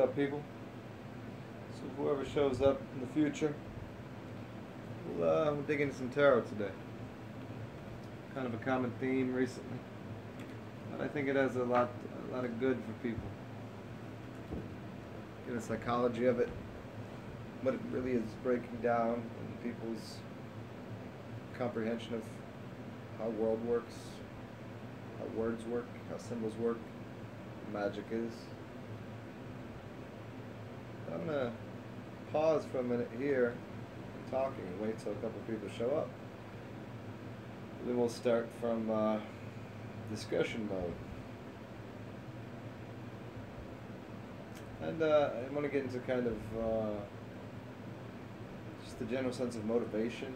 What up, people? So whoever shows up in the future, we'll dig into some tarot today. Kind of a common theme recently, but I think it has a lot of good for people. Get a psychology of it, what it really is breaking down in people's comprehension of how world works, how words work, how symbols work, what magic is. I'm gonna pause for a minute here talking and wait till a couple people show up. Then we'll start from discussion mode. And I want to get into kind of just the general sense of motivation.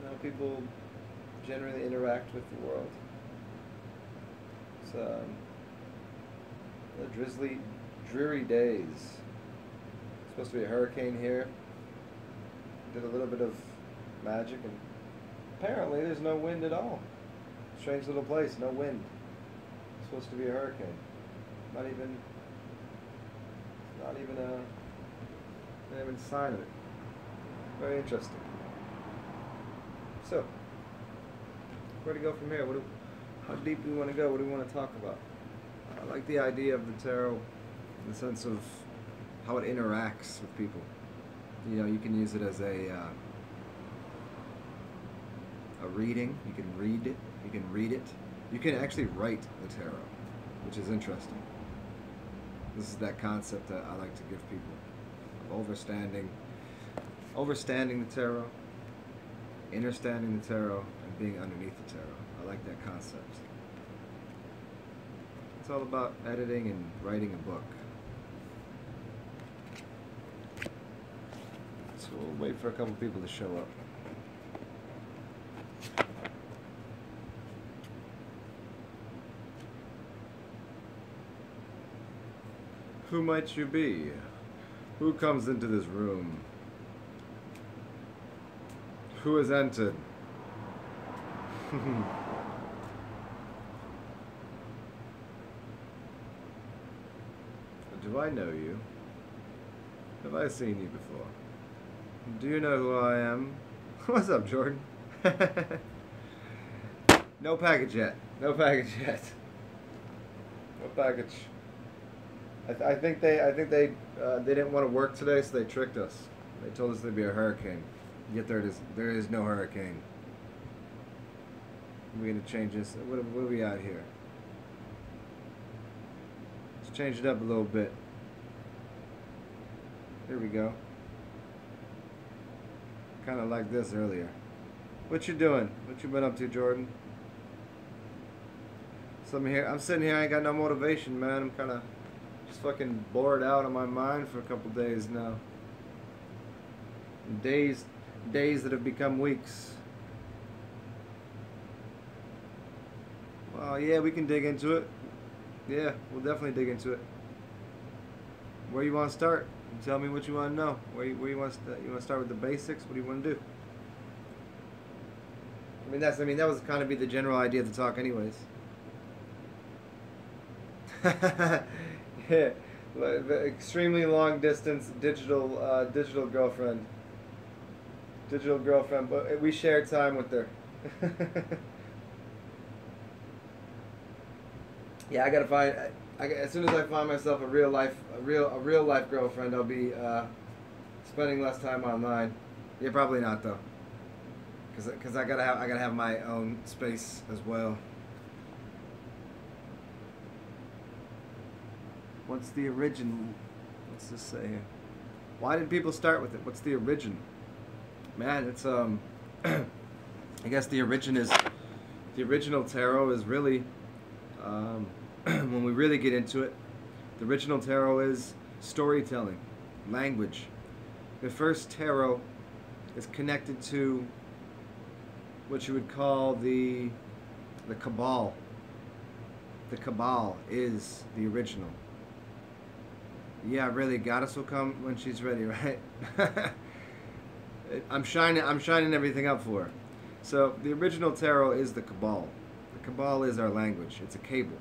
How people generally interact with the world. It's drizzly, dreary days. It's supposed to be a hurricane here. Did a little bit of magic, and apparently there's no wind at all. Strange little place, no wind. It's supposed to be a hurricane. Not even a sign of it. Very interesting. So, where to go from here? How deep do we want to go? What do we want to talk about? I like the idea of the tarot in the sense of how it interacts with people. You know, you can use it as a reading. You can read it. You can read it. You can actually write the tarot, which is interesting. This is that concept that I like to give people of overstanding the tarot, understanding the tarot, and being underneath the tarot. I like that concept. It's all about editing and writing a book. So we'll wait for a couple people to show up. Who might you be? Who comes into this room? Who has entered? Do I know you? Have I seen you before? Do you know who I am? What's up, Jordan? No package yet. No package yet. No package. I think they didn't want to work today, so they tricked us. They told us there'd be a hurricane. Yet there is no hurricane. We're gonna change this. What are we at here? Let's change it up a little bit. Here we go. Kind of like this earlier. What you doing? What you been up to, Jordan? I'm sitting here. I ain't got no motivation, man. I'm kind of just fucking bored out on my mind for a couple days now. Days that have become weeks. Well, yeah, we can dig into it. Yeah, we'll definitely dig into it. Where you want to start? Tell me what you want to know. Where you want to start with the basics? What do you want to do? I mean that was kind of be the general idea of the talk, anyways. Yeah, the extremely long distance digital girlfriend. Digital girlfriend, but we share time with her. Yeah, I gotta find. As soon as I find myself a real life girlfriend, I'll be spending less time online. Yeah, probably not though, because I gotta have my own space as well. What's the origin? What's this say here? Why did people start with it? What's the origin? Man, it's I guess the original tarot is really when we really get into it, the original tarot is storytelling, language. The first tarot is connected to what you would call the Cabal. The Cabal is the original. Yeah, really, Goddess will come when she's ready, right? I'm shining everything up for her. So the original tarot is the Cabal. The Cabal is our language. It's a cable.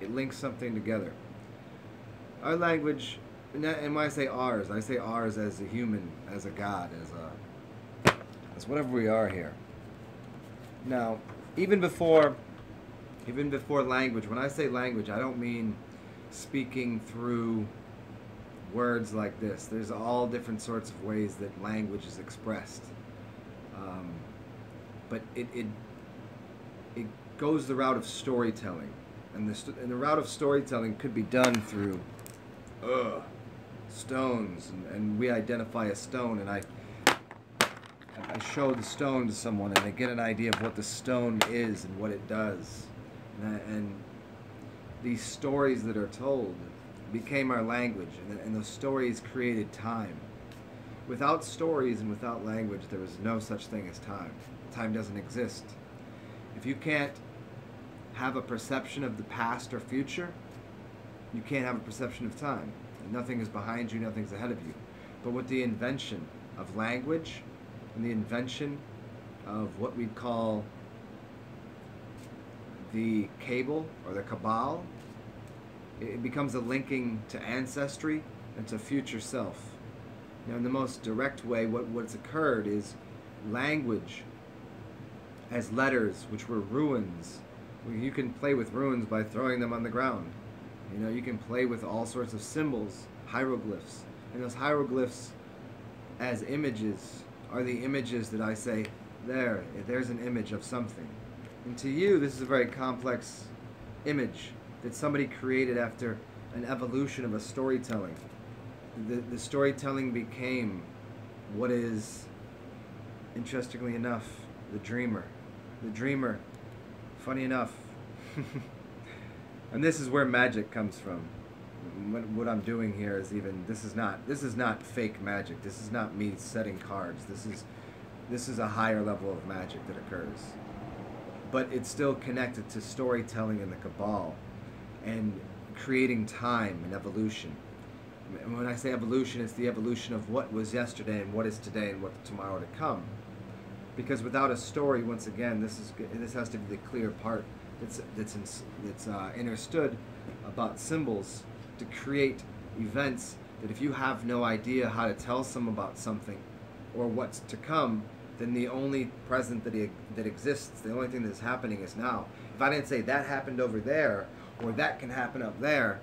It links something together. Our language, and when I say ours as a human, as a god, as whatever we are here. Now, even before language, when I say language, I don't mean speaking through words like this. There's all different sorts of ways that language is expressed. But it goes the route of storytelling. And the route of storytelling could be done through stones. And we identify a stone, and I show the stone to someone, and they get an idea of what the stone is and what it does. And these stories that are told became our language, and those stories created time. Without stories and without language, there is no such thing as time. Time doesn't exist. If you can't have a perception of the past or future, you can't have a perception of time. And nothing is behind you, nothing's ahead of you. But with the invention of language and the invention of what we'd call the cable or the cabal, it becomes a linking to ancestry and to future self. Now, in the most direct way, what's occurred is language as letters, which were runes. You can play with runes by throwing them on the ground. You know, you can play with all sorts of symbols, hieroglyphs. And those hieroglyphs as images are the images that I say, there's an image of something. And to you, this is a very complex image that somebody created after an evolution of a storytelling. The storytelling became what is, interestingly enough, the dreamer. The dreamer, funny enough, and this is where magic comes from. What I'm doing here is this is not fake magic. This is not me setting cards. This is a higher level of magic that occurs. But it's still connected to storytelling in the Cabal and creating time and evolution. And when I say evolution, it's the evolution of what was yesterday and what is today and what's tomorrow to come. Because without a story, once again, this has to be the clear part that's understood about symbols to create events that if you have no idea how to tell someone about something or what's to come, then the only present that exists, the only thing that's happening is now. If I didn't say that happened over there or that can happen up there,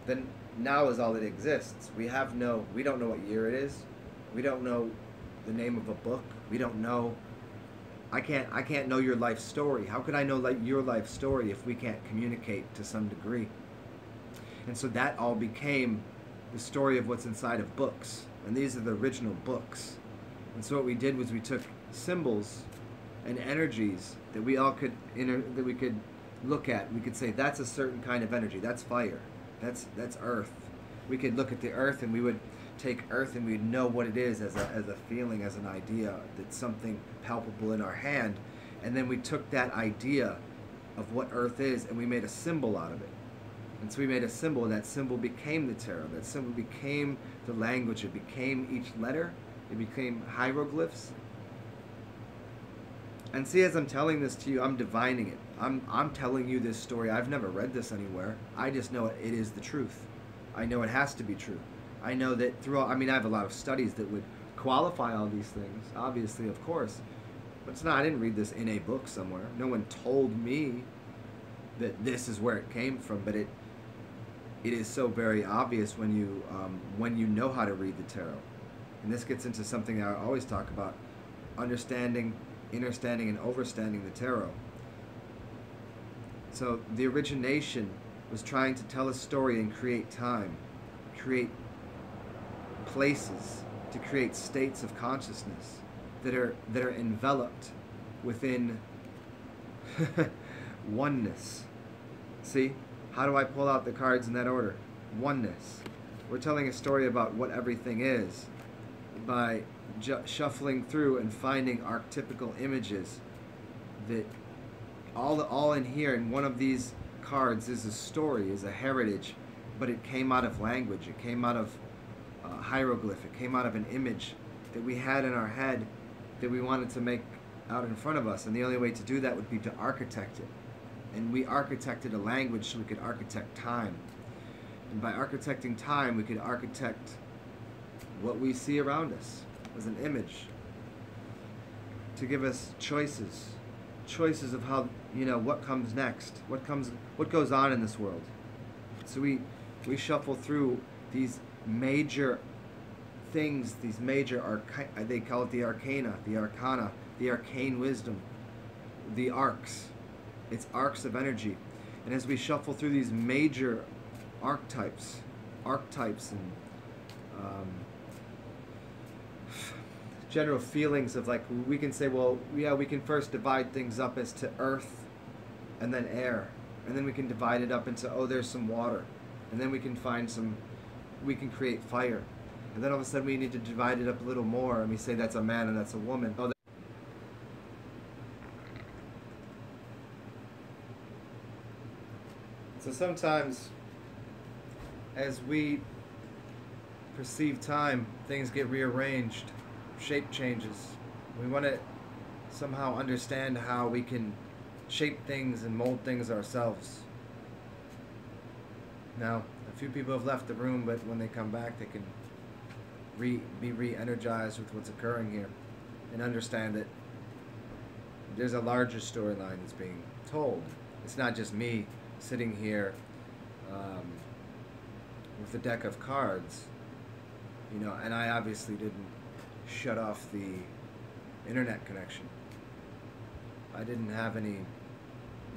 then now is all that exists. We don't know what year it is. We don't know the name of a book. We don't know. I can't know your life story. How could I know your life story if we can't communicate to some degree? And so that all became the story of what's inside of books. And these are the original books. And so what we did was we took symbols and energies that we all could that we could look at. We could say that's a certain kind of energy. That's fire. That's earth. We could look at the earth and we would take earth and we'd know what it is as a feeling, as an idea, that's something palpable in our hand. And then we took that idea of what earth is and we made a symbol out of it. And so we made a symbol, and that symbol became the tarot. That symbol became the language. It became each letter. It became hieroglyphs. And see, as I'm telling this to you, I'm divining it. I'm telling you this story. I've never read this anywhere. I just know it is the truth. I know it has to be true. I know that I have a lot of studies that would qualify all these things, obviously, of course. But it's not, I didn't read this in a book somewhere. No one told me that this is where it came from, but it is so very obvious when you know how to read the tarot. And this gets into something that I always talk about, understanding, understanding, and overstanding the tarot. So the origination was trying to tell a story and create time, create places, to create states of consciousness that are enveloped within oneness. See? How do I pull out the cards in that order? Oneness. We're telling a story about what everything is by shuffling through and finding archetypical images that all in here, in one of these cards is a story, is a heritage, but it came out of language, it came out of hieroglyph, it came out of an image that we had in our head that we wanted to make out in front of us, and the only way to do that would be to architect it. And we architected a language so we could architect time. And by architecting time, we could architect what we see around us as an image to give us choices of how, what comes next, what goes on in this world. So we shuffle through these major things, these major they call it the arcana, the arcane wisdom, the arcs. It's arcs of energy. And as we shuffle through these major archetypes and general feelings of, like, we can say, well, yeah, we can first divide things up as to earth and then air. And then we can divide it up into, oh, there's some water. And then we can create fire. And then all of a sudden we need to divide it up a little more, and we say that's a man and that's a woman. Oh, so sometimes, as we perceive time, things get rearranged, shape changes. We want to somehow understand how we can shape things and mold things ourselves. Now, a few people have left the room, but when they come back, they can be re-energized with what's occurring here and understand that there's a larger storyline that's being told. It's not just me sitting here with a deck of cards, and I obviously didn't shut off the internet connection. I didn't have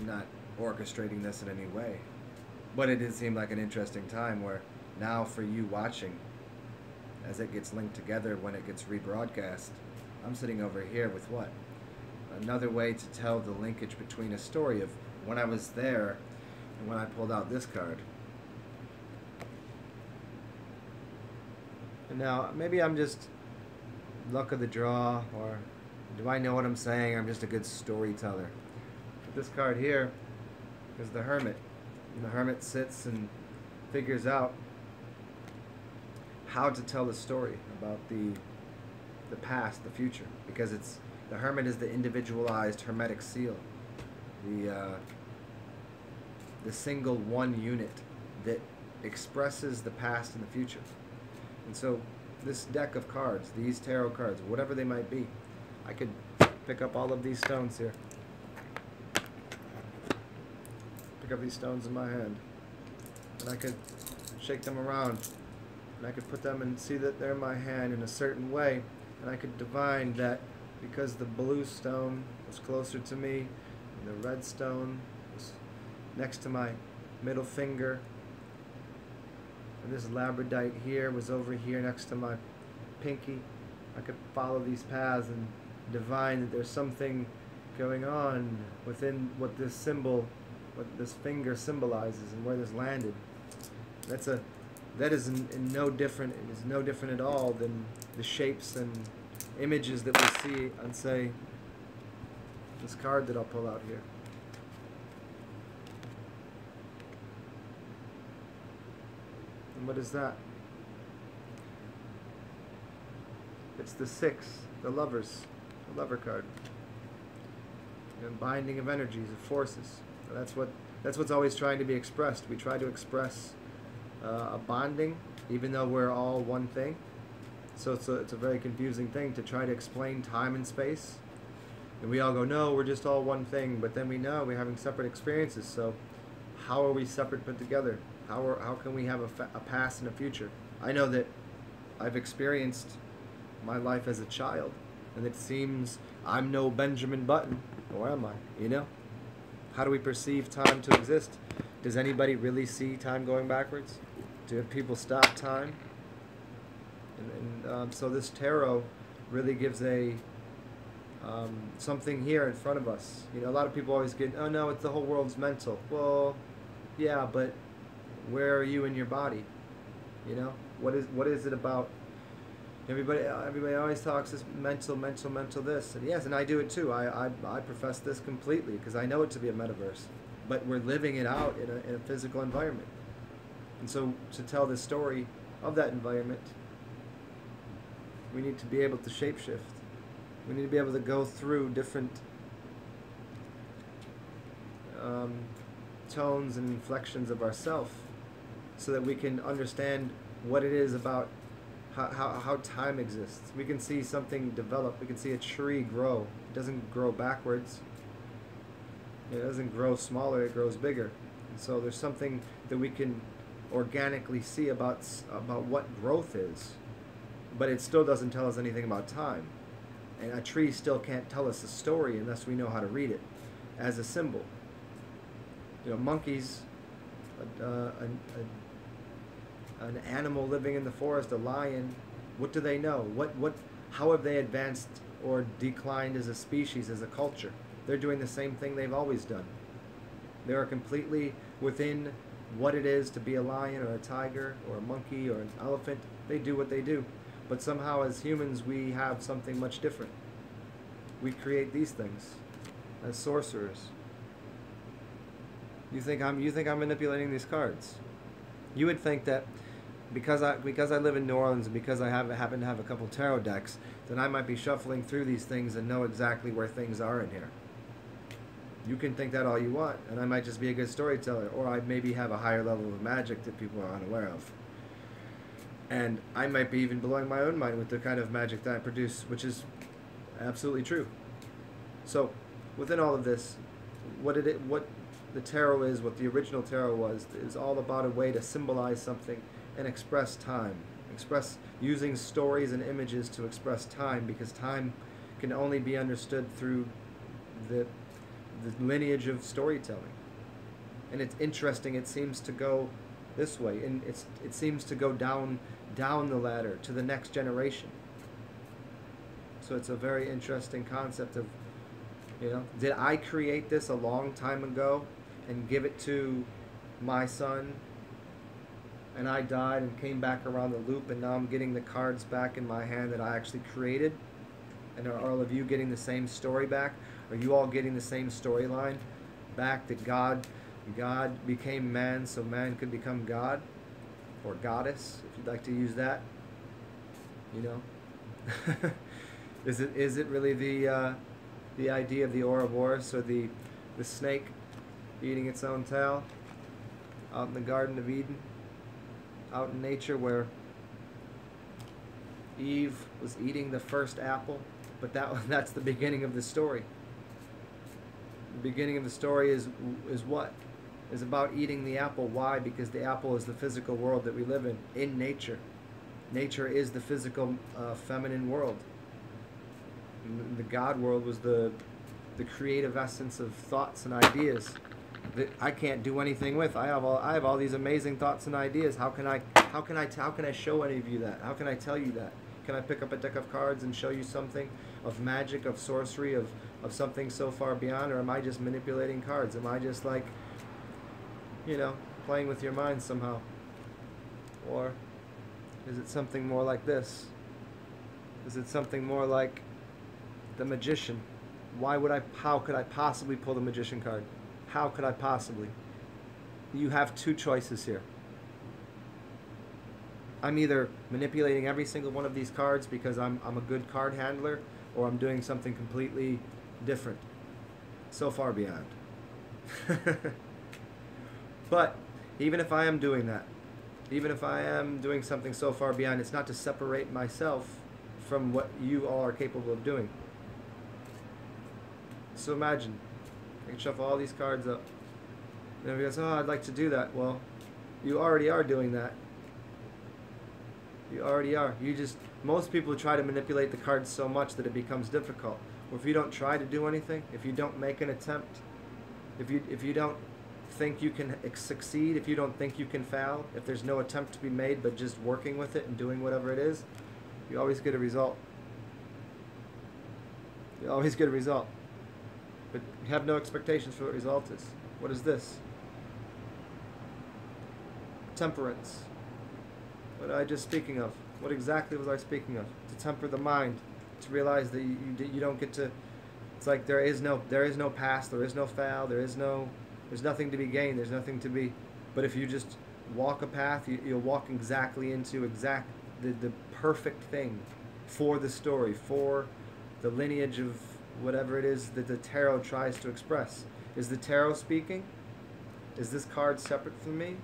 not orchestrating this in any way. But it did seem like an interesting time where now for you watching, as it gets linked together when it gets rebroadcast, I'm sitting over here with what? Another way to tell the linkage between a story of when I was there and when I pulled out this card. And now, maybe I'm just luck of the draw, or do I know what I'm saying? I'm just a good storyteller. But this card here is the Hermit. And the Hermit sits and figures out how to tell the story about the past, the future, because the Hermit is the individualized hermetic seal, the single one unit that expresses the past and the future. And so this deck of cards, these tarot cards, whatever they might be, I could pick up all of these stones here. Pick up these stones in my hand, and I could shake them around, and I could put them and see that they're in my hand in a certain way, and I could divine that because the blue stone was closer to me, and the red stone was next to my middle finger, and this labradite here was over here next to my pinky. I could follow these paths and divine that there's something going on within what this symbol, what this finger symbolizes, and where this landed. That is no different. It is no different at all than the shapes and images that we see on, say, this card that I'll pull out here. And what is that? It's the 6, the Lovers, the Lover card. And binding of energies, of forces. So that's what's always trying to be expressed. We try to express a bonding, even though we're all one thing. So it's a very confusing thing to try to explain time and space. And we all go, no, we're just all one thing. But then we know we're having separate experiences. So how are we separate but together? How can we have a past and a future? I know that I've experienced my life as a child, and it seems I'm no Benjamin Button, or am I? How do we perceive time to exist? Does anybody really see time going backwards? Do people stop time? And so this tarot really gives something here in front of us. A lot of people always get, oh no, it's the whole world's mental. Well, yeah, but where are you in your body? What is it about? Everybody always talks this mental this, and yes, and I do it too. I profess this completely because I know it to be a metaverse, but we're living it out in a physical environment. And so to tell the story of that environment, we need to be able to shapeshift. We need to be able to go through different tones and inflections of ourself, so that we can understand what it is about how time exists. We can see something develop. We can see a tree grow. It doesn't grow backwards. It doesn't grow smaller. It grows bigger. And so there's something that we can organically see about what growth is, but it still doesn't tell us anything about time. And a tree still can't tell us a story unless we know how to read it as a symbol. Monkeys, an animal living in the forest, a lion, what do they know? How have they advanced or declined as a species, as a culture? They're doing the same thing they've always done. They are completely within what it is to be a lion or a tiger or a monkey or an elephant. They do what they do. But somehow as humans we have something much different. We create these things as sorcerers. You think I'm manipulating these cards? You would think that because I live in New Orleans and because I happen to have a couple tarot decks, then I might be shuffling through these things and know exactly where things are in here. You can think that all you want, and I might just be a good storyteller, or I maybe have a higher level of magic that people are unaware of. And I might be even blowing my own mind with the kind of magic that I produce, which is absolutely true. So, within all of this, what the tarot is, what the original tarot was, is all about a way to symbolize something and express time. Using stories and images to express time, because time can only be understood through the lineage of storytelling. And it's interesting, it seems to go this way, and it seems to go down the ladder to the next generation. So it's a very interesting concept of, did I create this a long time ago and give it to my son, and I died and came back around the loop, and now I'm getting the cards back in my hand that I actually created? And are all of you getting the same story back? Are you all getting the same storyline back, that God became man so man could become God, or goddess, if you'd like to use that? Is it really the idea of the Ouroboros, or the snake eating its own tail out in the Garden of Eden, out in nature, where Eve was eating the first apple? But that's the beginning of the story. The beginning of the story is what? Is about eating the apple. Why? Because the apple is the physical world that we live in nature. Nature is the physical feminine world. And the God world was the creative essence of thoughts and ideas that I can't do anything with. I have all these amazing thoughts and ideas. How can I show any of you that? How can I tell you that? Can I pick up a deck of cards and show you something of magic, of sorcery, of something so far beyond? Or am I just manipulating cards? Am I just like, playing with your mind somehow? Or is it something more like this? Is it something more like the magician? How could I possibly pull the magician card? How could I possibly? You have two choices here. I'm either manipulating every single one of these cards because I'm a good card handler, or I'm doing something completely different, so far beyond. But even if I am doing that, even if I am doing something so far beyond, it's not to separate myself from what you all are capable of doing. So imagine, I can shuffle all these cards up, and everybody goes, oh, I'd like to do that. Well, you already are doing that. You already are. Most people try to manipulate the cards so much that it becomes difficult. Or if you don't try to do anything, if you don't make an attempt, if you don't think you can succeed, if you don't think you can fail, if there's no attempt to be made but just working with it and doing whatever it is, you always get a result. You always get a result. But you have no expectations for what the result is. What is this? Temperance. What was I just speaking of? What exactly was I speaking of? To temper the mind, to realize that you don't get to. It's like there is no past, there is no fail, there's nothing to be gained, there's nothing to be. But if you just walk a path, you'll walk exactly into the perfect thing for the story, for the lineage of whatever it is that the tarot tries to express. Is the tarot speaking? Is this card separate from me?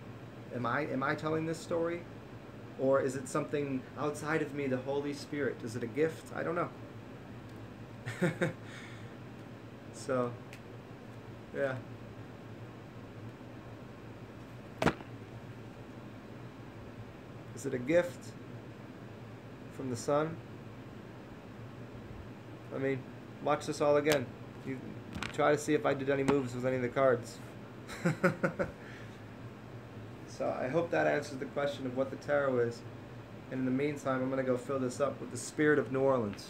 Am I telling this story? Or is it something outside of me, the Holy Spirit? Is it a gift? I don't know. So, yeah. Is it a gift from the sun? I mean, watch this all again. You try to see if I did any moves with any of the cards. So I hope that answers the question of what the tarot is. And in the meantime, I'm going to go fill this up with the spirit of New Orleans.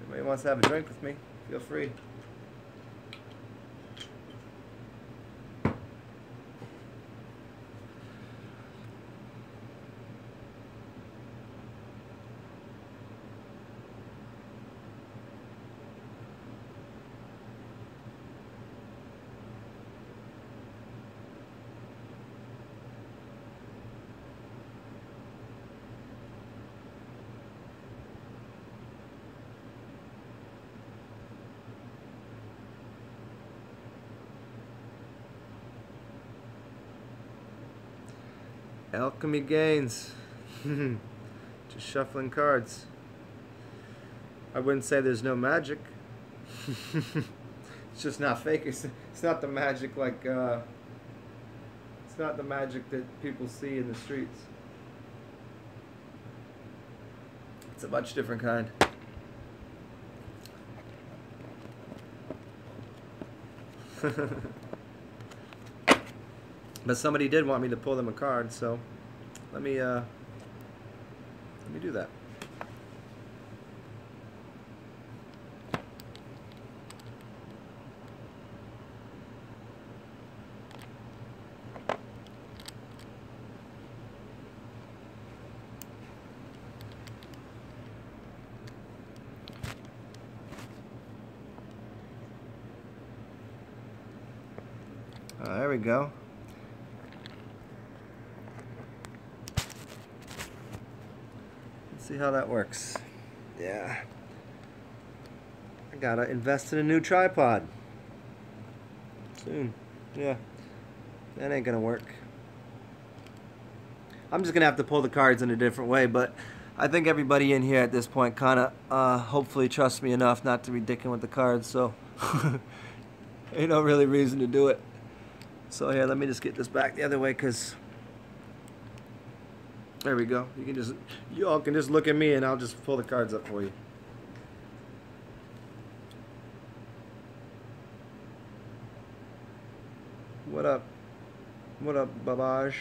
Anybody wants to have a drink with me, feel free. Alchemy Gains. Just shuffling cards. I wouldn't say there's no magic. It's just not fake. It's not the magic like it's not the magic that people see in the streets. It's a much different kind. But somebody did want me to pull them a card, so let me do that. There we go. See how that works. Yeah. I gotta invest in a new tripod. Soon. Yeah. That ain't gonna work. I'm just gonna have to pull the cards in a different way, but I think everybody in here at this point kinda hopefully trusts me enough not to be dicking with the cards, so ain't no really reason to do it. So here, let me just get this back the other way, cause there we go. You all can just look at me and I'll just pull the cards up for you. What up? What up, Babaj?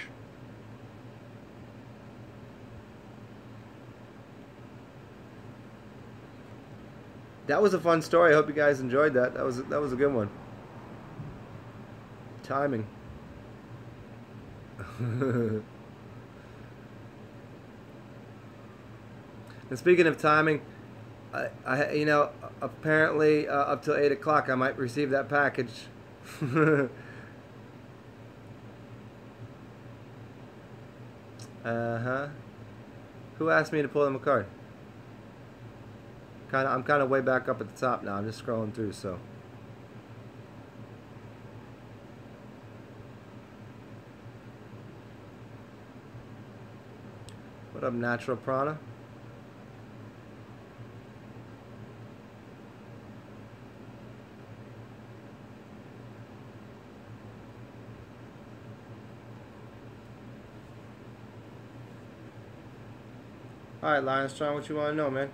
That was a fun story. I hope you guys enjoyed that. That was a good one. Timing. And speaking of timing, I you know, apparently up till 8 o'clock I might receive that package. Who asked me to pull them a card? I'm kind of way back up at the top now. I'm just scrolling through, so. What up, Natural Prana? Alright, Lion Strong, what you want to know, man?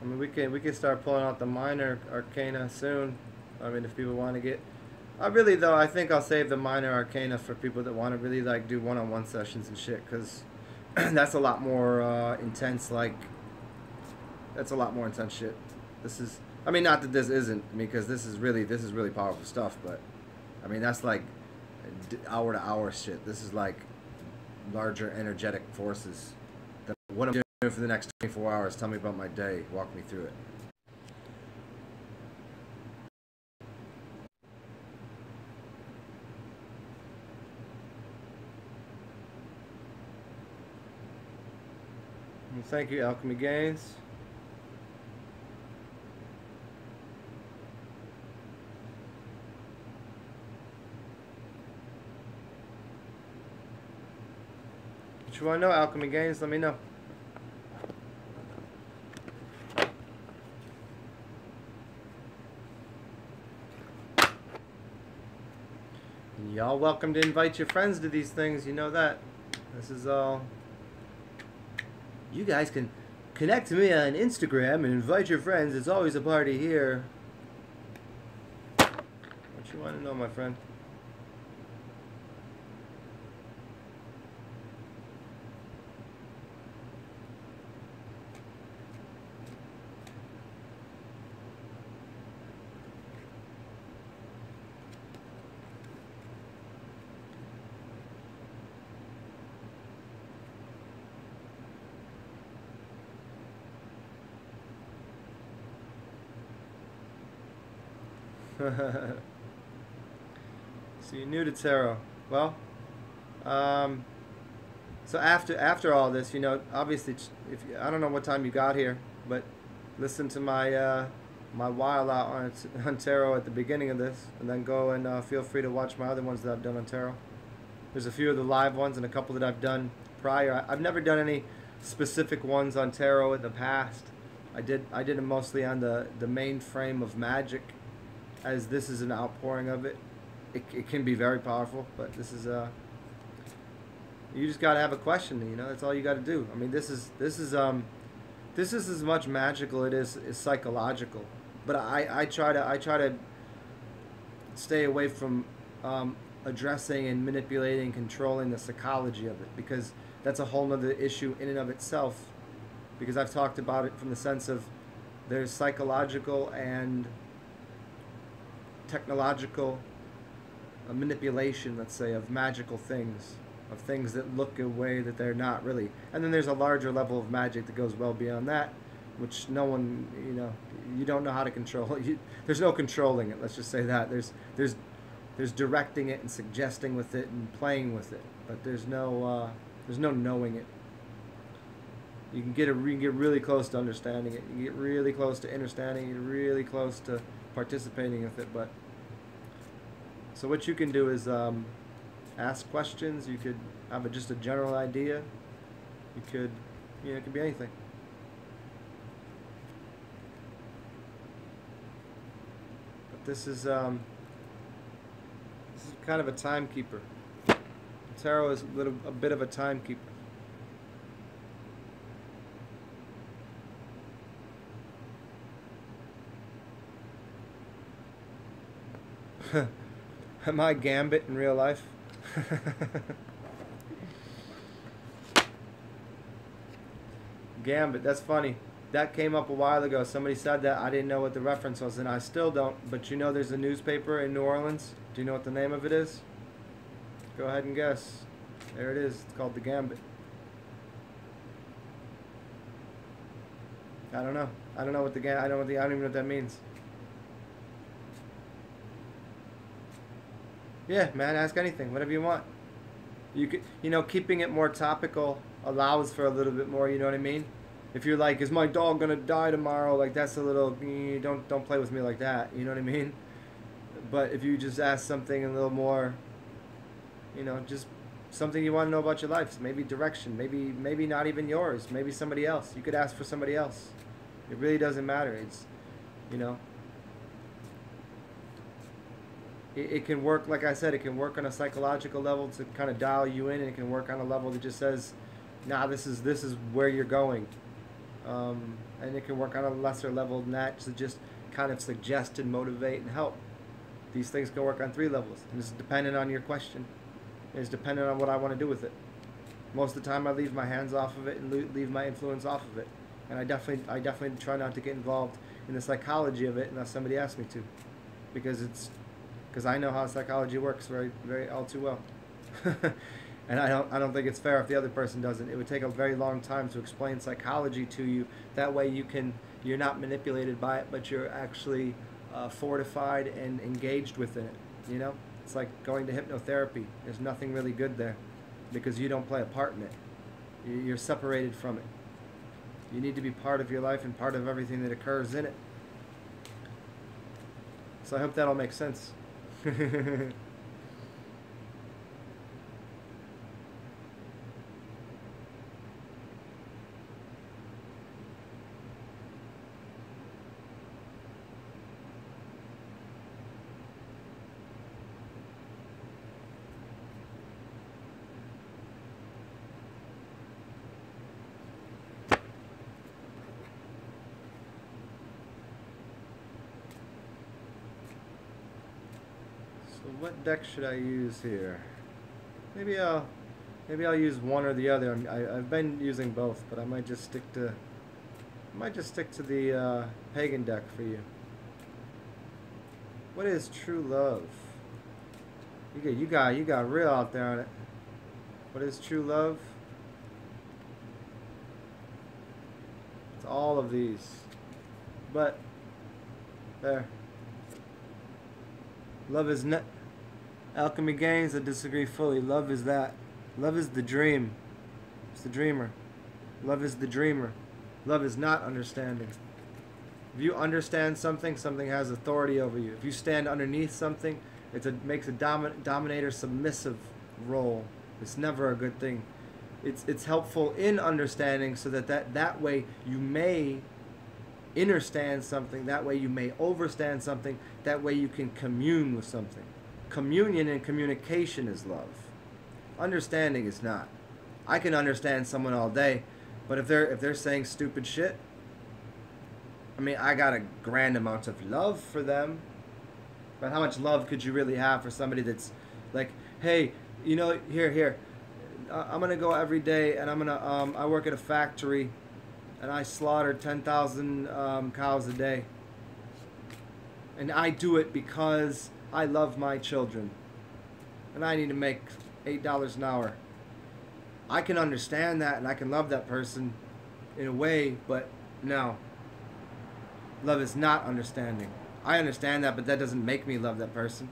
I mean, we can start pulling out the minor arcana soon. I mean, if people want to get... I think I'll save the minor arcana for people that want to really, like, do one-on-one sessions and shit, because that's a lot more intense, like... That's a lot more intense shit. This is... I mean, not that this isn't, because this is really powerful stuff, but... I mean, that's, like... hour to hour shit. This is like larger energetic forces. What I'm doing doing for the next 24 hours? Tell me about my day. Walk me through it. Well, thank you, Alchemy Gains. If you want to know, Alchemy Gains, let me know. Y'all welcome to invite your friends to these things, you know that. This is all... You guys can connect to me on Instagram and invite your friends. It's always a party here. What you want to know, my friend? So you're new to tarot. Well, so after all this, you know, obviously, if I don't know what time you got here, but listen to my my while out on tarot at the beginning of this, and then go and feel free to watch my other ones that I've done on tarot. There's a few of the live ones and a couple that I've done prior. I've never done any specific ones on tarot in the past. I did them mostly on the main frame of magic, as this is an outpouring of it. It can be very powerful, but this is you just gotta have a question, you know. That's all you gotta do. I mean, this is as much magical as psychological. But I try to stay away from addressing and manipulating and controlling the psychology of it, because that's a whole nother issue in and of itself. Because I've talked about it from the sense of there's psychological and technological manipulation, let's say, of magical things, of things that look a way that they're not really. And then there's a larger level of magic that goes well beyond that, which no one, you know, you don't know how to control. There's no controlling it, let's just say that. There's directing it and suggesting with it and playing with it, but there's no knowing it. You can get really close to understanding it. You can get really close to understanding it, really close to participating with it. But so what you can do is ask questions. You could have just a general idea. You could, you know, it could be anything. But this is kind of a timekeeper. Tarot is a bit of a timekeeper. Am I Gambit in real life? Gambit, that's funny. That came up a while ago. Somebody said that. I didn't know what the reference was, and I still don't. But you know there's a newspaper in New Orleans? Do you know what the name of it is? Go ahead and guess. There it is. It's called the Gambit. I don't know. I don't know what the I don't even know what that means. Yeah, man, ask anything, whatever you want. You could, you know, keeping it more topical allows for a little bit more, you know what I mean? If you're like, is my dog gonna die tomorrow? Like, that's a little, don't play with me like that, you know what I mean? But if you just ask something a little more, you know, just something you want to know about your life, maybe direction, maybe not even yours, maybe somebody else. You could ask for somebody else. It really doesn't matter. It's, you know, it can work, like I said, it can work on a psychological level to kind of dial you in, and it can work on a level that just says, nah, this is where you're going. And it can work on a lesser level than that to just kind of suggest and motivate and help. These things can work on 3 levels, and it's dependent on your question. It's dependent on what I want to do with it. Most of the time I leave my hands off of it and leave my influence off of it. And I definitely try not to get involved in the psychology of it unless somebody asks me to. Because I know how psychology works very all too well. And I don't think it's fair if the other person doesn't. It would take a very long time to explain psychology to you. That way you're not manipulated by it, but you're actually fortified and engaged within it. You know, it's like going to hypnotherapy. There's nothing really good there because you don't play a part in it. You're separated from it. You need to be part of your life and part of everything that occurs in it. So I hope that all makes sense. What deck should I use here? Maybe I'll use one or the other. I've been using both, but I might just stick to the pagan deck for you. What is true love? You got real out there on it. What is true love? It's all of these, but there. Love is not. Alchemy Games, I disagree fully. Love is that. Love is the dream. It's the dreamer. Love is the dreamer. Love is not understanding. If you understand something, something has authority over you. If you stand underneath something, makes a dominator submissive role. It's never a good thing. It's helpful in understanding so that way you may understand something, that way you may overstand something, that way you can commune with something. Communion and communication is love. Understanding is not. I can understand someone all day, but if they're saying stupid shit, I mean, I got a grand amount of love for them, but how much love could you really have for somebody that's like, hey, you know, here, I'm gonna go every day, and I'm gonna I work at a factory, and I slaughter 10,000 cows a day, and I do it because I love my children, and I need to make $8 an hour. I can understand that, and I can love that person in a way, but no. Love is not understanding. I understand that, but that doesn't make me love that person.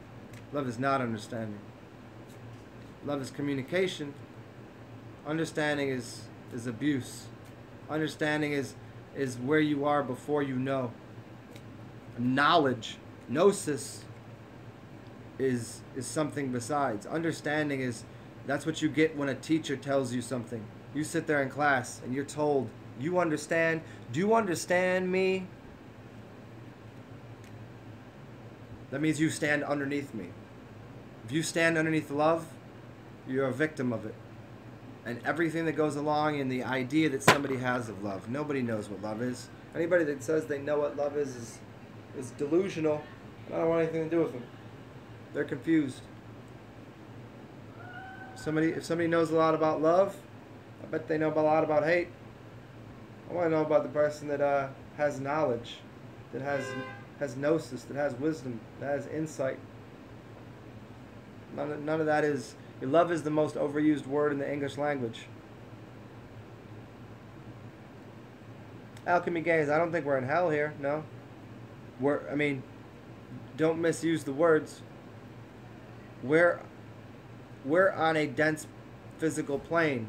Love is not understanding. Love is communication. Understanding is abuse. Understanding is where you are before you know. Knowledge, gnosis, is something besides. Understanding that's what you get when a teacher tells you something. You sit there in class and you're told, you understand? Do you understand me? That means you stand underneath me. If you stand underneath love, you're a victim of it. And everything that goes along in the idea that somebody has of love. Nobody knows what love is. Anybody that says they know what love is delusional. I don't want anything to do with them. They're confused. If somebody knows a lot about love, I bet they know a lot about hate. I want to know about the person that has knowledge, that has gnosis, that has wisdom, that has insight. None of that is. Love is the most overused word in the English language. Alchemy Games, I don't think we're in hell here, no. Don't misuse the words. We're on a dense physical plane.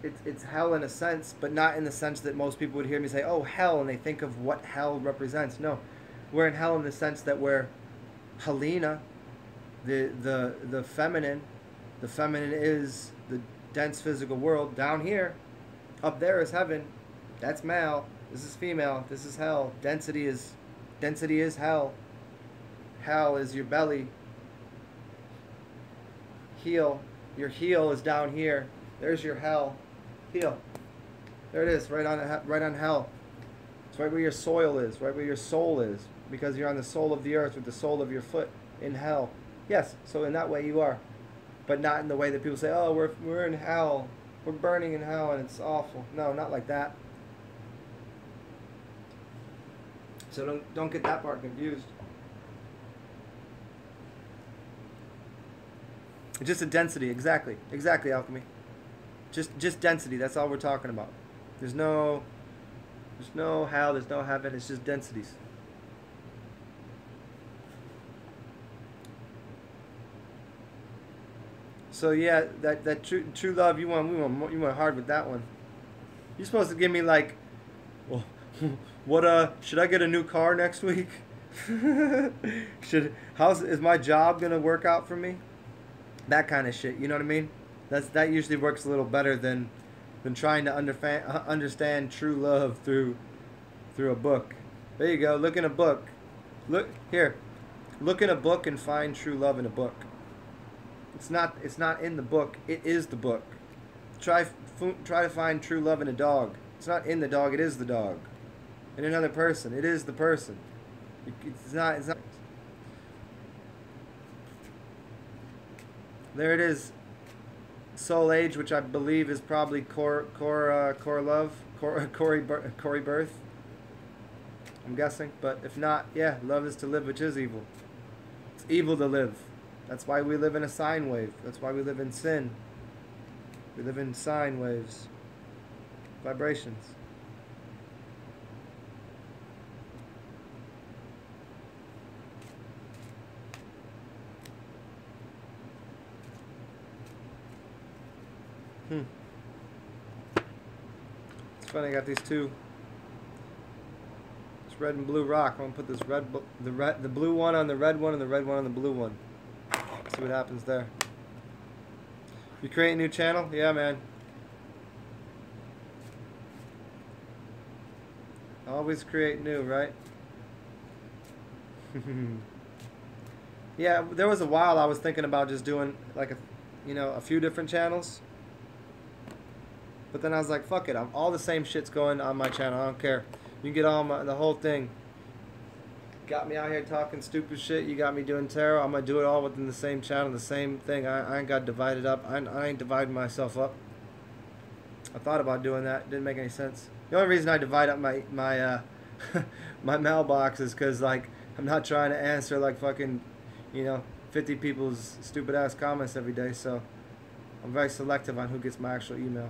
It's hell in a sense, but not in the sense that most people would hear me say, oh, hell, and they think of what hell represents. No, we're in hell in the sense that we're Helena, the feminine. The feminine is the dense physical world. Down here, up there is heaven. That's male. This is female. This is hell. Density is hell. Hell is your belly. Heel. Your heel is down here. There's your hell. Heel. There it is, right on hell. It's right where your soil is, right where your soul is, because you're on the sole of the earth with the sole of your foot in hell. Yes, so in that way you are, but not in the way that people say, oh, we're in hell, we're burning in hell and it's awful. No, not like that. So don't get that part confused. Just a density, exactly. Exactly, Alchemy. Just density, that's all we're talking about. There's no hell, there's no heaven, it's just densities. So yeah, that true love, you went hard with that one. You're supposed to give me like, well, what should I get a new car next week? Is my job gonna work out for me? That kind of shit, you know what I mean? That usually works a little better than trying to understand true love through a book. There you go. Look in a book. Look here. Look in a book and find true love in a book. It's not in the book. It is the book. Try to find true love in a dog. It's not in the dog. It is the dog. In another person. It is the person. It's not. There it is. Soul Age, which I believe is probably core love, Corey birth. I'm guessing, but if not, yeah, love is to live, which is evil. It's evil to live. That's why we live in a sine wave. That's why we live in sin. We live in sine waves, vibrations. It's funny, I got these two. It's red and blue rock. I'm gonna put this the blue one on the red one and the red one on the blue one. See what happens there. You create a new channel? Yeah, man. Always create new, right? Yeah, there was a while I was thinking about just doing like a few different channels. But then I was like, fuck it. All the same shit's going on my channel. I don't care. You can get the whole thing. Got me out here talking stupid shit. You got me doing tarot. I'm going to do it all within the same channel, the same thing. I ain't got divided up. I ain't dividing myself up. I thought about doing that. Didn't make any sense. The only reason I divide up my my mailbox is because, like, I'm not trying to answer, like, fucking, 50 people's stupid-ass comments every day. So I'm very selective on who gets my actual email.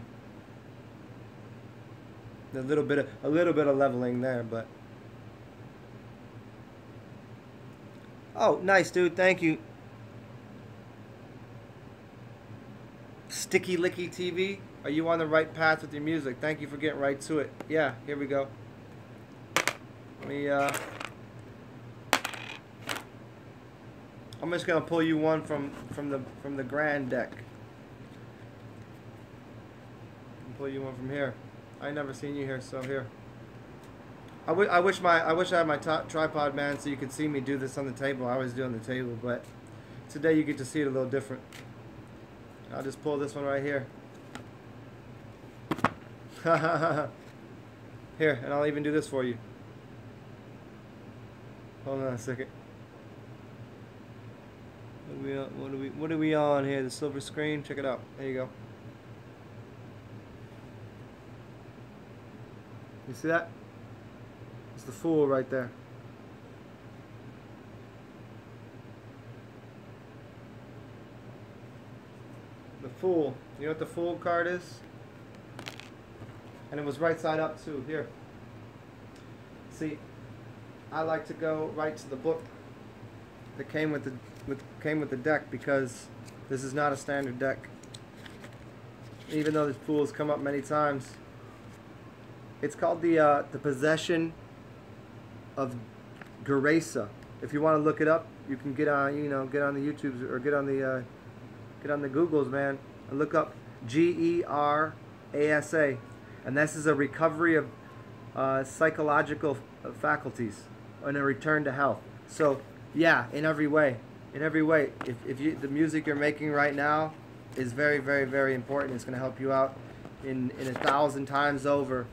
A little bit of leveling there, but oh, nice, dude. Thank you. Sticky Licky TV. Are you on the right path with your music? Thank you for getting right to it. Yeah, here we go. Let me I'm just gonna pull you one from the grand deck. Pull you one from here. I never seen you here, so here. I wish I had my tripod, man, so you could see me do this on the table. I always do on the table, but today you get to see it a little different. I'll just pull this one right here. Here, and I'll even do this for you. Hold on a second. What are we on here? The silver screen. Check it out. There you go. You see that? It's the Fool right there. The Fool. You know what the Fool card is? And it was right side up too. Here. See, I like to go right to the book that came with the deck, because this is not a standard deck. Even though the Fool's come up many times. It's called the Possession of Gerasa. If you want to look it up, you can get on get on the YouTubes or get on the Googles, man, and look up Gerasa, and this is a recovery of psychological faculties and a return to health. So yeah, in every way, if the music you're making right now is very, very, very important. It's going to help you out in 1,000 times over.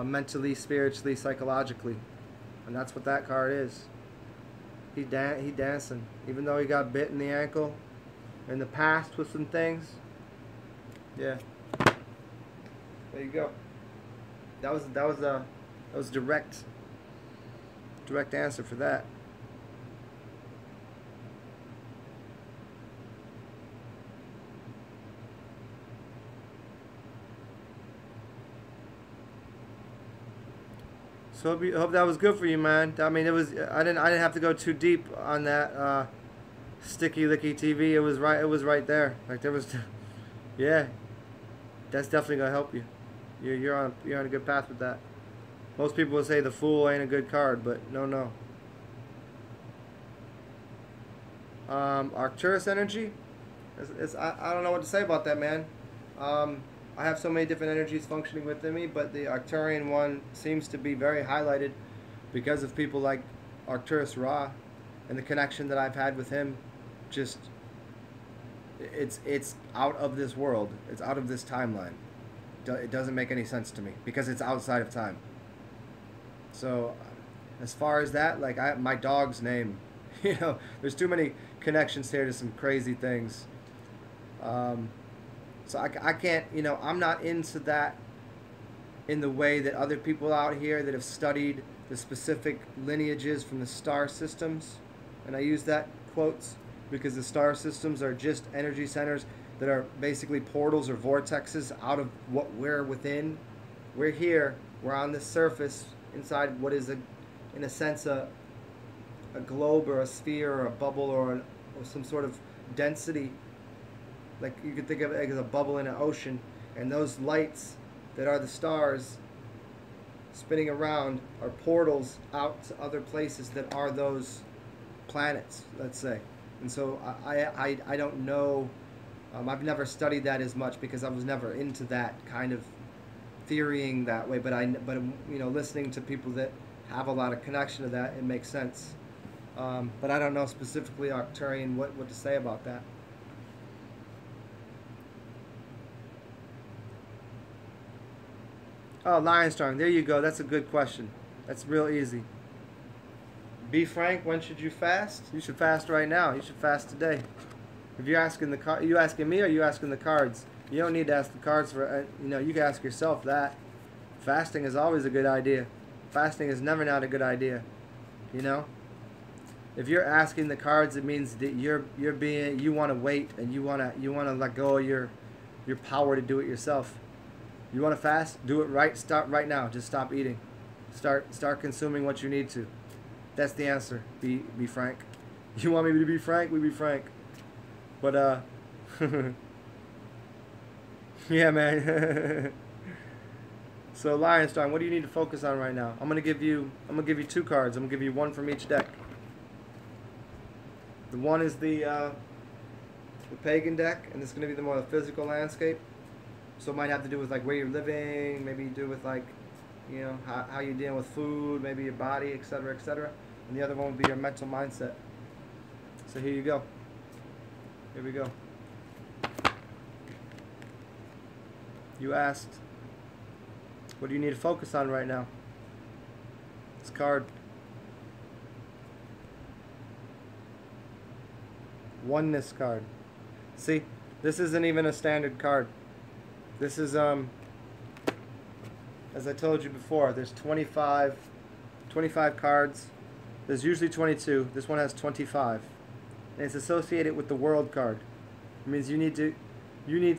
Mentally, spiritually, psychologically, and that's what that card is. He dancing, even though he got bit in the ankle in the past with some things. Yeah, there you go. That was direct answer for that. So hope that was good for you, man. I mean, it was. I didn't have to go too deep on that sticky licky TV. It was right. It was right there. Like there was. Yeah, that's definitely gonna help you. You're on a good path with that. Most people would say the Fool ain't a good card, but no. Arcturus energy. I don't know what to say about that, man. I have so many different energies functioning within me, but the Arcturian one seems to be very highlighted because of people like Arcturus Ra and the connection that I've had with him. Just it's out of this world. It's out of this timeline. It doesn't make any sense to me because it's outside of time. So as far as that, like my dog's name, there's too many connections here to some crazy things. So I can't, I'm not into that in the way that other people out here that have studied the specific lineages from the star systems, and I use that quotes because the star systems are just energy centers that are basically portals or vortexes out of what we're within. We're here, we're on this surface inside what is in a sense a globe or a sphere or a bubble or some sort of density. Like you could think of it as a bubble in an ocean, and those lights that are the stars spinning around are portals out to other places that are those planets, let's say. And so I don't know, I've never studied that as much because I was never into that kind of theorying that way, but listening to people that have a lot of connection to that, it makes sense. But I don't know specifically Arcturian what to say about that. Oh, Lionstrong, there you go. That's a good question. That's real easy. Be frank, when should you fast? You should fast right now. You should fast today. If you're asking you asking me or you asking the cards? You don't need to ask the cards for, you can ask yourself that. Fasting is always a good idea. Fasting is never not a good idea. If you're asking the cards, it means that you want to wait and you want to let go of your power to do it yourself. You want to fast? Do it right. Start right now. Just stop eating. Start consuming what you need to. That's the answer. Be frank. You want me to be frank? We be frank. But yeah, man. So Lionstrong, what do you need to focus on right now? I'm gonna give you 2 cards. I'm gonna give you one from each deck. The one is the pagan deck, and this is gonna be the more physical landscape. So it might have to do with like where you're living, maybe do with like, how you're dealing with food, maybe your body, etc., etc. And the other one would be your mental mindset. So here you go. Here we go. You asked, what do you need to focus on right now? This card. Oneness card. See, this isn't even a standard card. This is, as I told you before, there's 25 cards. There's usually 22. This one has 25. And it's associated with the world card. It means you need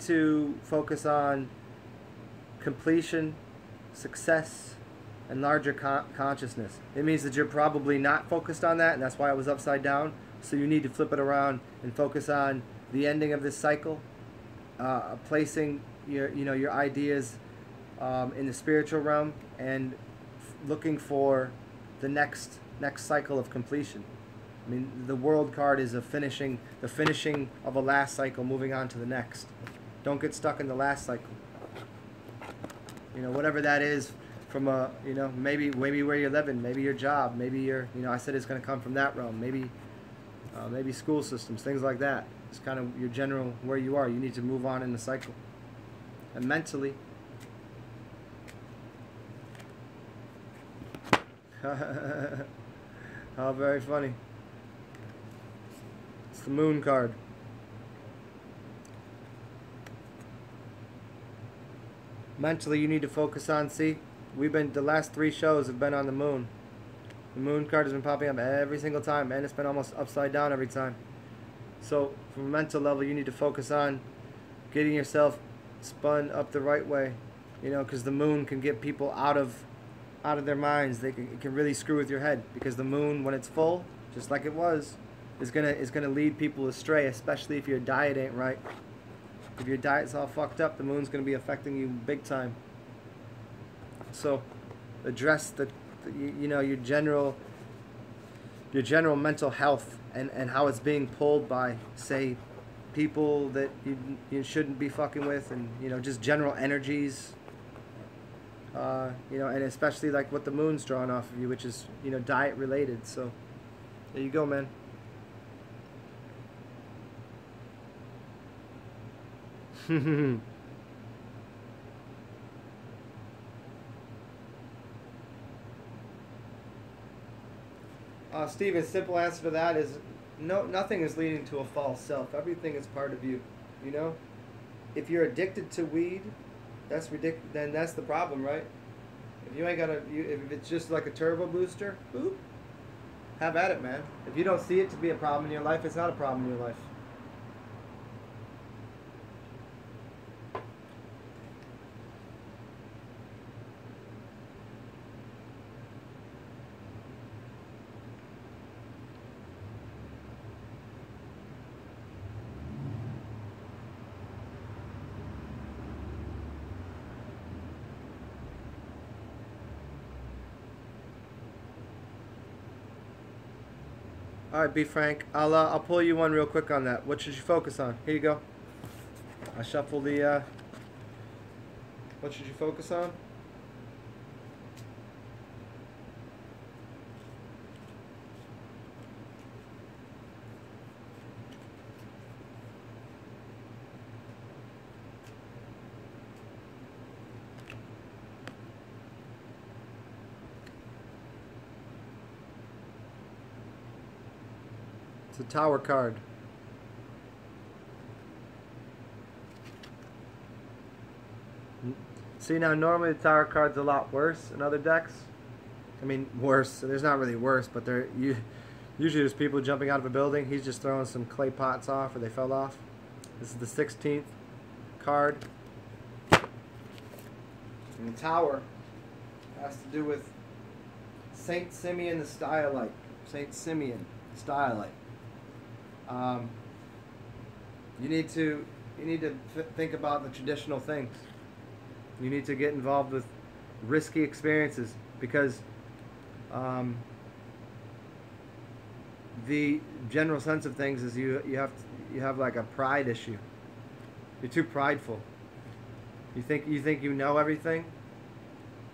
to focus on completion, success, and larger consciousness. It means that you're probably not focused on that, and that's why it was upside down. So you need to flip it around and focus on the ending of this cycle, placing your ideas in the spiritual realm, and looking for the next cycle of completion. I mean, the world card is the finishing of a last cycle, moving on to the next. Don't get stuck in the last cycle. Whatever that is, from maybe where you're living, maybe your job, maybe I said it's going to come from that realm, maybe school systems, things like that. It's kind of your general where you are. You need to move on in the cycle. And mentally, how very funny. It's the moon card. Mentally, you need to focus on, see, the last 3 shows have been on the moon. The moon card has been popping up every single time, and it's been almost upside down every time. So, from a mental level, you need to focus on getting yourself spun up the right way. Because the moon can get people out of out of their minds. It can really screw with your head, because the moon, when it's full, just like it was, is gonna lead people astray, especially if your diet ain't right. If your diet's all fucked up, the moon's gonna be affecting you big time. So, address your general mental health and how it's being pulled by, say, people that you shouldn't be fucking with, and just general energies. And especially like what the moon's drawing off of you, which is diet related. So there you go, man. Steven, simple answer to that is no. Nothing is leading to a false self. Everything is part of you. If you're addicted to weed, that's ridiculous. Then that's the problem, right? If you ain't if it's just like a turbo booster, boop, have at it, man. If you don't see it to be a problem in your life, it's not a problem in your life. All right, be frank. I'll pull you one real quick on that. What should you focus on? Here you go. I shuffle the. What should you focus on? It's a Tower card. See, now normally the Tower card's a lot worse in other decks. I mean, worse. There's not really worse, but usually there's people jumping out of a building. He's just throwing some clay pots off, or they fell off. This is the 16th card. And the Tower has to do with Saint Simeon the Stylite. Saint Simeon Stylite. You need to think about the traditional things. You need to get involved with risky experiences, because the general sense of things is you have like a pride issue. You're too prideful. You think you know everything,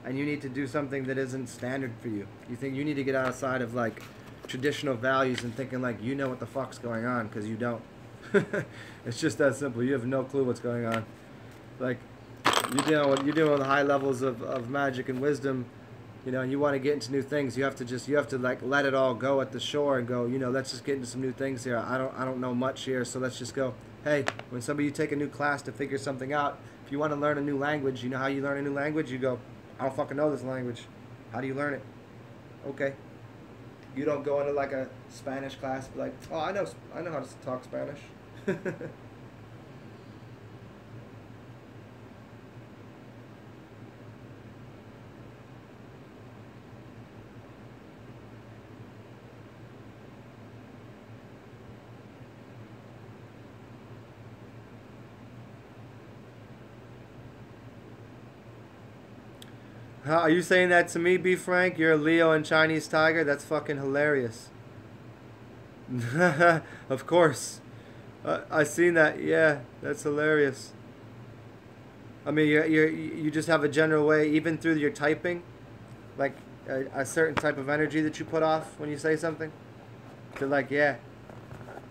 and you need to do something that isn't standard for you. You think you need to get outside of like traditional values and thinking like you know what the fuck's going on, because you don't. It's just that simple. You have no clue what's going on. Like you're dealing with high levels of magic and wisdom, and you want to get into new things. You have to like let it all go at the shore and go, let's just get into some new things here. I don't know much here, so let's just go. Hey, when you take a new class to figure something out, if you want to learn a new language, you know how you learn a new language? You go, I don't fucking know this language. How do you learn it? Okay. You don't go into like a Spanish class and be like, oh, I know how to talk Spanish. Are you saying that to me, B. Frank? You're a Leo and Chinese tiger? That's fucking hilarious. Of course. I seen that. Yeah, that's hilarious. I mean, you just have a general way, even through your typing, like a certain type of energy that you put off when you say something. They're like, yeah,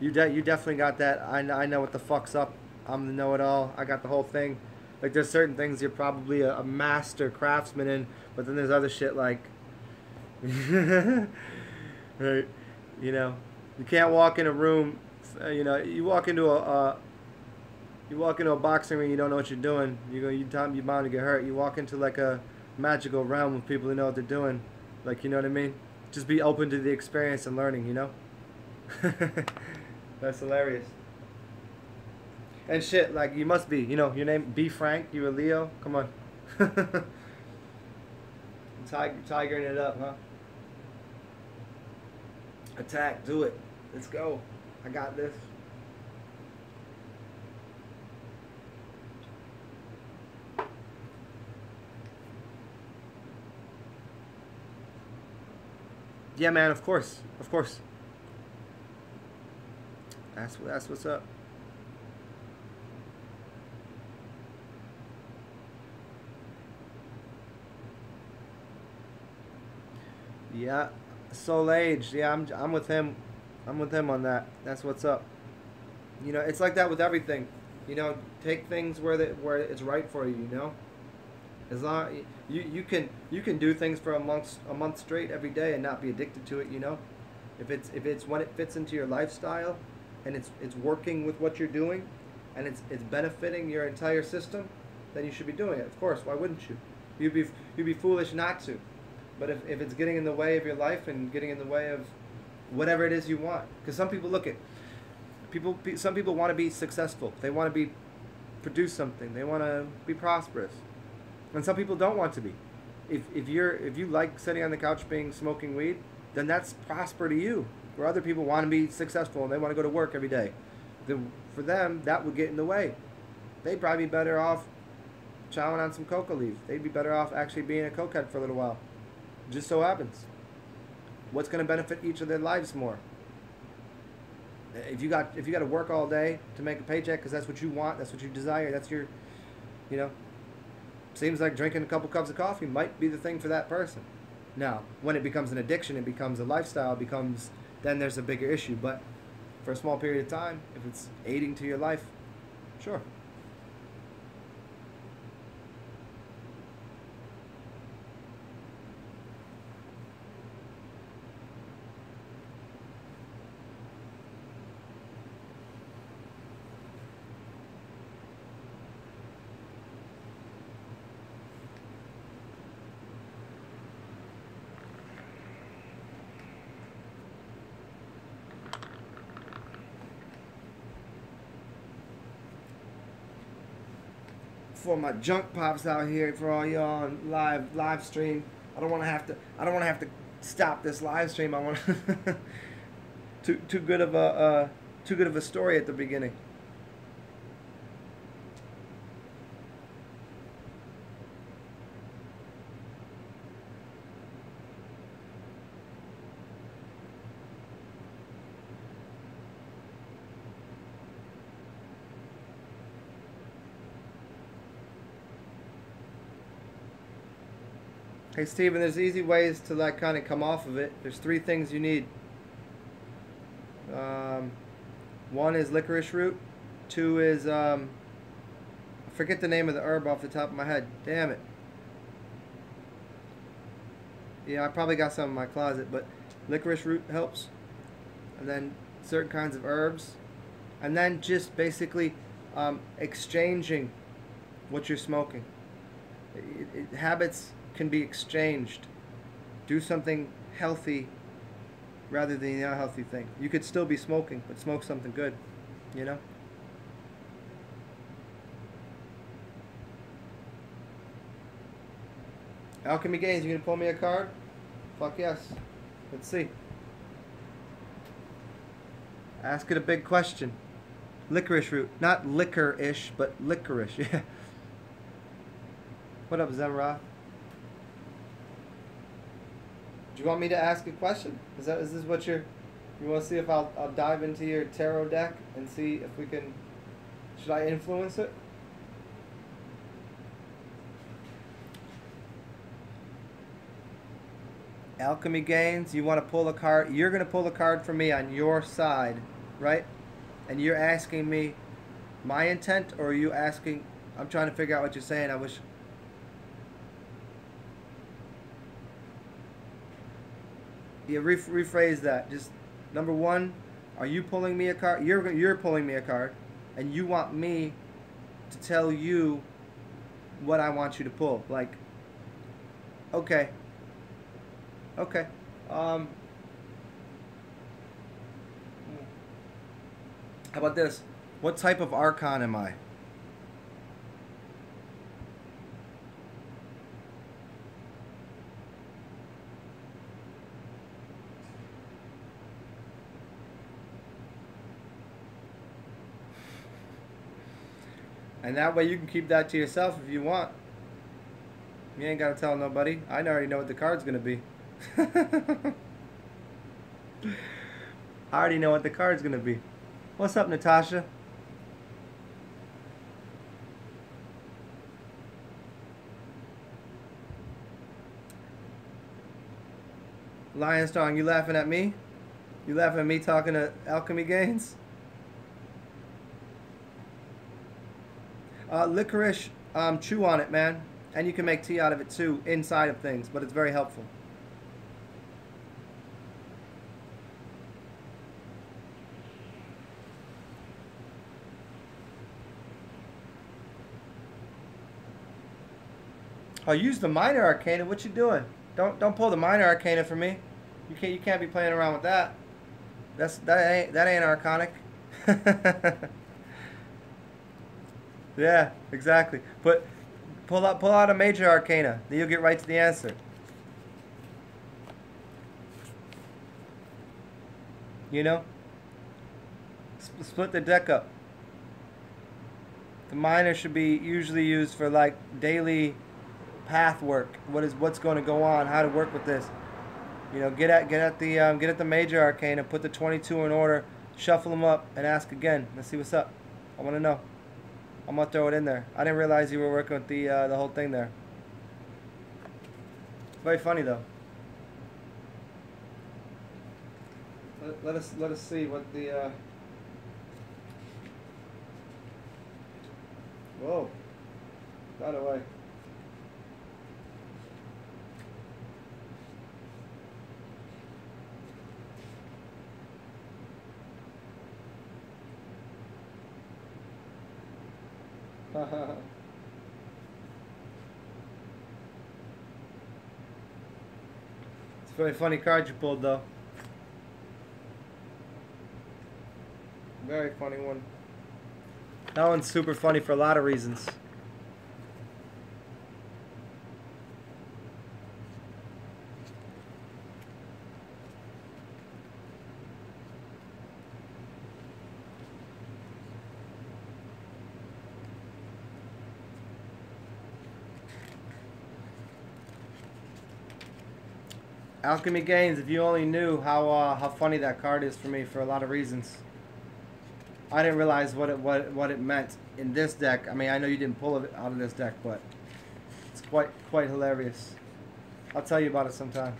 you definitely got that. I know what the fuck's up. I'm the know-it-all. I got the whole thing. Like, there's certain things you're probably a master craftsman in, but then there's other shit like, right? You can't walk in a room. You walk into a boxing ring, you don't know what you're doing. You're bound to get hurt. You walk into like a magical realm with people who know what they're doing. Like, you know what I mean? Just be open to the experience and learning. That's hilarious. And shit, like, you must be, your name, B. Frank, you a Leo? Come on. tigering it up, huh? Attack, do it. Let's go. I got this. Yeah, man, of course. Of course. That's what's up. Yeah, Soul Age. Yeah, I'm with him. I'm with him on that. That's what's up. You know, it's like that with everything. You know, take things where it's right for you. You know, as long you can do things for a month straight every day and not be addicted to it. You know, if it's when it fits into your lifestyle, and it's working with what you're doing, and it's benefiting your entire system, then you should be doing it. Of course, why wouldn't you? You'd be foolish not to. But if it's getting in the way of your life and getting in the way of whatever it is you want, because some people some people want to be successful. They want to produce something. They want to be prosperous, and some people don't want to be. If you like sitting on the couch smoking weed, then that's prosper to you. Where other people want to be successful and they want to go to work every day, for them that would get in the way. They'd probably be better off chowing on some coca leaves. They'd be better off actually being a cokehead for a little while. Just so happens. What's going to benefit each of their lives more? If you got to work all day to make a paycheck because that's what you want, that's what you desire, that's your, you know, seems like drinking a couple cups of coffee might be the thing for that person. Now, when it becomes an addiction, it becomes a lifestyle, then there's a bigger issue. But for a small period of time, if it's aiding to your life, sure. Before my junk pops out here for all y'all on live stream, I don't want to have to stop this live stream. I want too good of a story at the beginning. Hey Steven, there's easy ways to like kind of come off of it. There's 3 things you need. One is licorice root. 2 is I forget the name of the herb off the top of my head. Damn it. Yeah, I probably got some in my closet, but licorice root helps. And then certain kinds of herbs. And then just basically exchanging what you're smoking. Habits can be exchanged. Do something healthy rather than the unhealthy thing. You could still be smoking, but smoke something good, you know? Alchemy Games, you gonna pull me a card? Fuck yes. Let's see. Ask it a big question. Licorice root. Not liquor-ish, but licorice. Yeah. What up, Zemra? Do you want me to ask a question? Is this what you want to see if I'll dive into your tarot deck and see if we can, should I influence it? Alchemy Gains, you want to pull a card, you're going to pull a card for me on your side, right? And you're asking me my intent, or are you asking, I'm trying to figure out what you're saying, I wish. Yeah, rephrase that. Just number 1, are you pulling me a card? You're pulling me a card, and you want me to tell you what I want you to pull. Like, okay, okay. How about this? What type of Archon am I? And that way you can keep that to yourself if you want. You ain't got to tell nobody. I already know what the card's going to be. I already know what the card's going to be. What's up, Natasha? Lion Strong, you laughing at me? You laughing at me talking to Alchemy Gains? Licorice, chew on it, man. And you can make tea out of it too, inside of things, but it's very helpful. Oh, use the minor arcana. What you doing? Don't pull the minor arcana for me. You can't be playing around with that. That ain't arcanic. Yeah, exactly. But pull out a major arcana. Then you'll get right to the answer. You know? Split the deck up. The minor should be usually used for like daily path work. What's going to go on? How to work with this? You know, get at the major arcana. Put the 22 in order. Shuffle them up and ask again. Let's see what's up. I want to know. I'm gonna throw it in there. I didn't realize you were working with the whole thing there. Very funny though. Let us see what the. Whoa, got away. It's a very funny card you pulled, though. Very funny one. That one's super funny for a lot of reasons. Alchemy Gains, if you only knew how funny that card is for me for a lot of reasons. I didn't realize what it meant in this deck. I mean, I know you didn't pull it out of this deck, but it's quite hilarious. I'll tell you about it sometime.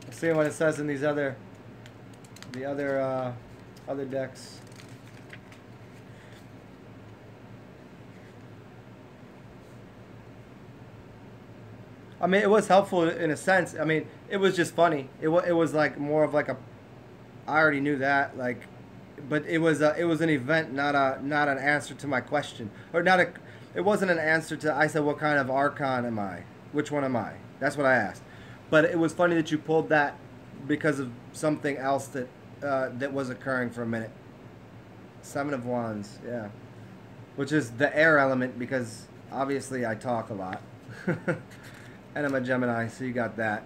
Let's see what it says in these other decks. I mean, it was helpful in a sense. I mean, it was just funny. It was like more of like a. I already knew that, like, but it was an event, not an answer to my question, or not a. It wasn't an answer to. I said, what kind of Archon am I? Which one am I? That's what I asked. But it was funny that you pulled that because of something else that was occurring for a minute. Seven of Wands, yeah, which is the air element because obviously I talk a lot. And I'm a Gemini, so you got that.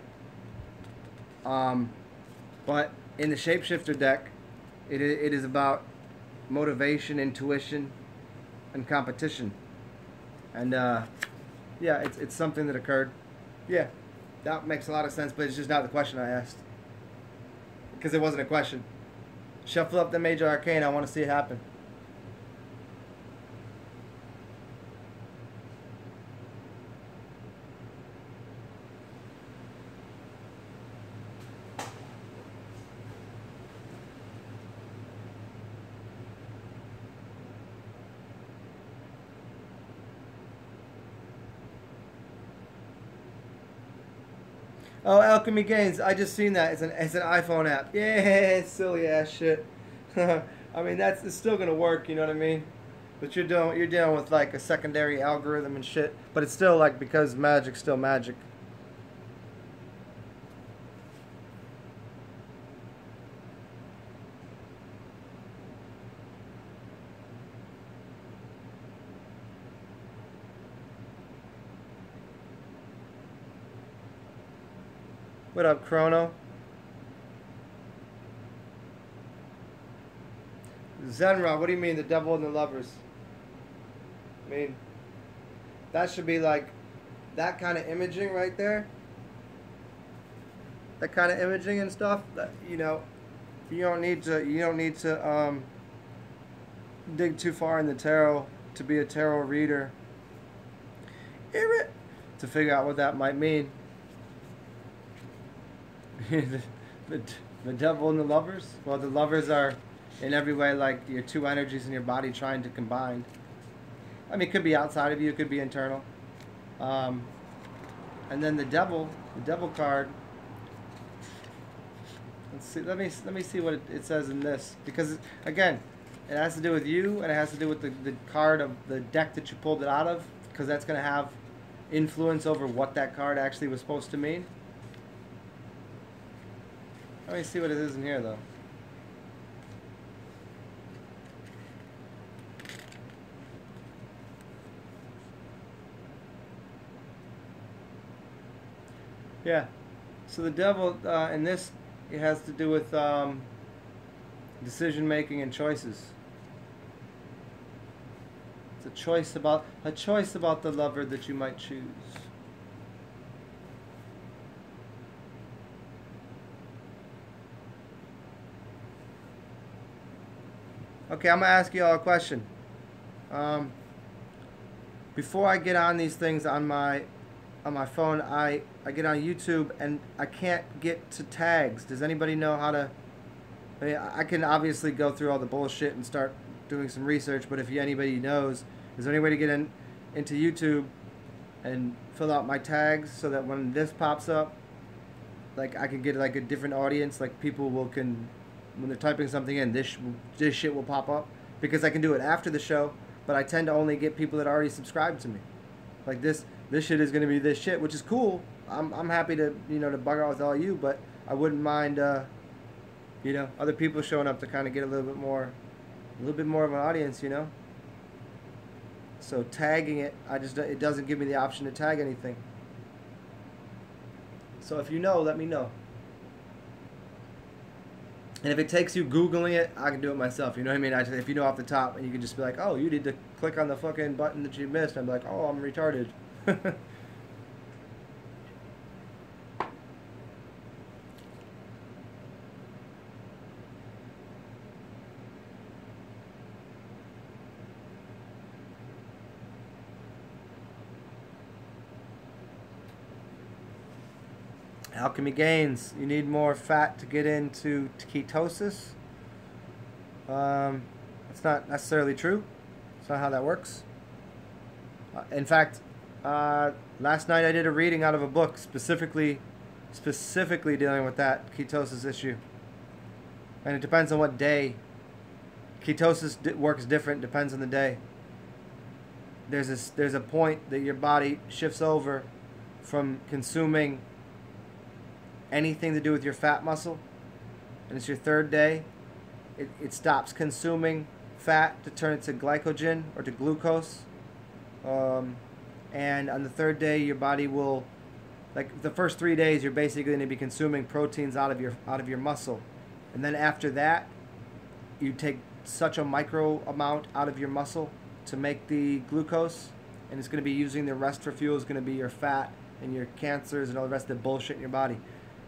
But in the Shapeshifter deck, it is about motivation, intuition, and competition. And yeah, it's something that occurred. Yeah, that makes a lot of sense, but it's just not the question I asked. Because it wasn't a question. Shuffle up the Major Arcana, I want to see it happen. Oh, Alchemy Gains. I just seen that. It's an iPhone app. Yeah, silly ass shit. I mean, it's still gonna work. You know what I mean? But you're dealing with like a secondary algorithm and shit. But it's still like because magic's still magic. What up, Chrono? Zenra, what do you mean, the devil and the lovers? I mean, that should be like that kind of imaging right there. That kind of imaging and stuff. That, you know, you don't need to dig too far in the tarot to be a tarot reader. Hear it to figure out what that might mean. the devil and the lovers. Well, the lovers are in every way like your two energies in your body trying to combine. I mean, it could be outside of you, it could be internal. And then the devil card. Let's see. Let me see what it says in this, because again, it has to do with you, and it has to do with the card of the deck that you pulled it out of, because that's going to have influence over what that card actually was supposed to mean. Let me see what it is in here, though. Yeah. So the devil in this, it has to do with decision making and choices. It's a choice about the lover that you might choose. Okay, I'm gonna ask you all a question. Before I get on these things on my phone, I get on YouTube and I can't get to tags. Does anybody know how to? I mean, I can obviously go through all the bullshit and start doing some research, but if anybody knows, is there any way to get into YouTube and fill out my tags so that when this pops up, like I can get like a different audience, like people when they're typing something in, this shit will pop up, because I can do it after the show, but I tend to only get people that already subscribe to me. Like this shit is going to be this shit, which is cool. I'm happy to, you know, to bug out with all you, but I wouldn't mind, you know, other people showing up to kind of get a little bit more of an audience, you know. So tagging it, it doesn't give me the option to tag anything. So if you know, let me know. And if it takes you Googling it, I can do it myself. You know what I mean? If you know off the top, and you can just be like, oh, you need to click on the fucking button that you missed. I'm like, oh, I'm retarded. Alchemy gains. You need more fat to get into ketosis. That's not necessarily true. That's not how that works. In fact, last night I did a reading out of a book specifically dealing with that ketosis issue. And it depends on what day. Ketosis works different, depends on the day. There's a point that your body shifts over from consuming anything to do with your fat muscle, and it's your third day. It stops consuming fat to turn it to glycogen or to glucose, and on the third day your body will, like the first 3 days, you're basically going to be consuming proteins out of your muscle, and then after that you take such a micro amount out of your muscle to make the glucose, and it's going to be using the rest for fuel is going to be your fat and your cancers and all the rest of the bullshit in your body.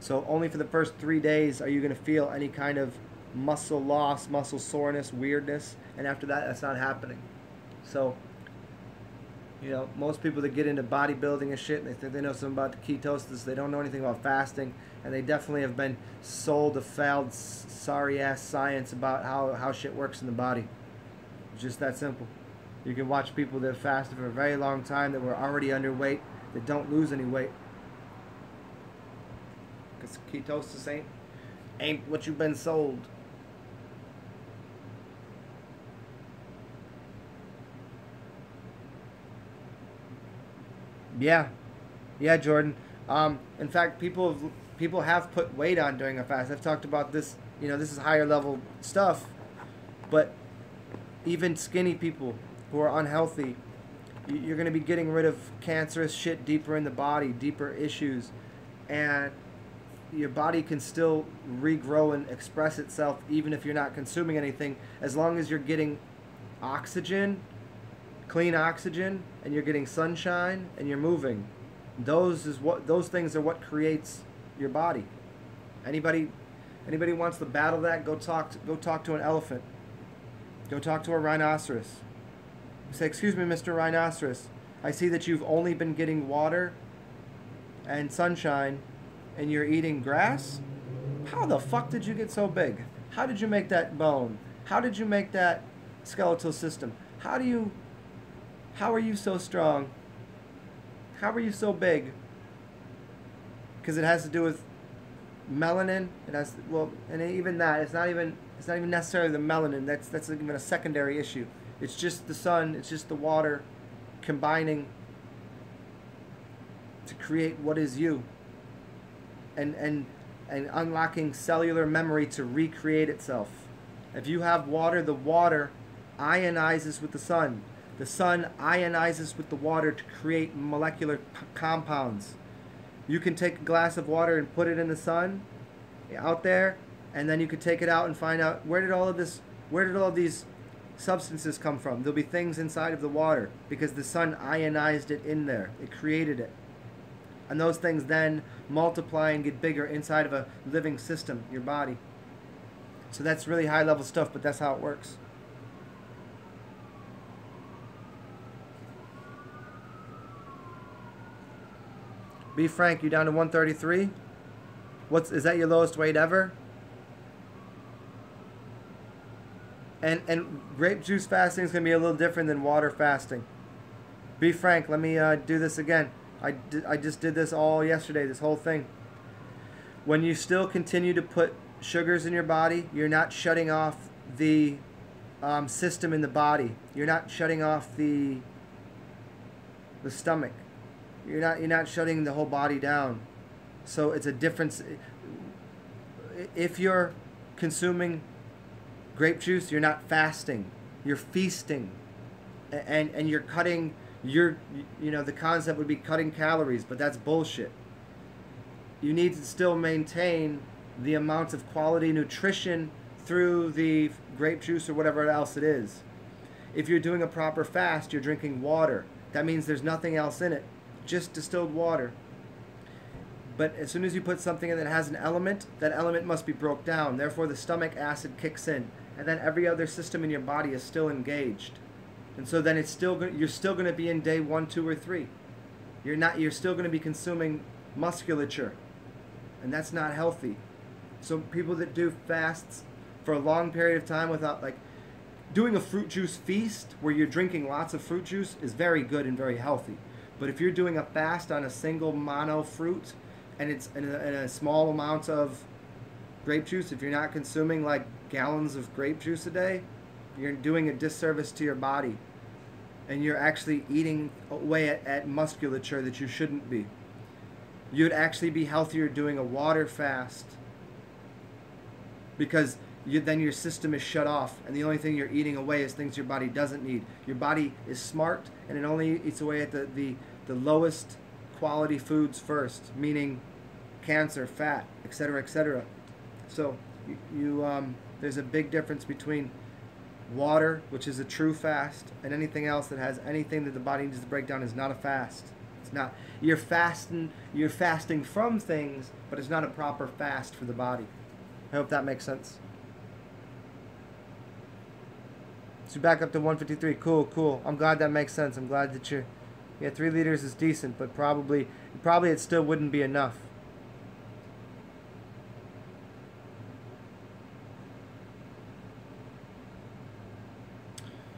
So only for the first 3 days are you going to feel any kind of muscle loss, muscle soreness, weirdness, and after that, that's not happening. So, you know, most people that get into bodybuilding and shit, and they think they know something about the ketosis, they don't know anything about fasting, and they definitely have been sold a failed, sorry-ass science about how shit works in the body. It's just that simple. You can watch people that fasted for a very long time that were already underweight, that don't lose any weight. Because ketosis ain't what you've been sold. Yeah, Jordan. In fact, people have put weight on during a fast. I've talked about this. You know, this is higher level stuff, but even skinny people who are unhealthy, you're going to be getting rid of cancerous shit deeper in the body, deeper issues, and your body can still regrow and express itself even if you're not consuming anything, as long as you're getting oxygen, clean oxygen, and you're getting sunshine and you're moving. Those things are what creates your body. Anybody wants to battle that, go talk to an elephant. Go talk to a rhinoceros. Say, "Excuse me, Mr. Rhinoceros, I see that you've only been getting water and sunshine and you're eating grass. How the fuck did you get so big? How did you make that bone? How did you make that skeletal system? How are you so strong? How are you so big?" Because it has to do with melanin. It has, well, and even that, it's not even necessarily the melanin. That's even a secondary issue. It's just the sun, it's just the water combining to create what is you. And unlocking cellular memory to recreate itself. If you have water, the water ionizes with the sun. The sun ionizes with the water to create molecular compounds. You can take a glass of water and put it in the sun out there, and then you could take it out and find out where did all of these substances come from. There'll be things inside of the water because the sun ionized it in there. It created it. And those things then multiply and get bigger inside of a living system, your body. So that's really high level stuff, but that's how it works. Be frank, you down to 133? Is that your lowest weight ever? And grape juice fasting is going to be a little different than water fasting. Be frank, let me do this again. I just did this all yesterday, this whole thing. When you still continue to put sugars in your body, you're not shutting off the system in the body. You're not shutting off the stomach. You're not shutting the whole body down. So it's a difference. If you're consuming grape juice, you're not fasting. You're feasting, and you're cutting. The concept would be cutting calories, but that's bullshit. You need to still maintain the amount of quality nutrition through the grape juice or whatever else it is. If you're doing a proper fast, you're drinking water. That means there's nothing else in it, just distilled water. But as soon as you put something in that has an element, that element must be broke down. Therefore, the stomach acid kicks in, and then every other system in your body is still engaged. And so then you're still going to be in day 1, 2, or 3. You're still going to be consuming musculature, and that's not healthy. So people that do fasts for a long period of time without, like, doing a fruit juice feast where you're drinking lots of fruit juice is very good and very healthy. But if you're doing a fast on a single mono fruit and it's in a small amount of grape juice, if you're not consuming like gallons of grape juice a day, you're doing a disservice to your body. And you're actually eating away at musculature that you shouldn't be. You'd actually be healthier doing a water fast, because then your system is shut off, and the only thing you're eating away is things your body doesn't need. Your body is smart, and it only eats away at the lowest quality foods first, meaning cancer, fat, etc., etc. So there's a big difference between water, which is a true fast, and anything else that has anything that the body needs to break down is not a fast. It's not. You're fasting from things, but it's not a proper fast for the body. I hope that makes sense. So back up to 153. Cool. I'm glad that makes sense. I'm glad that you're... Yeah, 3 liters is decent, but probably it still wouldn't be enough.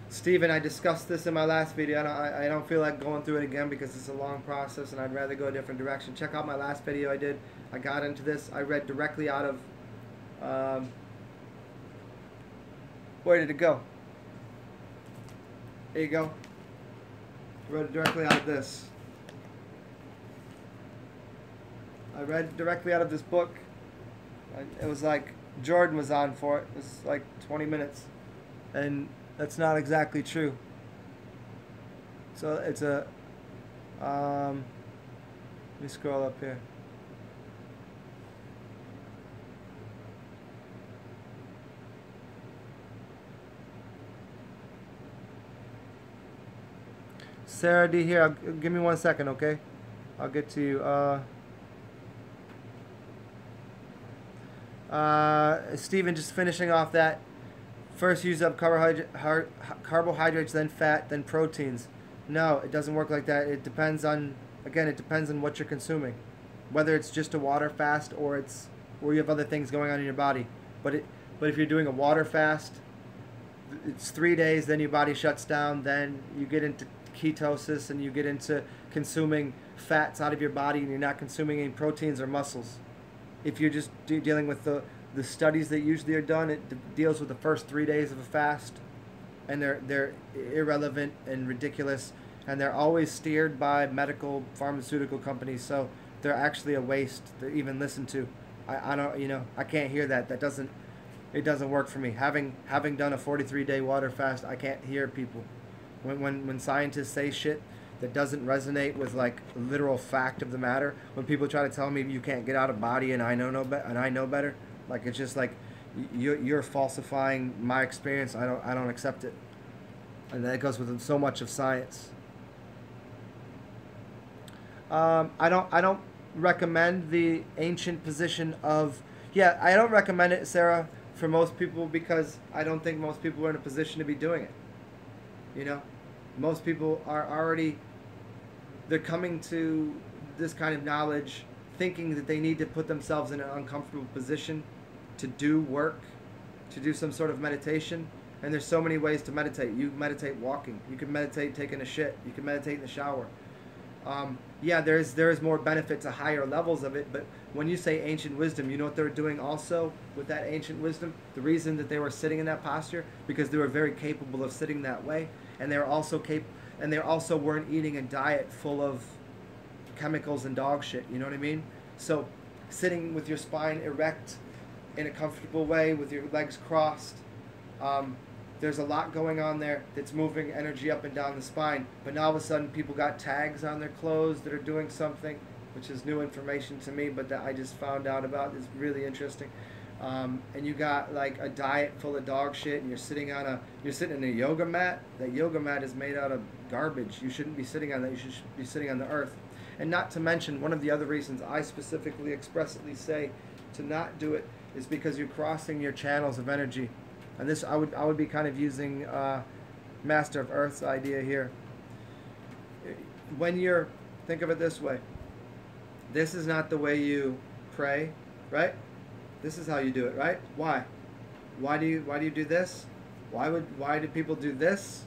Steven, I discussed this in my last video. I don't feel like going through it again because it's a long process and I'd rather go a different direction. Check out my last video I did. I got into this. I read directly out of... where did it go? There you go. I read directly out of this. I read directly out of this book. It was like Jordan was on for it. It was like 20 minutes. And that's not exactly true. So it's a... let me scroll up here. Sarah D here. Give me 1 second, okay? I'll get to you. Steven, just finishing off that. First use up carbohydrates, then fat, then proteins. No, it doesn't work like that. It depends on, again, it depends on what you're consuming. Whether it's just a water fast or you have other things going on in your body. But if you're doing a water fast, it's 3 days, then your body shuts down, then you get into ketosis and you get into consuming fats out of your body and you're not consuming any proteins or muscles. If you're just dealing with the studies that usually are done, it deals with the first 3 days of a fast, and they're irrelevant and ridiculous, and they're always steered by medical pharmaceutical companies, so they're actually a waste to even listen to. I don't, I can't hear that. It doesn't work for me. Having done a 43-day water fast, I can't hear people. When scientists say shit that doesn't resonate with like literal fact of the matter, when people try to tell me you can't get out of body and I know better, like it's just like you're falsifying my experience. I don't accept it, and that goes with so much of science. I don't recommend the ancient position of I don't recommend it, Sarah, for most people, because I don't think most people are in a position to be doing it. Most people are already, they're coming to this kind of knowledge thinking that they need to put themselves in an uncomfortable position to do work, to do some sort of meditation. And there's so many ways to meditate. You meditate walking. You can meditate taking a shit. You can meditate in the shower. There is more benefit to higher levels of it, but when you say ancient wisdom, you know what they were doing also with that ancient wisdom? The reason that they were sitting in that posture, because they were very capable of sitting that way, and they were also weren't eating a diet full of chemicals and dog shit, you know what I mean? So sitting with your spine erect in a comfortable way with your legs crossed, there's a lot going on there that's moving energy up and down the spine. But now all of a sudden people got tags on their clothes that are doing something, which is new information to me, but that I just found out about. It's really interesting. And you got like a diet full of dog shit, and you're sitting in a yoga mat. That yoga mat is made out of garbage. You shouldn't be sitting on that. You should be sitting on the earth. And not to mention, one of the other reasons I specifically expressly say to not do it is because you're crossing your channels of energy. And this I would be kind of using Master of Earth's idea here. Think of it this way. This is not the way you pray, right? This is how you do it, right? Why? Why do you do this? Why do people do this?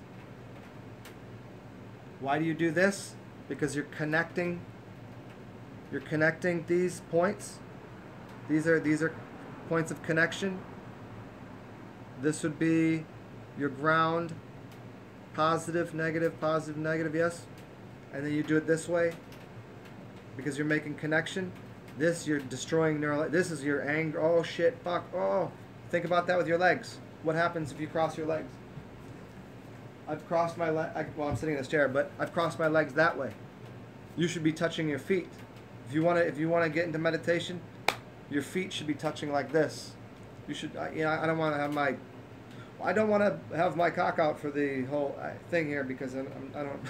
Why do you do this? Because you're connecting these points. These are points of connection. This would be your ground, positive, negative, yes. And then you do it this way because you're making connection. This, you're destroying this is your anger. Oh shit, fuck, oh. Think about that with your legs. What happens if you cross your legs? I've crossed my I'm sitting in this chair, but I've crossed my legs that way. You should be touching your feet. If you want to get into meditation, your feet should be touching like this. You should, I don't want to have my cock out for the whole thing here because I don't.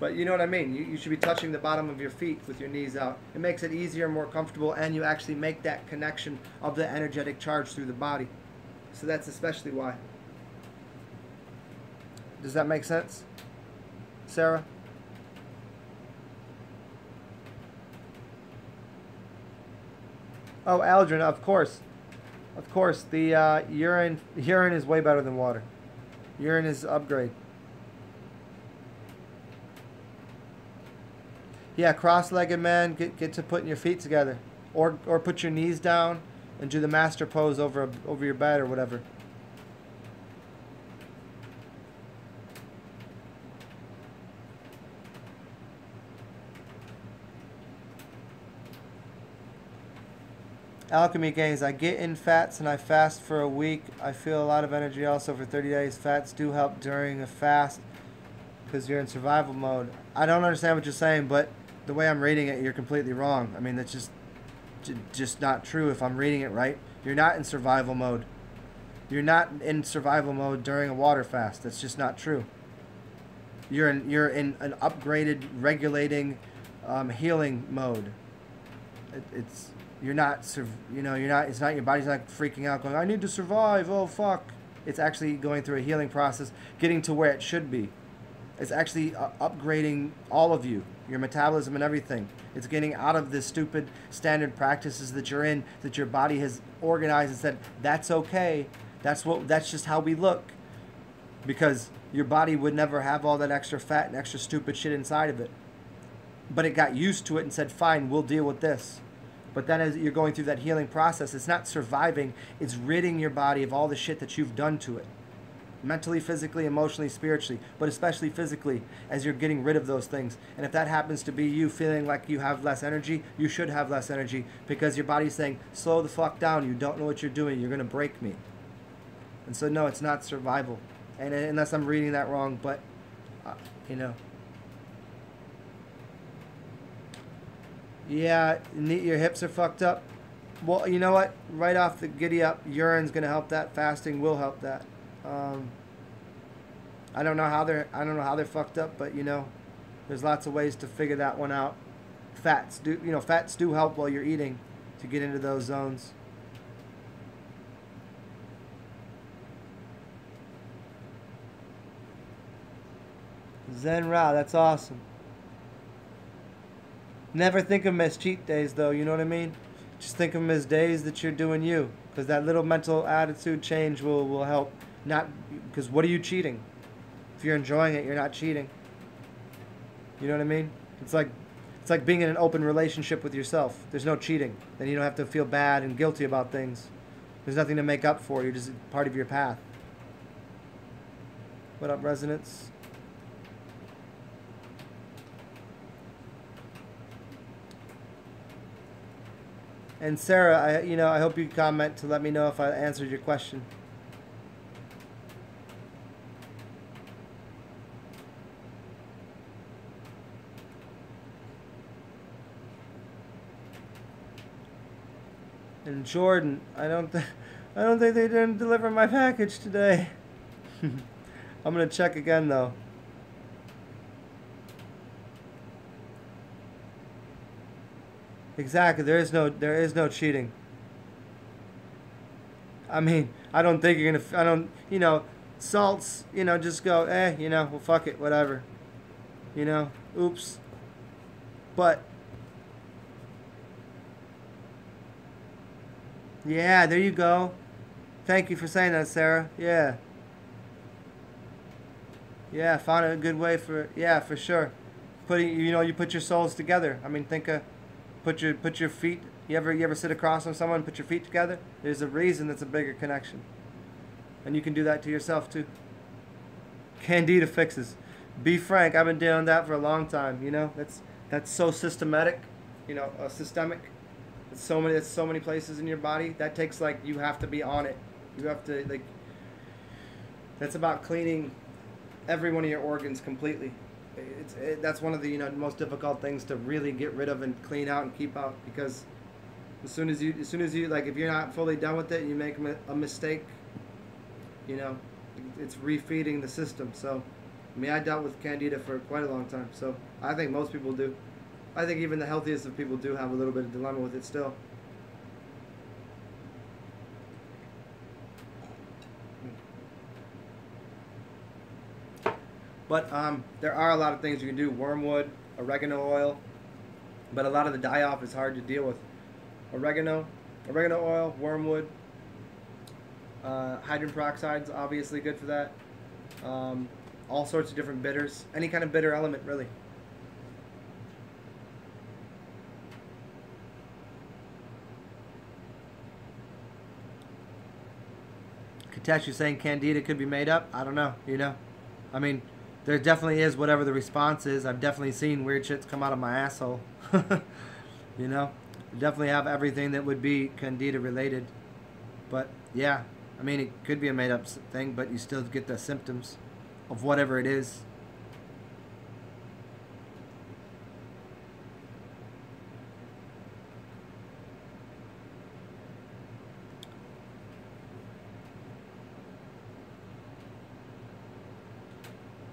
But you know what I mean. You should be touching the bottom of your feet with your knees out. It makes it easier, more comfortable, and you actually make that connection of the energetic charge through the body. So that's especially why. Does that make sense, Sarah? Oh, Aldrin, of course. Of course, the urine is way better than water. Urine is upgrade. Yeah, cross-legged man, get to putting your feet together, or put your knees down and do the master pose over your bed or whatever. Alchemy Gains. I get in fats and I fast for a week. I feel a lot of energy also for 30 days. Fats do help during a fast because you're in survival mode. I don't understand what you're saying, but the way I'm reading it, you're completely wrong. I mean, that's just not true if I'm reading it right. You're not in survival mode. You're not in survival mode during a water fast. That's just not true. You're in an upgraded, regulating, healing mode. It's you're not you know, you're not. It's not, your body's not freaking out, going, I need to survive. Oh fuck! It's actually going through a healing process, getting to where it should be. It's actually upgrading all of you, your metabolism and everything. It's getting out of the stupid standard practices that you're in, that your body has organized and said, that's okay. That's just how we look. Because your body would never have all that extra fat and extra stupid shit inside of it. But it got used to it and said, fine, we'll deal with this. But then as you're going through that healing process, it's not surviving, it's ridding your body of all the shit that you've done to it. Mentally, physically, emotionally, spiritually, but especially physically, as you're getting rid of those things. And if that happens to be you feeling like you have less energy, you should have less energy, because your body's saying, slow the fuck down, you don't know what you're doing, you're going to break me. And so no, it's not survival. And unless I'm reading that wrong, but, you know. Yeah, your hips are fucked up. Well, you know what? Right off the giddy up, urine's going to help that. Fasting will help that. I don't know how they're fucked up, but you know, there's lots of ways to figure that one out. Fats do help while you're eating to get into those zones. Zen Ra, that's awesome. Never think of them as cheat days, though, you know what I mean? Just think of them as days that you're doing you, because that little mental attitude change will help. Not because what are you cheating? If you're enjoying it, you're not cheating. You know what I mean? It's like being in an open relationship with yourself. There's no cheating. Then you don't have to feel bad and guilty about things. There's nothing to make up for. You're just part of your path. What up, Resonance? And Sarah, I hope you comment to let me know if I answered your question. And Jordan, I don't think they didn't deliver my package today. I'm gonna check again though. Exactly, there is no cheating. I mean, I don't think you're gonna. Salts. Just go. Well, fuck it, whatever. Oops. But. Yeah, there you go. Thank you for saying that, Sarah. Yeah. Yeah, found a good way for sure. You put your souls together. I mean, put your feet. You ever sit across from someone and put your feet together? There's a reason that's a bigger connection. And you can do that to yourself too. Candida fixes. Be frank, I've been doing that for a long time, That's so systematic, systemic. It's so many places in your body. That takes you have to be on it. You have to that's about cleaning every one of your organs completely. That's one of the most difficult things to really get rid of and clean out and keep out, because as soon as you if you're not fully done with it and you make a mistake, it's refeeding the system. So I dealt with Candida for quite a long time, so I think most people do. I think even the healthiest of people do have a little bit of dilemma with it still. But there are a lot of things you can do. Wormwood, oregano oil. But a lot of the die-off is hard to deal with. Oregano oil, wormwood. Hydrogen peroxide is obviously good for that. All sorts of different bitters. Any kind of bitter element, really. Katesh, saying Candida could be made up? I don't know, I mean, there definitely is whatever the response is. I've definitely seen weird shits come out of my asshole. Definitely have everything that would be Candida related. But, yeah, I mean, it could be a made up thing, but you still get the symptoms of whatever it is.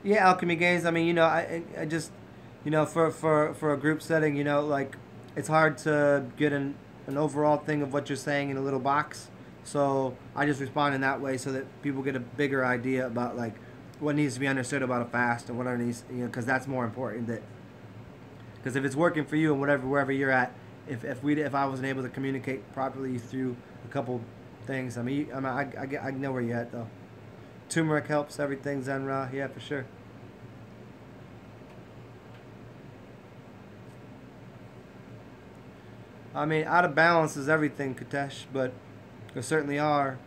Yeah, alchemy games. I mean, I just, for a group setting, like it's hard to get an overall thing of what you're saying in a little box. So I just respond in that way so that people get a bigger idea about like what needs to be understood about a fast and what needs, because that's more important. That because if it's working for you and wherever you're at, if I wasn't able to communicate properly through a couple things, I know where you're at though. Turmeric helps everything, Zenra. Yeah, for sure. I mean, out of balance is everything, Katesh, but there certainly are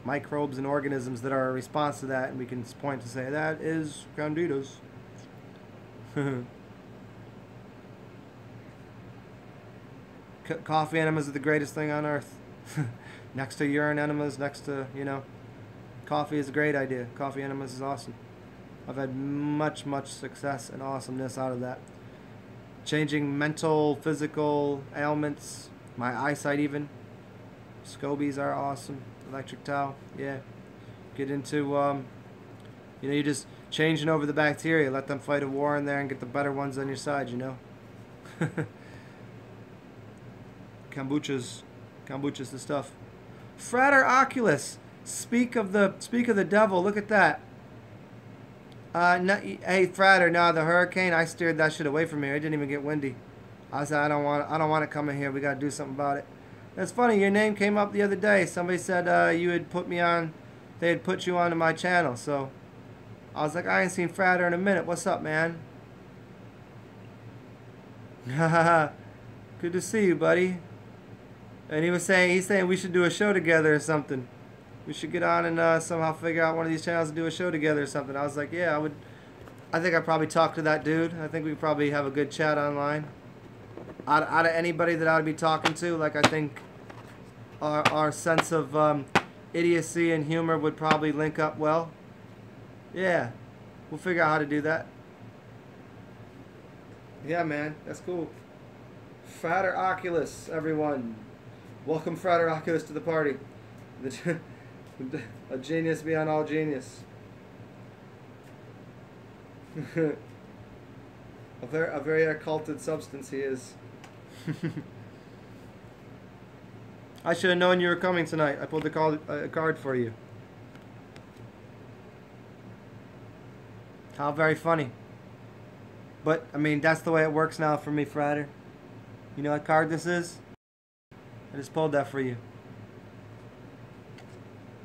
microbes and organisms that are a response to that, and we can point to say that is Candidas. Coffee enemas are the greatest thing on earth. Next to urine enemas, next to, coffee is a great idea. Coffee enemas is awesome. I've had much success and awesomeness out of that. Changing mental, physical ailments, my eyesight even. Scobies are awesome. Electric towel, yeah. Get into, you're just changing over the bacteria. Let them fight a war in there and get the better ones on your side, Kombucha's the stuff. Frater Oculus, speak of the devil. Look at that. No, hey Frater, no, the hurricane. I steered that shit away from here. It didn't even get windy. I said I don't want it coming here. We got to do something about it. That's funny. Your name came up the other day. Somebody said you had put me on. They had put you onto my channel. So I was like, I ain't seen Frater in a minute. What's up, man? Good to see you, buddy. And he's saying we should do a show together or something. We should get on and somehow figure out one of these channels and do a show together or something. I was like, yeah, I would. I think I'd probably talk to that dude. I think we could probably have a good chat online. Out of anybody that I would be talking to, like I think our sense of idiocy and humor would probably link up well. Yeah, we'll figure out how to do that. Yeah, man, that's cool. Frater Oculus, everyone. Welcome, Frater Oculus, to the party. A genius beyond all genius. a very occulted substance he is. I should have known you were coming tonight. I pulled a card for you. How very funny. But, I mean, that's the way it works now for me, Frater. You know what card this is? I just pulled that for you.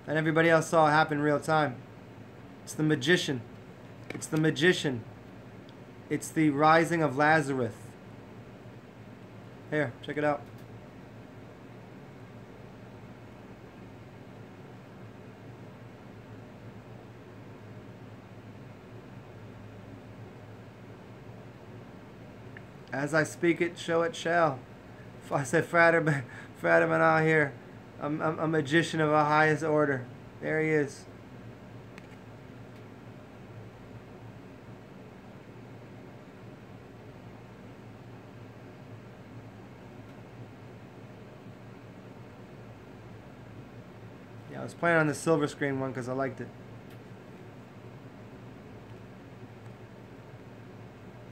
And everybody else saw it happen in real time. It's the magician. It's the magician. It's the rising of Lazarus. Here, check it out. As I speak it, show it shall. I said, Frater out here. I'm a magician of the highest order. There he is. Yeah, I was playing on the silver screen one because I liked it.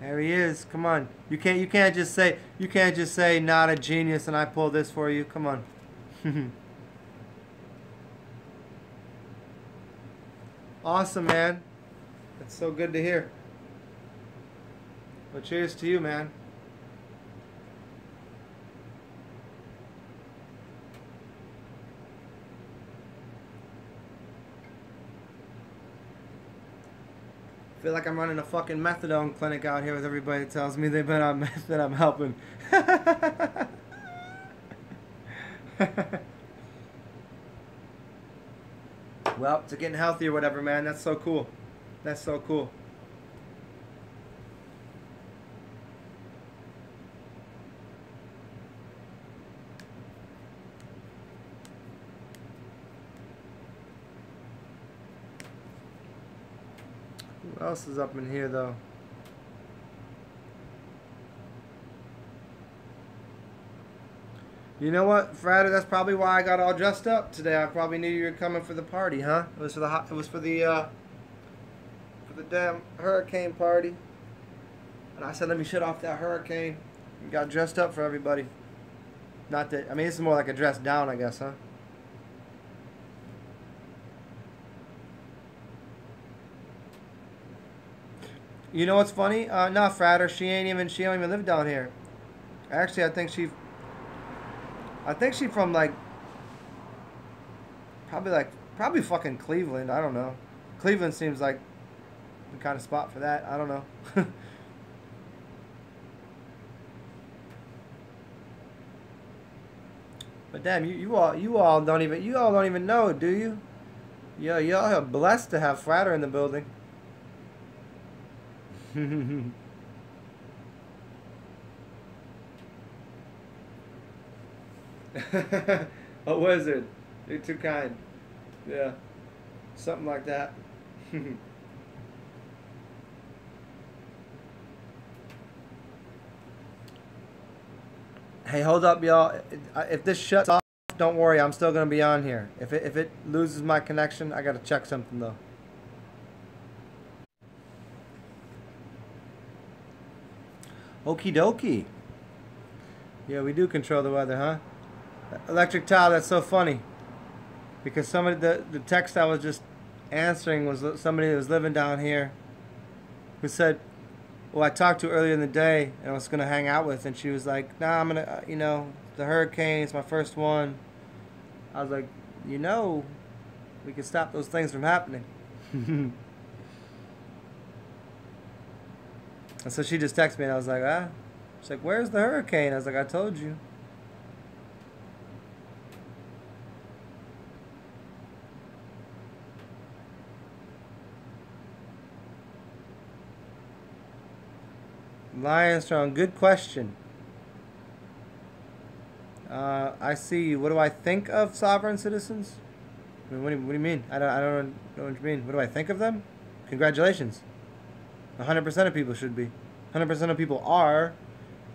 There he is. Come on. You can't just say not a genius and I pull this for you. Come on. Awesome, man. That's so good to hear. Well, cheers to you, man. I feel like I'm running a fucking methadone clinic out here with everybody that tells me they've been on meth that I'm helping. Well, to getting healthy or whatever, man. That's so cool. That's so cool. Who else is up in here, though? You know what, Frater? That's probably why I got all dressed up today. I probably knew you were coming for the party, huh? It was for the for the damn hurricane party. And I said, let me shut off that hurricane. And got dressed up for everybody. Not that, I mean, this is more like a dress down, I guess, huh? You know what's funny? No, Frater, she don't even live down here. Actually, I think she from probably fucking Cleveland. I don't know. Cleveland seems like the kind of spot for that. I don't know. But damn, you all don't even know, do you? Yeah, y'all are blessed to have Frater in the building. A wizard. You're too kind. Yeah. Something like that. Hey, hold up, y'all. If this shuts off, don't worry. I'm still going to be on here. If it loses my connection, I got to check something, though. Okie dokie. Yeah, we do control the weather, huh? Electric tile, that's so funny. Because somebody, the text I was just answering was somebody that was living down here who said, well, I talked to earlier in the day and I was going to hang out with, and she was like, nah, I'm going to, the hurricane is my first one. I was like, we can stop those things from happening. And so she just texted me and I was like, ah. She's like, where's the hurricane? I was like, I told you. Lionstrong, good question. I see. What do I think of sovereign citizens? I mean, what do you mean? I don't know what you mean. What do I think of them? Congratulations. 100% of people should be. 100% of people are,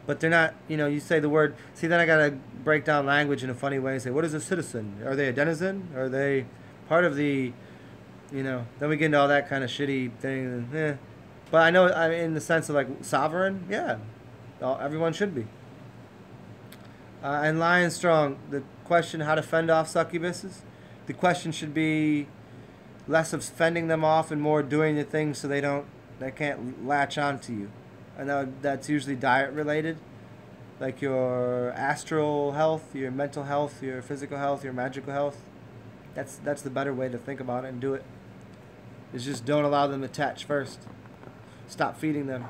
but they're not, you say the word. See, then I got to break down language in a funny way and say, what is a citizen? Are they a denizen? Are they part of the, then we get into all that kind of shitty thing. But I know, in the sense of like sovereign, yeah, everyone should be. And Lionstrong, the question how to fend off succubuses, the question should be less of fending them off and more doing the things so they can't latch onto you. And that's usually diet related, like your astral health, your mental health, your physical health, your magical health. That's the better way to think about it and do it. Is just don't allow them to attach first. Stop feeding them,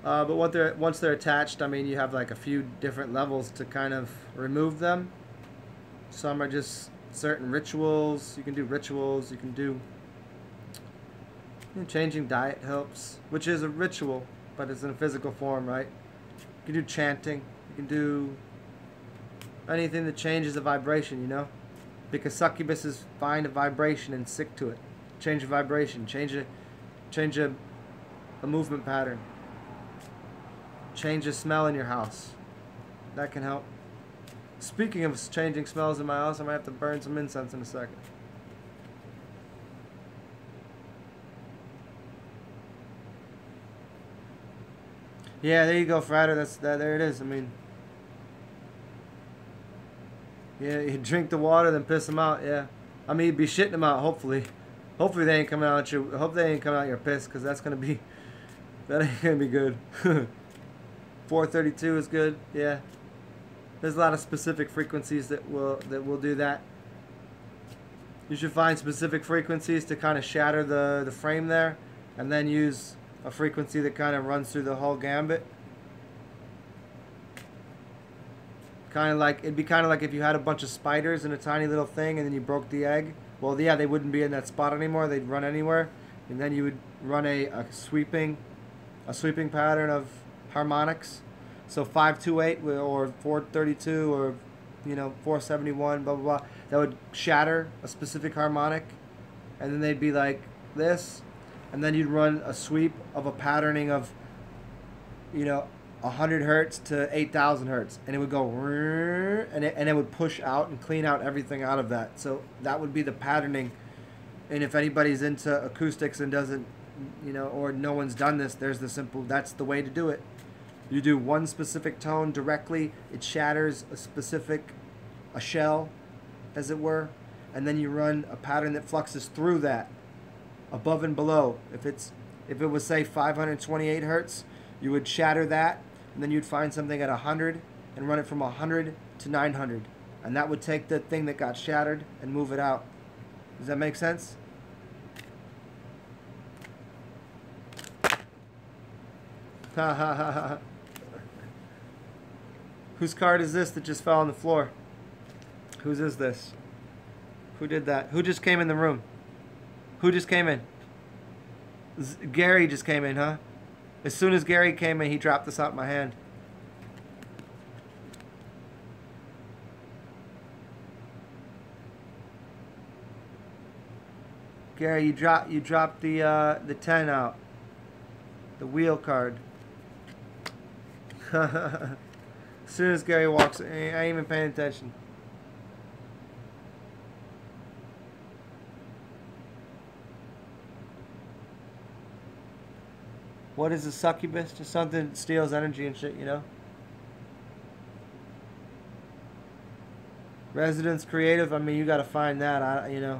But once they're attached, I mean, you have like a few different levels to kind of remove them. Some are just certain rituals. You can do rituals. You can do changing diet helps, which is a ritual, but it's in a physical form, right? You can do chanting. You can do anything that changes the vibration, Because succubuses find a vibration and stick to it. Change a vibration. Change a movement pattern. Change a smell in your house. That can help. Speaking of changing smells in my house, I might have to burn some incense in a second. Yeah, there you go, Frater. There it is. I mean, yeah, you drink the water, then piss them out. Yeah, I mean, you'd be shitting them out. Hopefully they ain't coming out hope they ain't coming out your piss, because that ain't gonna be good. 432 is good. Yeah, there's a lot of specific frequencies that will do that. You should find specific frequencies to kind of shatter the frame there, and then use a frequency that kind of runs through the whole gambit. It'd be kind of like if you had a bunch of spiders in a tiny little thing and then you broke the egg. Well, yeah, they wouldn't be in that spot anymore. They'd run anywhere. And then you would run a sweeping pattern of harmonics. So 528 or 432 or 471, blah, blah, blah. That would shatter a specific harmonic. And then they'd be like this. And then you'd run a sweep of a patterning of, 100 hertz to 8,000 hertz, and it would go and it would push out and clean out everything out of that. So that would be the patterning. And if anybody's into acoustics and doesn't, you know, or no one's done this, there's the simple, that's the way to do it. You do one specific tone directly, it shatters a shell, as it were, and then you run a pattern that fluxes through that, above and below. If it was, say, 528 hertz, you would shatter that, and then you'd find something at 100 and run it from 100 to 900, and that would take the thing that got shattered and move it out. Does that make sense? Ha ha ha ha. Whose card is this that just fell on the floor? Whose is this? Who did that? Who just came in the room? Who just came in? Gary just came in, huh? As soon as Gary came in, he dropped this out of my hand. Gary, you dropped the 10 out. The wheel card. As soon as Gary walks in, I ain't even paying attention. What is a succubus? Just something that steals energy and shit, you know? Residence creative, I mean, you gotta find that, you know.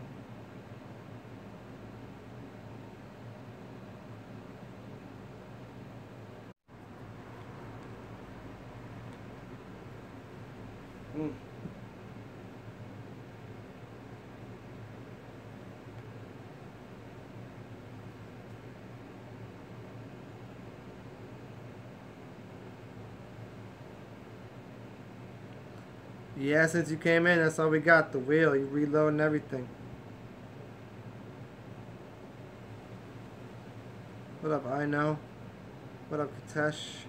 Yeah, since you came in, that's all we got. The wheel, you reload and everything. What up, I know? What up, Katesh?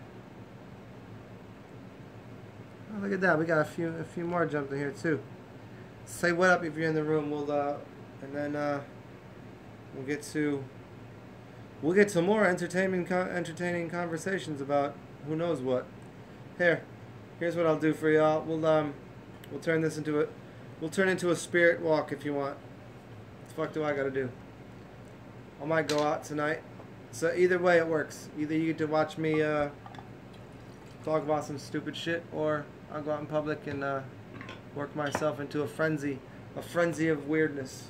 Oh, look at that. We got a few more jumped in here too. Say what up if you're in the room. We'll and then we'll get some more entertaining conversations about who knows what. Here's what I'll do for y'all. We'll turn this into a spirit walk if you want. What the fuck do I gotta do? I might go out tonight. So either way it works. Either you get to watch me talk about some stupid shit, or I'll go out in public and work myself into a frenzy of weirdness.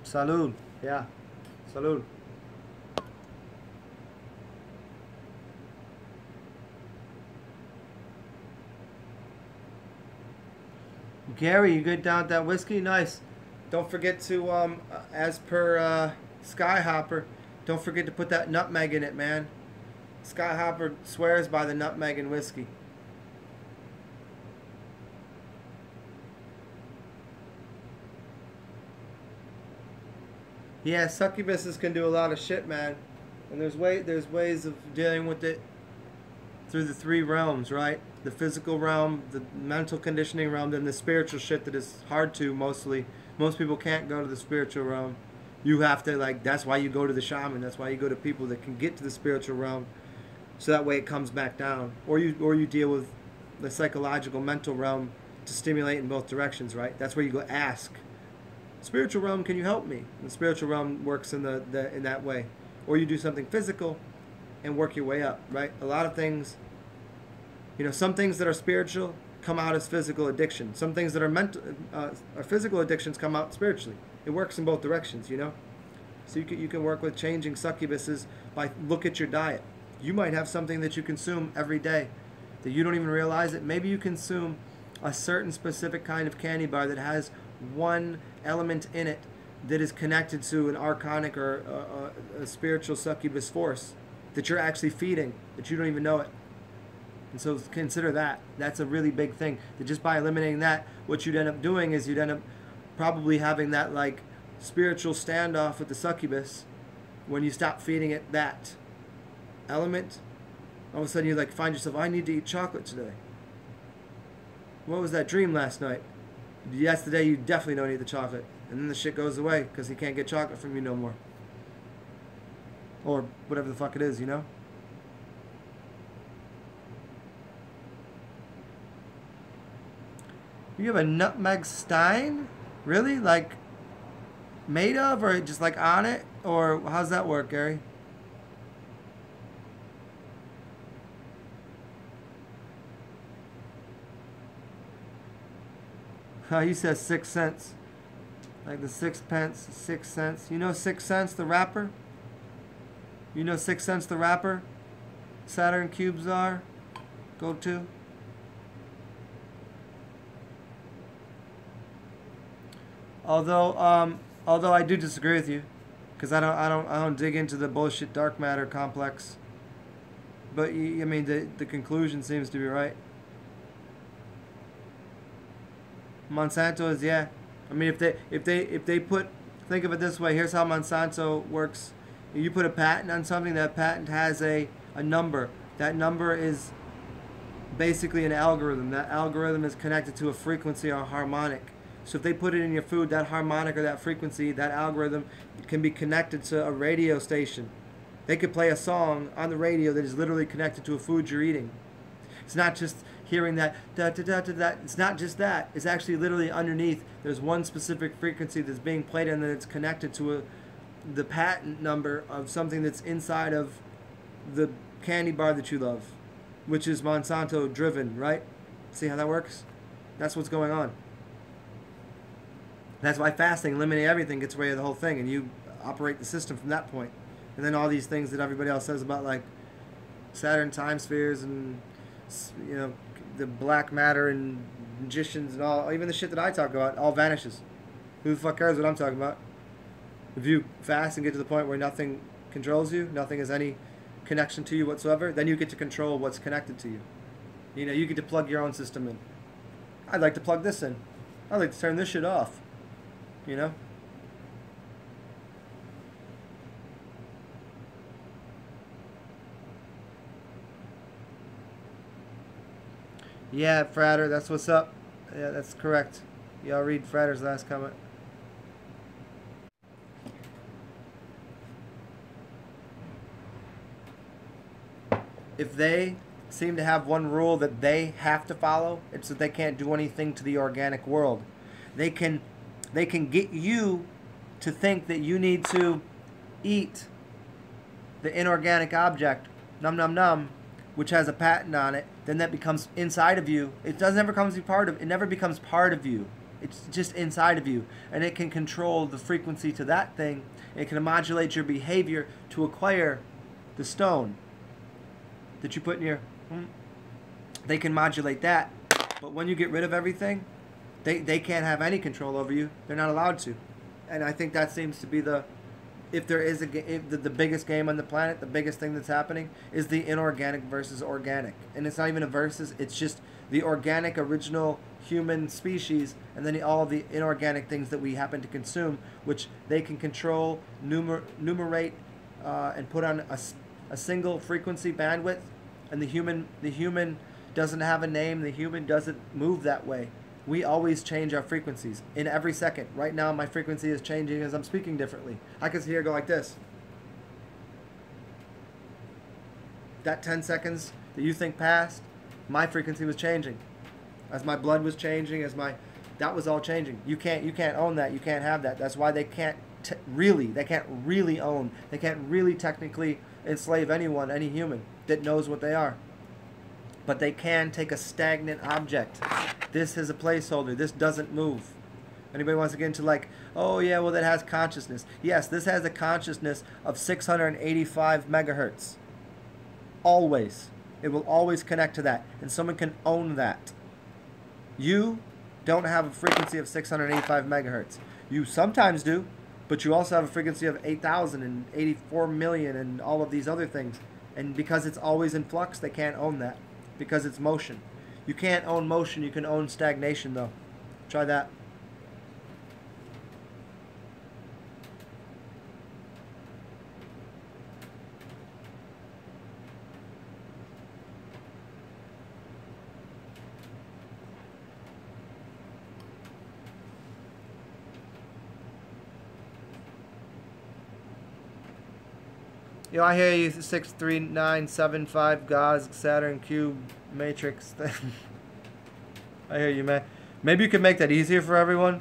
Salud. Yeah. Salud. Gary, you good down with that whiskey? Nice. Don't forget to, as per Skyhopper, don't forget to put that nutmeg in it, man. Skyhopper swears by the nutmeg in whiskey. Yeah, succubuses can do a lot of shit, man. And there's ways of dealing with it through the three realms, right? The physical realm, the mental conditioning realm, then the spiritual shit that is hard to mostly. Most people can't go to the spiritual realm. You have to, like, that's why you go to the shaman. That's why you go to people that can get to the spiritual realm, so that way it comes back down. Or you deal with the psychological, mental realm to stimulate in both directions, right? That's where you go ask. Spiritual realm, can you help me? And the spiritual realm works in in that way. Or you do something physical and work your way up, right? A lot of things, you know, some things that are spiritual come out as physical addiction. Some things that are mental, are physical addictions come out spiritually. It works in both directions, you know? So you can work with changing succubuses by look at your diet. You might have something that you consume every day that you don't even realize it. Maybe you consume a certain specific kind of candy bar that has one element in it that is connected to an archonic or a spiritual succubus force that you're actually feeding, that you don't even know it. And so consider that. That's a really big thing. That just by eliminating that, what you'd end up doing is you'd end up probably having that like spiritual standoff with the succubus when you stop feeding it that element. All of a sudden you like find yourself, I need to eat chocolate today. what was that dream last night? That's the day you definitely don't eat the chocolate. And then the shit goes away because he can't get chocolate from you no more. Or whatever the fuck it is, you know? You have a nutmeg stein? Really? Like, made of? Or just like on it? Or how's that work, Gary? He says 6 cents. Like the 6 pence, 6 cents. You know 6 cents, the rapper? You know 6 cents, the rapper? Saturn cubes are? Go to? Although I do disagree with you, because I don't dig into the bullshit dark matter complex. But I mean the conclusion seems to be right. Monsanto is, yeah. I mean if they put, think of it this way. Here's how Monsanto works. You put a patent on something. That patent has a number. That number is basically an algorithm. That algorithm is connected to a frequency or a harmonic. So if they put it in your food, that harmonic or that frequency, that algorithm can be connected to a radio station. They could play a song on the radio that is literally connected to a food you're eating. It's not just hearing that da da da da da. It's not just that. It's actually literally underneath. There's one specific frequency that's being played and then it's connected to the patent number of something that's inside of the candy bar that you love, which is Monsanto driven, right? See how that works? That's what's going on. That's why fasting, eliminate everything, gets rid of the whole thing, and you operate the system from that point. And then all these things that everybody else says about like Saturn time spheres and the black matter and magicians and all, even the shit that I talk about, all vanishes. Who the fuck cares what I'm talking about? If you fast and get to the point where nothing controls you, nothing has any connection to you whatsoever, then you get to control what's connected to you. You get to plug your own system in. I'd like to plug this in. I'd like to turn this shit off. Yeah, Frater, that's what's up. Yeah, that's correct. Y'all read Frater's last comment. If they seem to have one rule that they have to follow, it's that they can't do anything to the organic world. They can get you to think that you need to eat the inorganic object, num num num, which has a patent on it. Then that becomes inside of you. It never becomes part of you. It's just inside of you, and it can control the frequency to that thing. It can modulate your behavior to acquire the stone that you put in your. They can modulate that, but when you get rid of everything, they can't have any control over you. They're not allowed to, and I think that seems to be the biggest game on the planet, the biggest thing that's happening is the inorganic versus organic. And it's not even a versus, it's just the organic original human species and then all of the inorganic things that we happen to consume, which they can control, numerate, and put on a single frequency bandwidth. And the human doesn't have a name, the human doesn't move that way. We always change our frequencies in every second. Right now, my frequency is changing as I'm speaking differently. I can hear it go like this. That 10 seconds that you think passed, my frequency was changing. As my blood was changing, that was all changing. You can't own that. You can't have that. That's why they can't really own. They can't really technically enslave anyone, any human that knows what they are. But they can take a stagnant object. This is a placeholder. This doesn't move. Anybody wants to get into like, oh yeah, well that has consciousness. Yes, this has a consciousness of 685 megahertz. Always. It will always connect to that. And someone can own that. You don't have a frequency of 685 megahertz. You sometimes do, but you also have a frequency of 8,000 and 84 million and all of these other things. And because it's always in flux, they can't own that. Because it's motion. You can't own motion, you can own stagnation though. Try that. Yo, I hear you. 63975 Gauss Saturn Cube Matrix. I hear you, man. Maybe you could make that easier for everyone.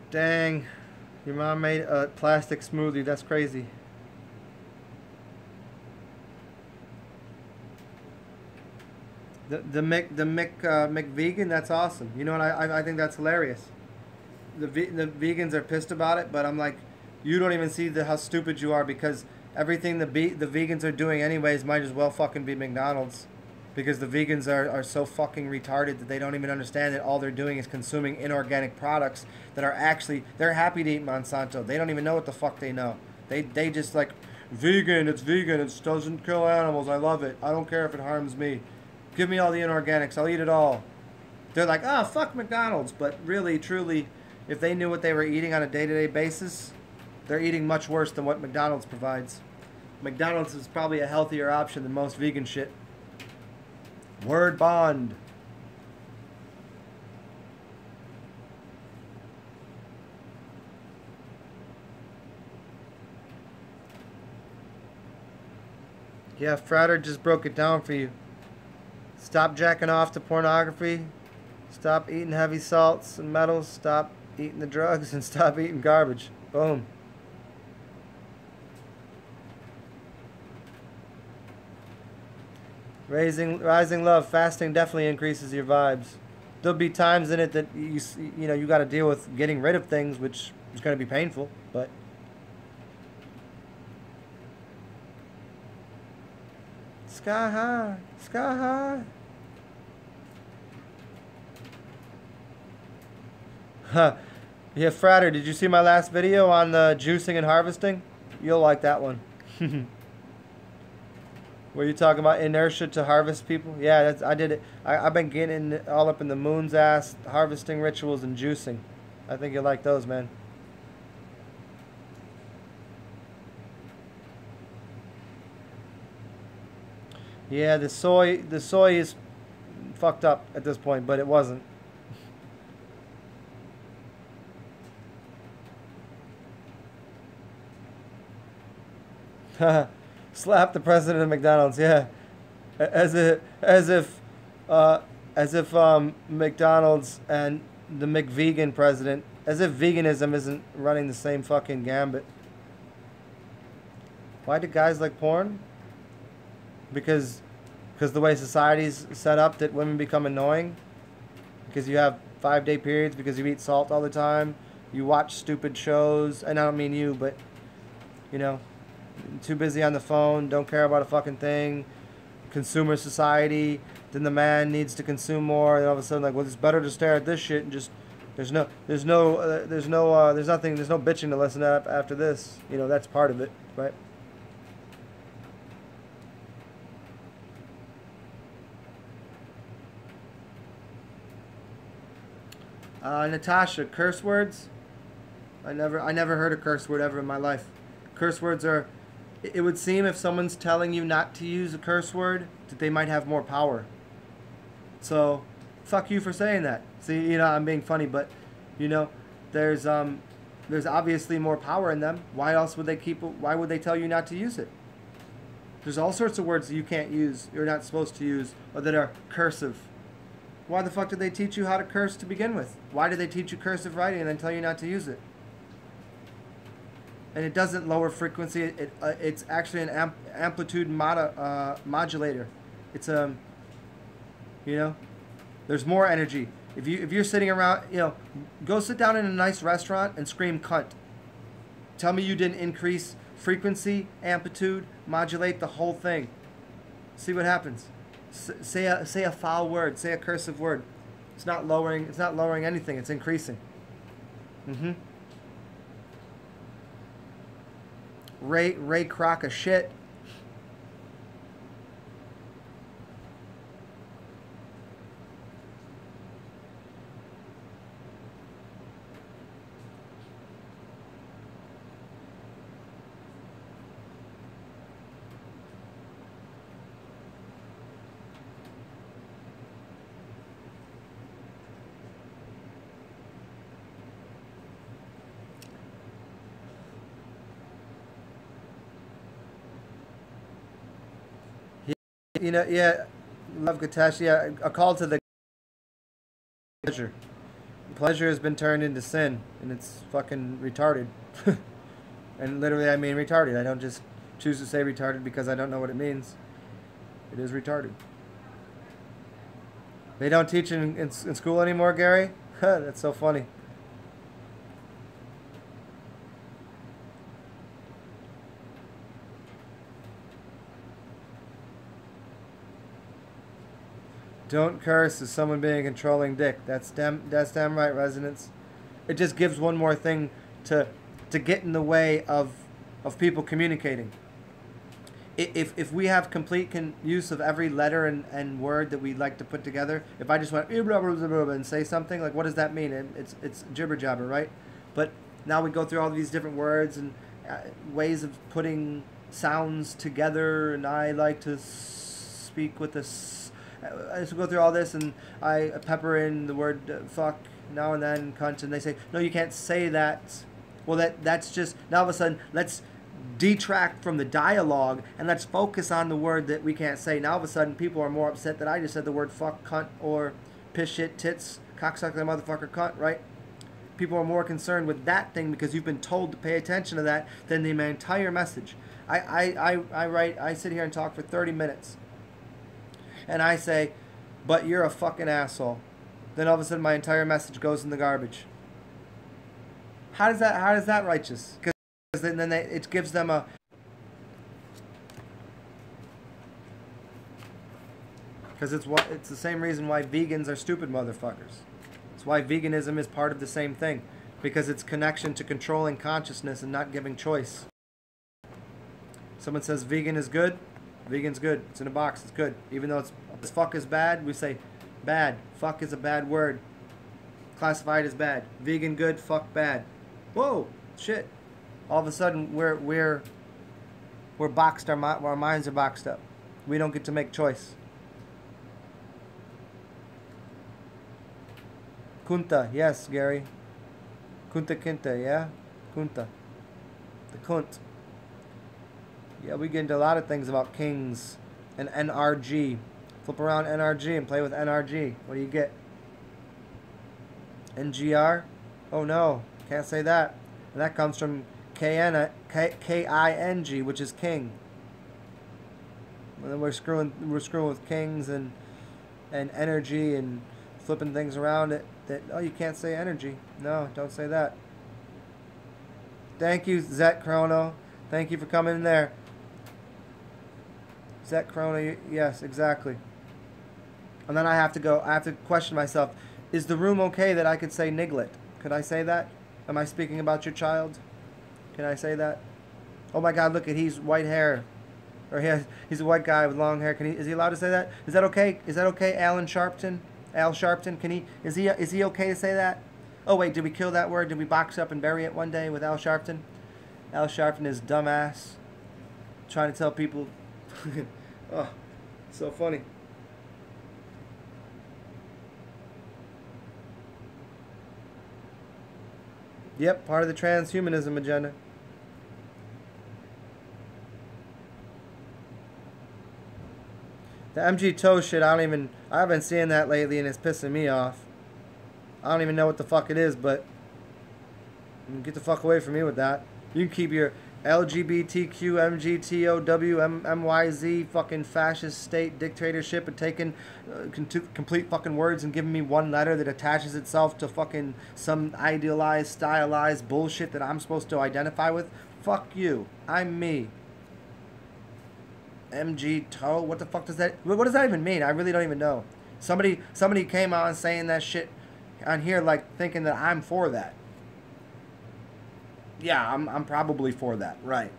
Dang, your mom made a plastic smoothie. That's crazy. The McVegan. That's awesome. You know what? I think that's hilarious. The vegans are pissed about it, but I'm like, you don't even see how stupid you are, because everything the vegans are doing anyways might as well fucking be McDonald's. Because the vegans are so fucking retarded that they don't even understand that all they're doing is consuming inorganic products that are actually, they're happy to eat Monsanto. They don't even know what the fuck they know. They just like, vegan, it doesn't kill animals, I love it. I don't care if it harms me. Give me all the inorganics, I'll eat it all. They're like, oh, fuck McDonald's. But really, truly, if they knew what they were eating on a day-to-day basis, they're eating much worse than what McDonald's provides. McDonald's is probably a healthier option than most vegan shit. Word bond. Yeah, Frater just broke it down for you. Stop jacking off to pornography. Stop eating heavy salts and metals. Stop eating the drugs and stop eating garbage. Boom. Rising love, fasting definitely increases your vibes. There'll be times in it that you got to deal with getting rid of things, which is going to be painful, but sky high, sky high. Huh. Yeah, Frater, did you see my last video on the juicing and harvesting? You'll like that one. Were you talking about inertia to harvest people? Yeah, I did it. I've been getting all up in the moon's ass, harvesting rituals and juicing. I think you'll like those, man. Yeah, the soy is fucked up at this point, but it wasn't. Slap the president of McDonald's, yeah. As if McDonald's and the McVegan president, as if veganism isn't running the same fucking gambit. Why do guys like porn? Because the way society's set up, that women become annoying. Because you have 5-day periods, because you eat salt all the time. You watch stupid shows, and I don't mean you, but you know, too busy on the phone, don't care about a fucking thing. Consumer society. Then the man needs to consume more, and all of a sudden, like, well, it's better to stare at this shit and just there's no bitching to listen to after this. You know, that's part of it, right? Natasha, curse words? I never heard a curse word ever in my life. Curse words are, it would seem if someone's telling you not to use a curse word, that they might have more power. So, fuck you for saying that. See, you know, I'm being funny, but, you know, there's obviously more power in them. Why else would why would they tell you not to use it? There's all sorts of words that you can't use, you're not supposed to use, or that are cursive. Why the fuck did they teach you how to curse to begin with? Why did they teach you cursive writing and then tell you not to use it? And it doesn't lower frequency. It's actually an amplitude modulator. It's you know, there's more energy. If you're sitting around, you know, go sit down in a nice restaurant and scream cunt. Tell me you didn't increase frequency, amplitude, modulate the whole thing. See what happens. Say a foul word. Say a cursive word. It's not lowering anything. It's increasing. Ray crock of shit. You know, yeah, love Gatesh. Yeah, a call to the pleasure. Pleasure has been turned into sin, and it's fucking retarded. And literally, I mean retarded. I don't just choose to say retarded because I don't know what it means. It is retarded. They don't teach in school anymore, Gary? That's so funny. Don't curse as someone being a controlling dick. That's damn right, Resonance. It just gives one more thing to get in the way of people communicating. If we have complete use of every letter and word that we like to put together, if I just went and say something, like, what does that mean? It's jibber jabber, right? But now we go through all these different words and ways of putting sounds together, and I like to speak with this. I just go through all this, and I pepper in the word fuck now and then, cunt, and they say, no, you can't say that. Well, that's just, now all of a sudden, let's detract from the dialogue, and let's focus on the word that we can't say. Now all of a sudden, people are more upset that I just said the word fuck, cunt, or piss, shit, tits, cocksucker, motherfucker, cunt, right? People are more concerned with that thing because you've been told to pay attention to that than the entire message. I sit here and talk for 30 minutes. And I say, but you're a fucking asshole. Then all of a sudden my entire message goes in the garbage. How is that righteous? Because then it gives them a... Because it's the same reason why vegans are stupid motherfuckers. It's why veganism is part of the same thing. Because it's connection to controlling consciousness and not giving choice. Someone says vegan is good. Vegan's good. It's in a box. It's good. Even though it's fuck is bad, we say bad. Fuck is a bad word. Classified as bad. Vegan good. Fuck bad. Whoa, shit! All of a sudden we're boxed. Our minds are boxed up. We don't get to make choice. Kunta, yes, Gary. Kunta Kinte, yeah, Kunta. The kunt. Yeah, we get into a lot of things about kings and NRG. Flip around NRG and play with NRG. What do you get? NGR? Oh no, can't say that. And that comes from K-I-N-G, which is king. And then we're screwing with kings and energy and flipping things around. Oh, you can't say energy. No, don't say that. Thank you, Zet Chrono. Thank you for coming in there. Zet Chrono, yes, exactly. And then I have to question myself, is the room okay that I could say niglet? Could I say that? Am I speaking about your child? Can I say that? Oh my God, look at, he's white hair. Or he's a white guy with long hair. Is he allowed to say that? Is that okay? Is that okay, Alan Sharpton? Al Sharpton, is he okay to say that? Oh wait, did we kill that word? Did we box up and bury it one day with Al Sharpton? Al Sharpton is dumbass. Trying to tell people. Oh, so funny. Yep, part of the transhumanism agenda. The MG toe shit, I've been seeing that lately and it's pissing me off. I don't even know what the fuck it is, but get the fuck away from me with that. You can keep your LGBTQ, MGTOW, MYZ fucking fascist state dictatorship and taking complete fucking words and giving me one letter that attaches itself to fucking some idealized, stylized bullshit that I'm supposed to identify with. Fuck you. I'm me. MG toe? What the fuck does that... What does that even mean? I really don't even know. Somebody came on saying that shit on here, like, thinking that I'm for that. Yeah, I'm probably for that, right.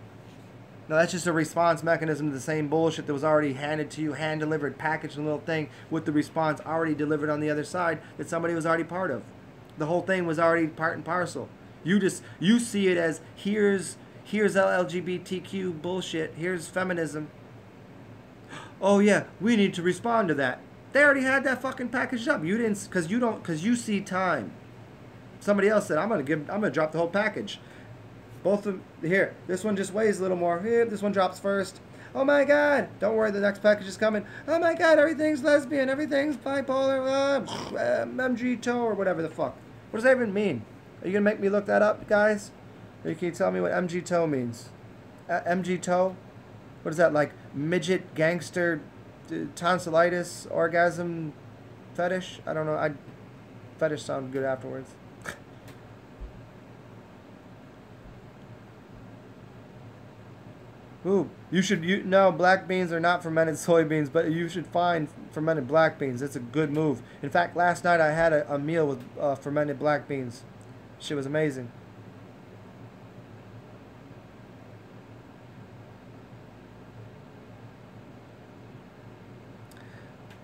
No, that's just a response mechanism to the same bullshit that was already handed to you, hand-delivered, packaged in a little thing with the response already delivered on the other side that somebody was already part of. The whole thing was already part and parcel. You see it as, here's LGBTQ bullshit, here's feminism. Oh yeah, we need to respond to that. They already had that fucking packaged up. You didn't, because you see time. Somebody else said, I'm gonna drop the whole package. Both of here. This one just weighs a little more. Here, this one drops first. Oh my God! Don't worry, the next package is coming. Oh my God! Everything's lesbian. Everything's bipolar. MG toe or whatever the fuck. What does that even mean? Are you gonna make me look that up, guys? Or can you tell me what MG toe means? MG toe? What is that, like midget gangster tonsillitis orgasm fetish? I don't know. Fetish sounds good afterwards. Ooh, no, black beans are not fermented soybeans, but you should find fermented black beans. It's a good move. In fact, last night I had a meal with fermented black beans. Shit was amazing.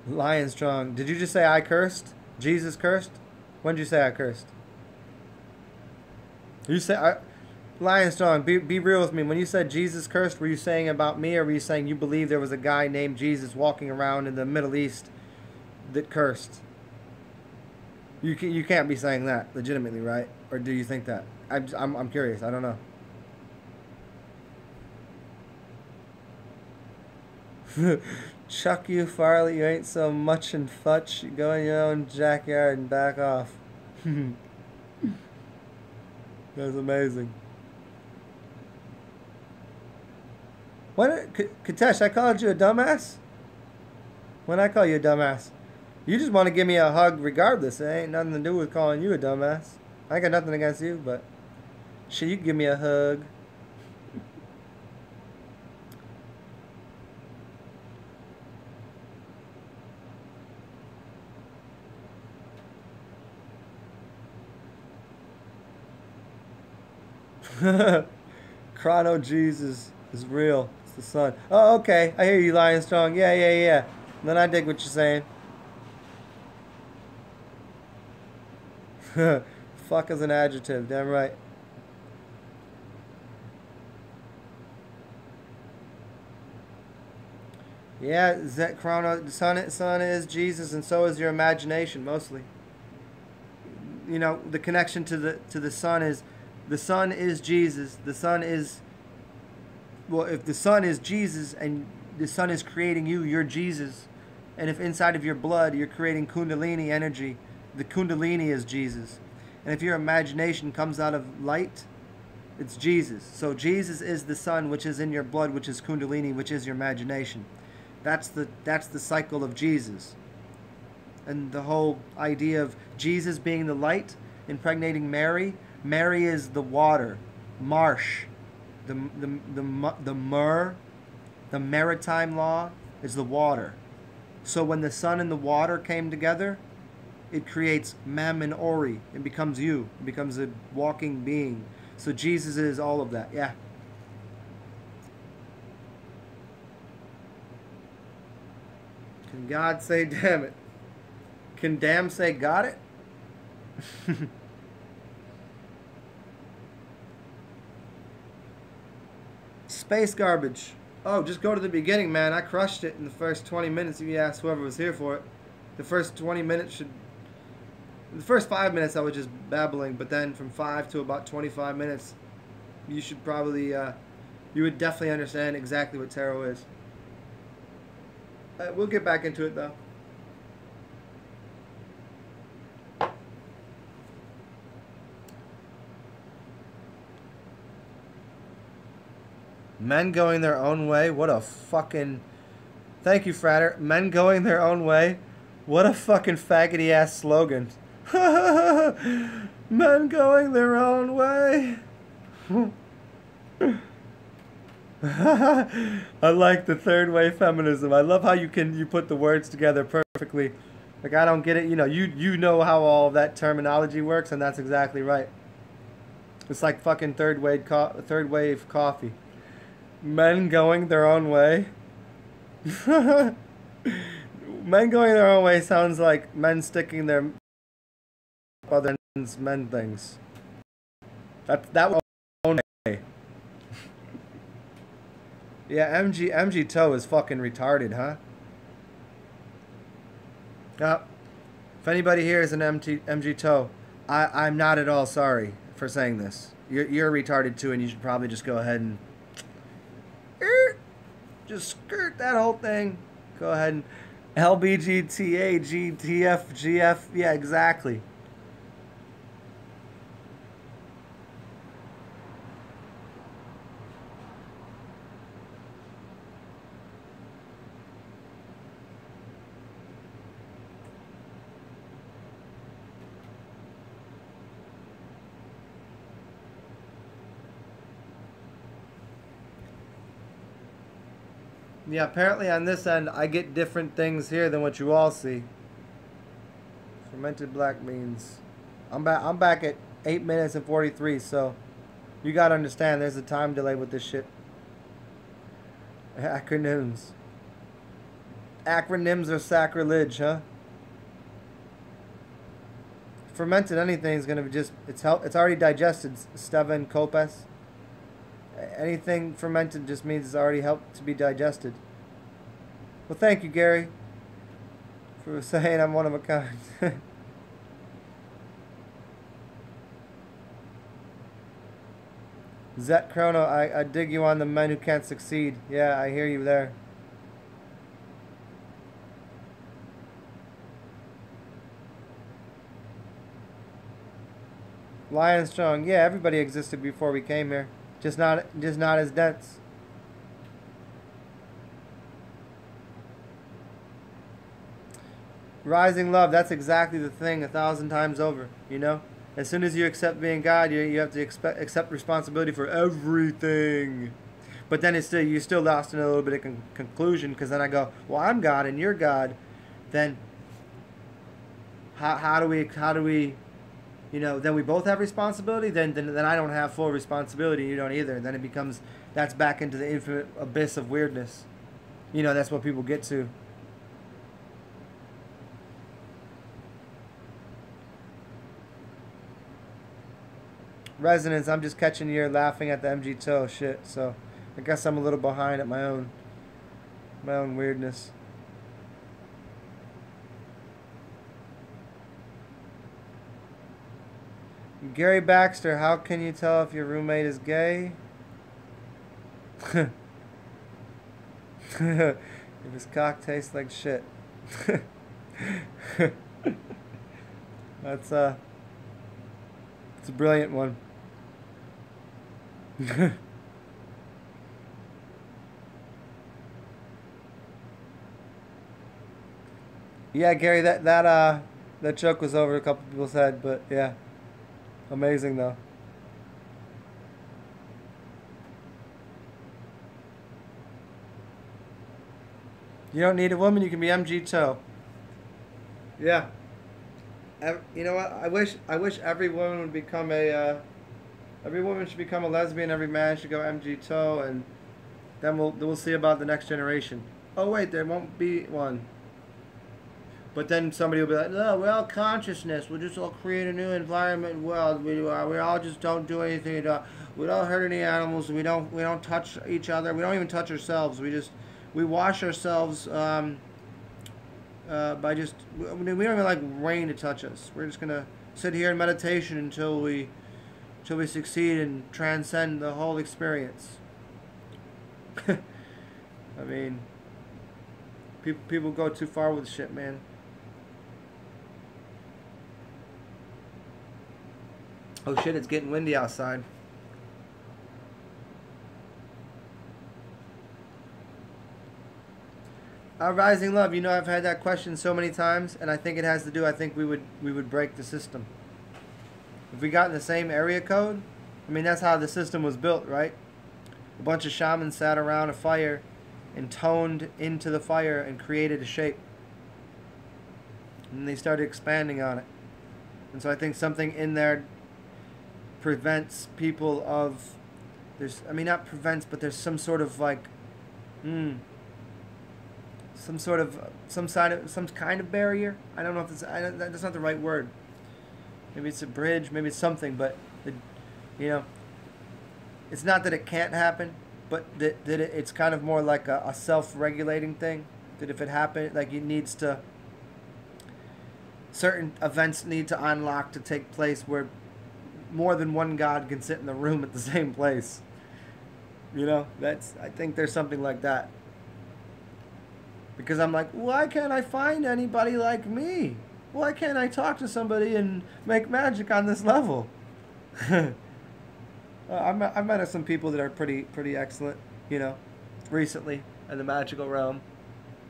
Lion Strong. Did you just say I cursed? Jesus cursed? When did you say I cursed? You say Lion Strong, be real with me. When you said Jesus cursed, were you saying about me, or were you saying you believe there was a guy named Jesus walking around in the Middle East that cursed? You can't be saying that legitimately, right? Or do you think that? I'm curious. I don't know. Chuck you, Farley. You ain't so much in futch. You go in your own backyard and back off. That's amazing. What, Katesh, I called you a dumbass? When I call you a dumbass? You just want to give me a hug regardless. It ain't nothing to do with calling you a dumbass. I ain't got nothing against you, but shit, you can give me a hug. Chrono Jesus is real. It's the sun. Oh, okay. I hear you, Lion Strong. Yeah. Then I dig what you're saying. Fuck is an adjective. Damn right. Yeah, Zet Chrono. The sun is Jesus, and so is your imagination, mostly. You know, the connection to the sun is. The sun is Jesus. The sun is, well, if the sun is Jesus and the sun is creating you, you're Jesus. And if inside of your blood you're creating Kundalini energy, the Kundalini is Jesus. And if your imagination comes out of light, it's Jesus. So Jesus is the sun, which is in your blood, which is Kundalini, which is your imagination. That's the cycle of Jesus. And the whole idea of Jesus being the light, impregnating Mary. Mary is the water, marsh, the myrrh, the maritime law is the water. So when the sun and the water came together, it creates Mem and Ori. It becomes you. It becomes a walking being. So Jesus is all of that. Yeah. Can God say damn it? Can damn say got it? Space garbage. Oh, just go to the beginning, man. I crushed it in the first 20 minutes if you ask whoever was here for it. The first 20 minutes the first 5 minutes I was just babbling, but then from 5 to about 25 minutes, you should probably, you would definitely understand exactly what tarot is. We'll get back into it though. Men going their own way? What a fucking... Thank you, Frater. Men going their own way? What a fucking faggoty ass slogan. Men going their own way. I like the third wave feminism. I love how you put the words together perfectly. Like, I don't get it. You know, you know how all of that terminology works, and that's exactly right. It's like fucking third wave coffee. Men going their own way. Men going their own way sounds like men sticking their other men things. That was own way. Yeah, MG toe is fucking retarded, huh? If anybody here is an MG toe, I'm not at all sorry for saying this. you're retarded too, and you should probably just go ahead and just skirt that whole thing. Go ahead and LBGTAGTFGF. Yeah, exactly. Yeah, apparently on this end, I get different things here than what you all see. Fermented black beans. I'm back at 8 minutes and 43, so you gotta understand there's a time delay with this shit. Acronyms. Acronyms are sacrilege, huh? Fermented anything is gonna be just it's already digested, Steven Copes. Anything fermented just means it's already helped to be digested. Well, thank you, Gary, for saying I'm one of a kind. Zet Chrono, I dig you on the men who can't succeed. Yeah, I hear you there. Lion Strong, yeah, everybody existed before we came here. Just not as dense. Rising love, that's exactly the thing 1,000 times over, you know? As soon as you accept being God, you have to accept responsibility for everything. But then you're still lost in a little bit of conclusion, because then I go, well, I'm God and you're God. Then how do we you know, then we both have responsibility, then I don't have full responsibility, you don't either. And then it becomes, that's back into the infinite abyss of weirdness. You know, that's what people get to. Resonance, I'm just catching you laughing at the MG toe shit, so I guess I'm a little behind at my own weirdness. Gary Baxter, how can you tell if your roommate is gay? If his cock tastes like shit. It's a brilliant one. Yeah, Gary, that joke was over a couple people's head, but yeah. Amazing though. You don't need a woman, you can be MG toe. Yeah. You know what? I wish every woman would become every woman should become a lesbian, every man should go MG toe, and then we'll see about the next generation. Oh wait, there won't be one. But then somebody will be like, no, we're all consciousness. We'll just all create a new environment world. We all just don't do anything. We don't hurt any animals. We don't touch each other. We don't even touch ourselves. We wash ourselves by just, we don't even like rain to touch us. We're just gonna sit here in meditation until we succeed and transcend the whole experience. I mean, people go too far with shit, man. Oh shit, it's getting windy outside. Rising Love, you know, I've had that question so many times, and I think it has to do, I think we would break the system. If we got in the same area code, I mean, that's how the system was built, right? A bunch of shamans sat around a fire and toned into the fire and created a shape. And they started expanding on it. And so I think something in there prevents people of, not prevents, but there's some sort of like, some kind of barrier. I don't know if that's not the right word. Maybe it's a bridge, maybe it's something, but you know, it's not that it can't happen, but that it's kind of more like a self-regulating thing. That if it happened, like it needs to, certain events need to unlock to take place where more than one God can sit in the room at the same place. You know, I think there's something like that. Because I'm like, why can't I find anybody like me? Why can't I talk to somebody and make magic on this level? I've met some people that are pretty excellent, you know, recently in the magical realm.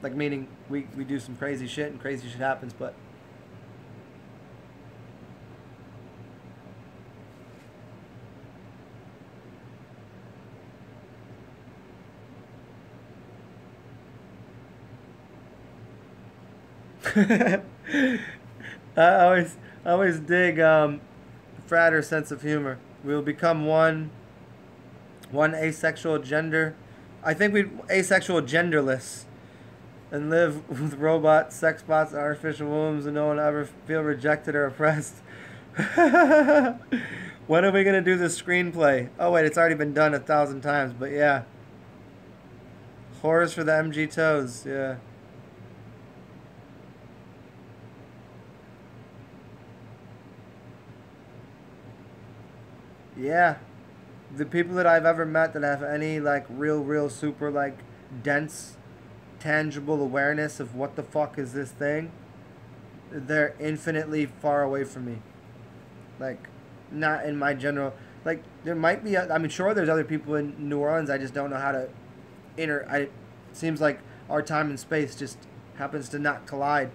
Like, meaning we do some crazy shit and crazy shit happens, but... I always dig Fratter's sense of humor. We will become one asexual gender. I think we asexual genderless, and live with robots, sex bots, and artificial wombs, and no one ever feel rejected or oppressed. When are we gonna do the screenplay? Oh wait, it's already been done 1,000 times, but yeah. Horrors for the MG toes, yeah. Yeah. The people that I've ever met that have any, like, real super, like, dense, tangible awareness of what the fuck is this thing, they're infinitely far away from me. Like, not in my general... Like, there might be... I mean, sure, there's other people in New Orleans. I just don't know how to it seems like our time and space just happens to not collide.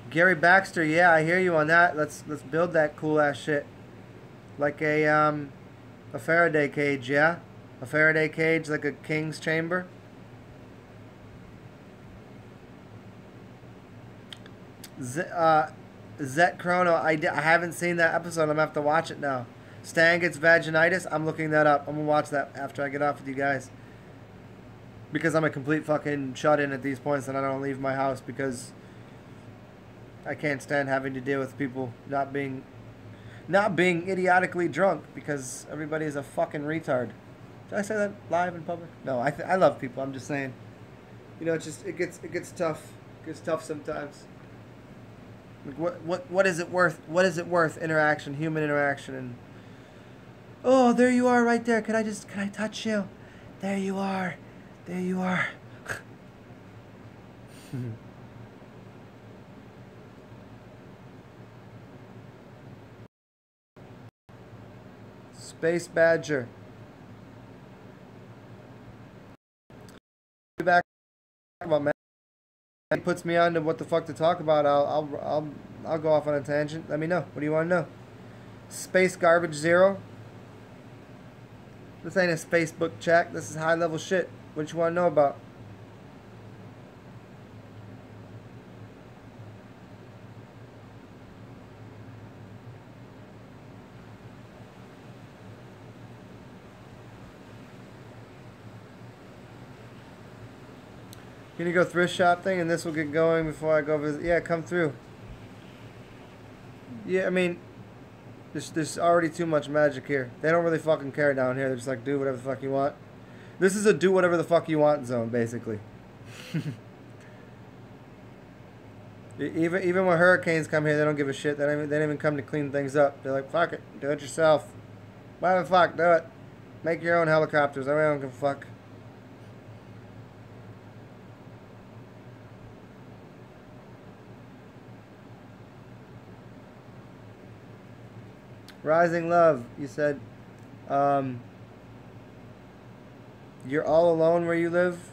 Gary Baxter, yeah, I hear you on that. Let's build that cool ass shit. Like a Faraday cage, yeah? A Faraday cage, like a king's chamber. Zet Chrono, I haven't seen that episode. I'm gonna have to watch it now. Stan gets vaginitis. I'm looking that up. I'm gonna watch that after I get off with you guys. Because I'm a complete fucking shut-in at these points and I don't leave my house because I can't stand having to deal with people not being idiotically drunk because everybody is a fucking retard. Did I say that live in public? No, I love people. I'm just saying. You know, it gets tough. It gets tough sometimes. Like what is it worth? What is it worth? Interaction, human interaction, and oh, there you are, right there. Can I touch you? There you are. There you are. Space Badger. Be back about man. He puts me on to what the fuck to talk about. I'll go off on a tangent. Let me know. What do you want to know? Space Garbage Zero. This ain't a space book check. This is high level shit. What you want to know about? Can you go thrift shop thing and this will get going before I go visit? Yeah, come through. Yeah, I mean, there's already too much magic here. They don't really fucking care down here. They're just like, do whatever the fuck you want. This is a do whatever the fuck you want zone, basically. Even when hurricanes come here, they don't give a shit. They don't even come to clean things up. They're like, fuck it, do it yourself. Why the fuck, do it. Make your own helicopters. I don't give a fuck. Rising Love, you said, you're all alone where you live?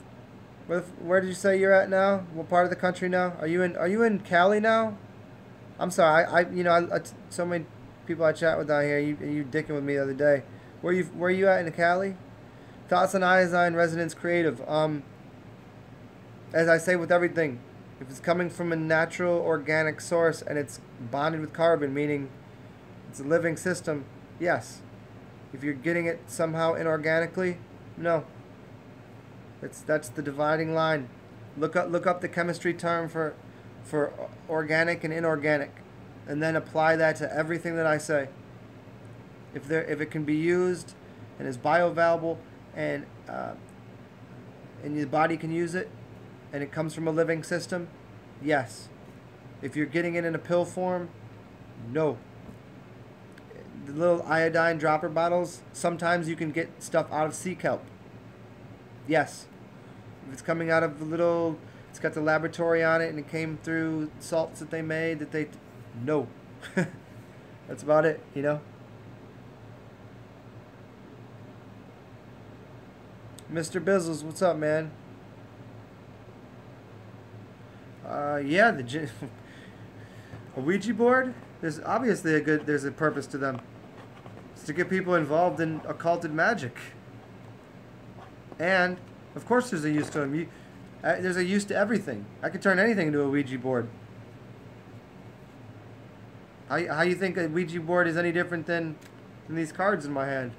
Where did you say you're at now? What part of the country now? Are you in Cali now? I'm sorry, I so many people I chat with down here, you dicking with me the other day. Where you at in Cali? Thoughts on Iodine Resonance Creative. As I say with everything, if it's coming from a natural organic source and it's bonded with carbon, meaning it's a living system, yes. If you're getting it somehow inorganically, no. That's the dividing line. Look up the chemistry term for organic and inorganic, and then apply that to everything that I say. If it can be used and is bioavailable, and your body can use it, and it comes from a living system, yes. If you're getting it in a pill form, no. The little iodine dropper bottles, sometimes you can get stuff out of sea kelp. Yes. If it's coming out of a little, it's got the laboratory on it and it came through salts that they made, no. That's about it, you know. Mr. Bizzles, what's up, man? Yeah, a Ouija board? There's obviously there's a purpose to them. It's to get people involved in occulted magic. And, of course there's a use to them. There's a use to everything. I could turn anything into a Ouija board. How you think a Ouija board is any different than these cards in my hand?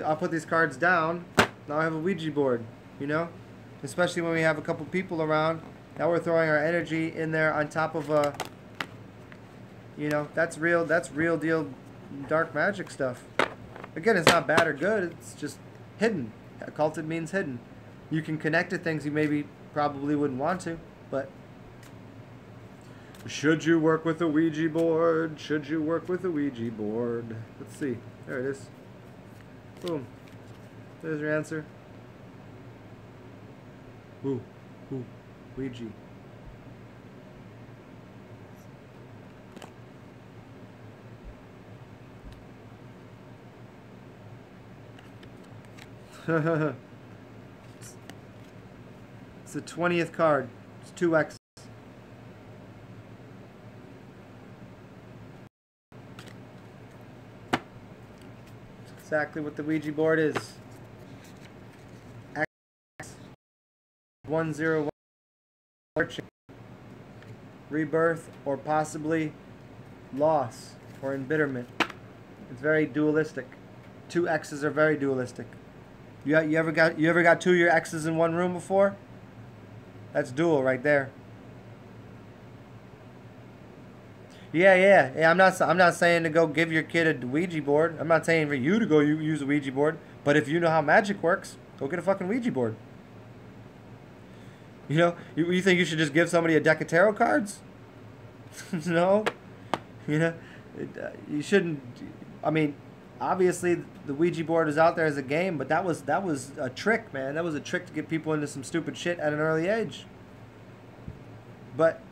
I'll put these cards down. Now I have a Ouija board, you know? Especially when we have a couple people around. Now we're throwing our energy in there on top of a, you know, that's real deal dark magic stuff. Again, it's not bad or good, it's just hidden. Occulted means hidden. You can connect to things you probably wouldn't want to, but should you work with a Ouija board? Should you work with a Ouija board? Let's see. There it is. Boom. There's your answer. Ooh. Ouija. It's the 20th card. It's 2x. It's exactly what the Ouija board is. X101 Archon. Rebirth or possibly loss or embitterment. It's very dualistic. Two X's are very dualistic. You ever got two of your X's in one room before? That's dual right there. Yeah. I'm not saying to go give your kid a Ouija board. I'm not saying for you to go use a Ouija board. But if you know how magic works, go get a fucking Ouija board. You know, you think you should just give somebody a deck of tarot cards? No. You know, you shouldn't. I mean, obviously the Ouija board is out there as a game, but that was a trick, man. That was a trick to get people into some stupid shit at an early age. But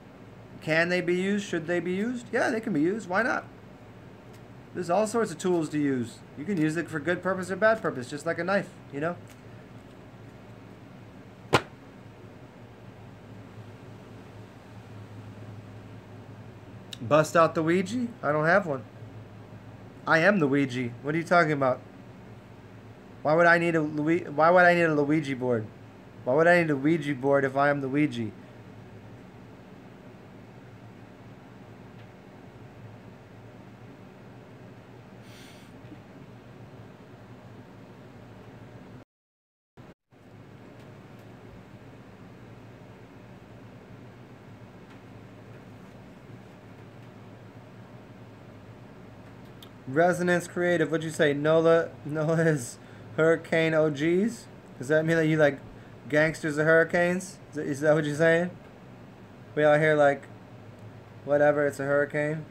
can they be used? Should they be used? Yeah, they can be used. Why not? There's all sorts of tools to use. You can use it for good purpose or bad purpose, just like a knife, you know? Bust out the Ouija? I don't have one. I am the Ouija. What are you talking about? Why would I need a Luigi board? Why would I need a Ouija board if I am the Ouija? Resonance Creative, what'd you say? Nola is Hurricane OGs? Does that mean that you like gangsters of hurricanes? Is that what you're saying? We out here like, whatever, it's a hurricane?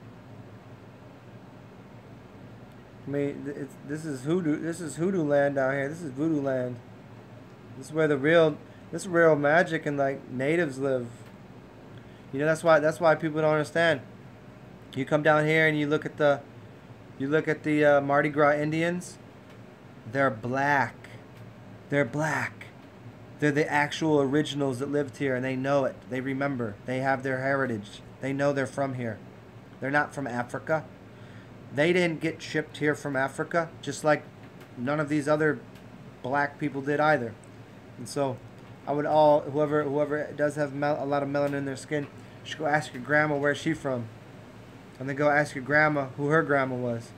I mean, this is hoodoo land down here. This is voodoo land. This is where this real magic and like natives live. You know, that's why people don't understand. You come down here and you look at the Mardi Gras Indians. They're black. They're black. They're the actual originals that lived here, and they know it. They remember. They have their heritage. They know they're from here. They're not from Africa. They didn't get shipped here from Africa, just like none of these other black people did either. And so, whoever does have a lot of melanin in their skin, should go ask your grandma where's she from. And then go ask your grandma who her grandma was.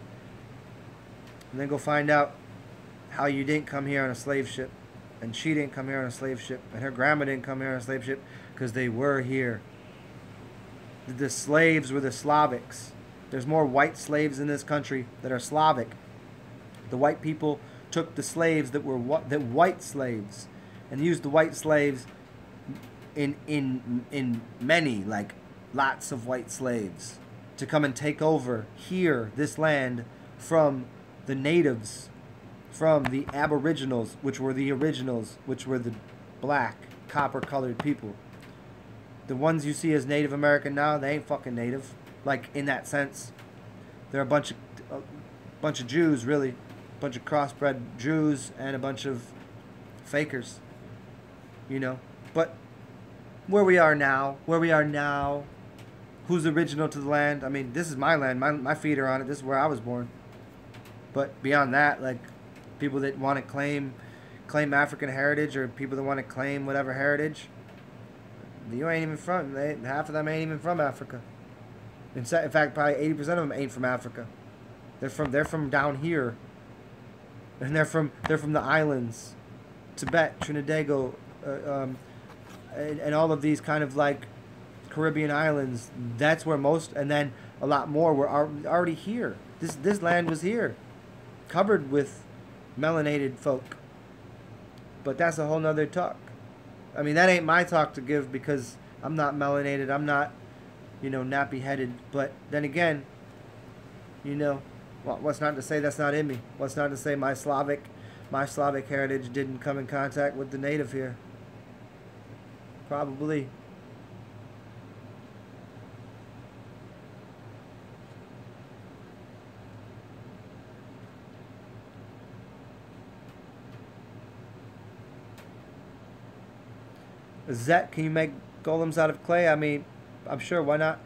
And then go find out how you didn't come here on a slave ship. And she didn't come here on a slave ship. And her grandma didn't come here on a slave ship because they were here. The slaves were the Slavics. There's more white slaves in this country that are Slavic. The white people took the slaves that were the white slaves and used the white slaves in many, like lots of white slaves, to come and take over here, this land, from the natives, from the aboriginals, which were the originals, which were the black, copper-colored people. The ones you see as Native American now, they ain't fucking native, like in that sense. They're a bunch of Jews, really, a bunch of crossbred Jews and a bunch of fakers, you know. But where we are now, who's original to the land? I mean, this is my land. My feet are on it. This is where I was born. But beyond that, like, people that want to claim African heritage, or people that want to claim whatever heritage, you ain't even from. Half of them ain't even from Africa. In fact, probably 80% of them ain't from Africa. They're from down here, and they're from the islands, Tibet, Trinidad, and all of these kind of like Caribbean islands. That's where most, and then a lot more were already here. This land was here, covered with melanated folk. But that's a whole nother talk. I mean, that ain't my talk to give, because I'm not melanated. I'm not, nappy-headed. But then again, well, what's not to say that's not in me? What's not to say my Slavic heritage didn't come in contact with the native here? Probably. Zet, can you make golems out of clay? I mean, I'm sure. Why not?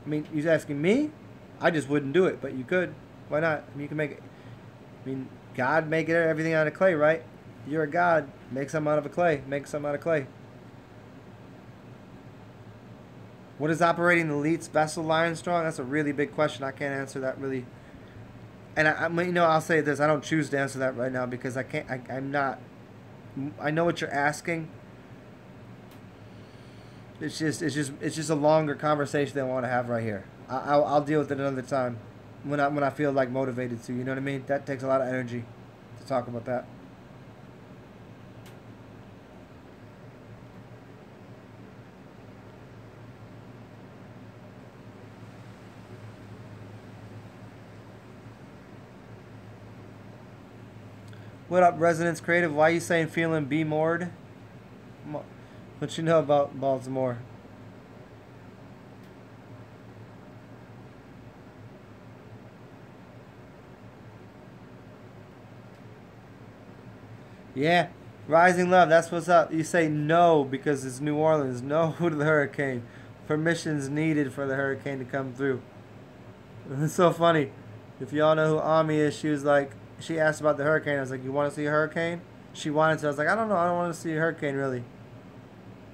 I mean, you're asking me? I just wouldn't do it, but you could. Why not? I mean, you can make it. I mean, God make everything out of clay, right? You're a god. Make something out of clay. Make something out of clay. What is operating the Leets vessel Lion Strong? That's a really big question. I can't answer that really. And I'll say this. I don't choose to answer that right now, because I can't. I'm not. I know what you're asking. It's just a longer conversation than I want to have right here. I'll deal with it another time, when I feel like motivated to. You know what I mean? That takes a lot of energy to talk about that. What up, Resonance Creative? Why you saying feeling B-moored? What you know about Baltimore? Yeah, Rising Love, that's what's up. You say no because it's New Orleans. No to the hurricane. Permissions needed for the hurricane to come through. It's so funny. If y'all know who Ami is, she asked about the hurricane. I was like, you want to see a hurricane? She wanted to. I was like, I don't know. I don't want to see a hurricane, really.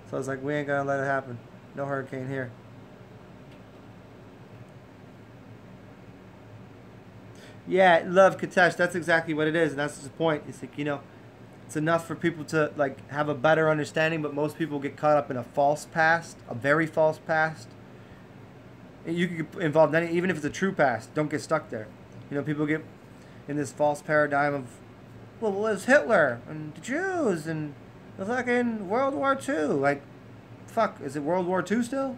So I was like, we ain't gonna let it happen. No hurricane here. Yeah, love Katesh. That's exactly what it is, and that's the point. It's like, it's enough for people to like have a better understanding, but most people get caught up in a false past, a very false past. And you can get involved in any, even if it's a true past. Don't get stuck there. People get in this false paradigm of, well, it was Hitler and the Jews and the fucking World War II. Like, fuck, is it World War II still?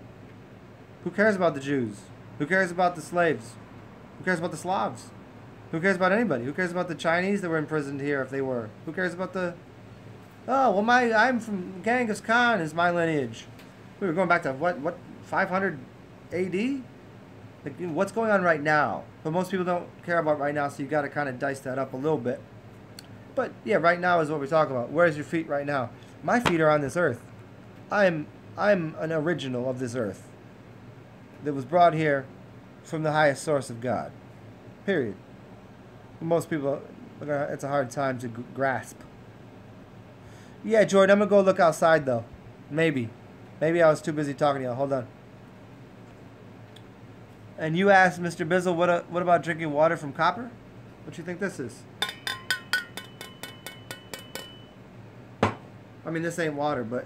Who cares about the Jews? Who cares about the slaves? Who cares about the Slavs? Who cares about anybody? Who cares about the Chinese that were imprisoned here if they were? Who cares about the... Oh, well, I'm from Genghis Khan is my lineage. We were going back to, what 500 AD? Like, what's going on right now? But most people don't care about right now, so you got to kind of dice that up a little bit. But yeah, right now is what we're talking about. Where's your feet right now? My feet are on this earth. I'm an original of this earth that was brought here from the highest source of God. Period. Most people, it's a hard time to grasp. Yeah, Jordan, I'm going to go look outside, though. Maybe I was too busy talking to you. Hold on. And you asked Mr. Bizzle, what about drinking water from copper? What do you think this is? I mean, this ain't water, but,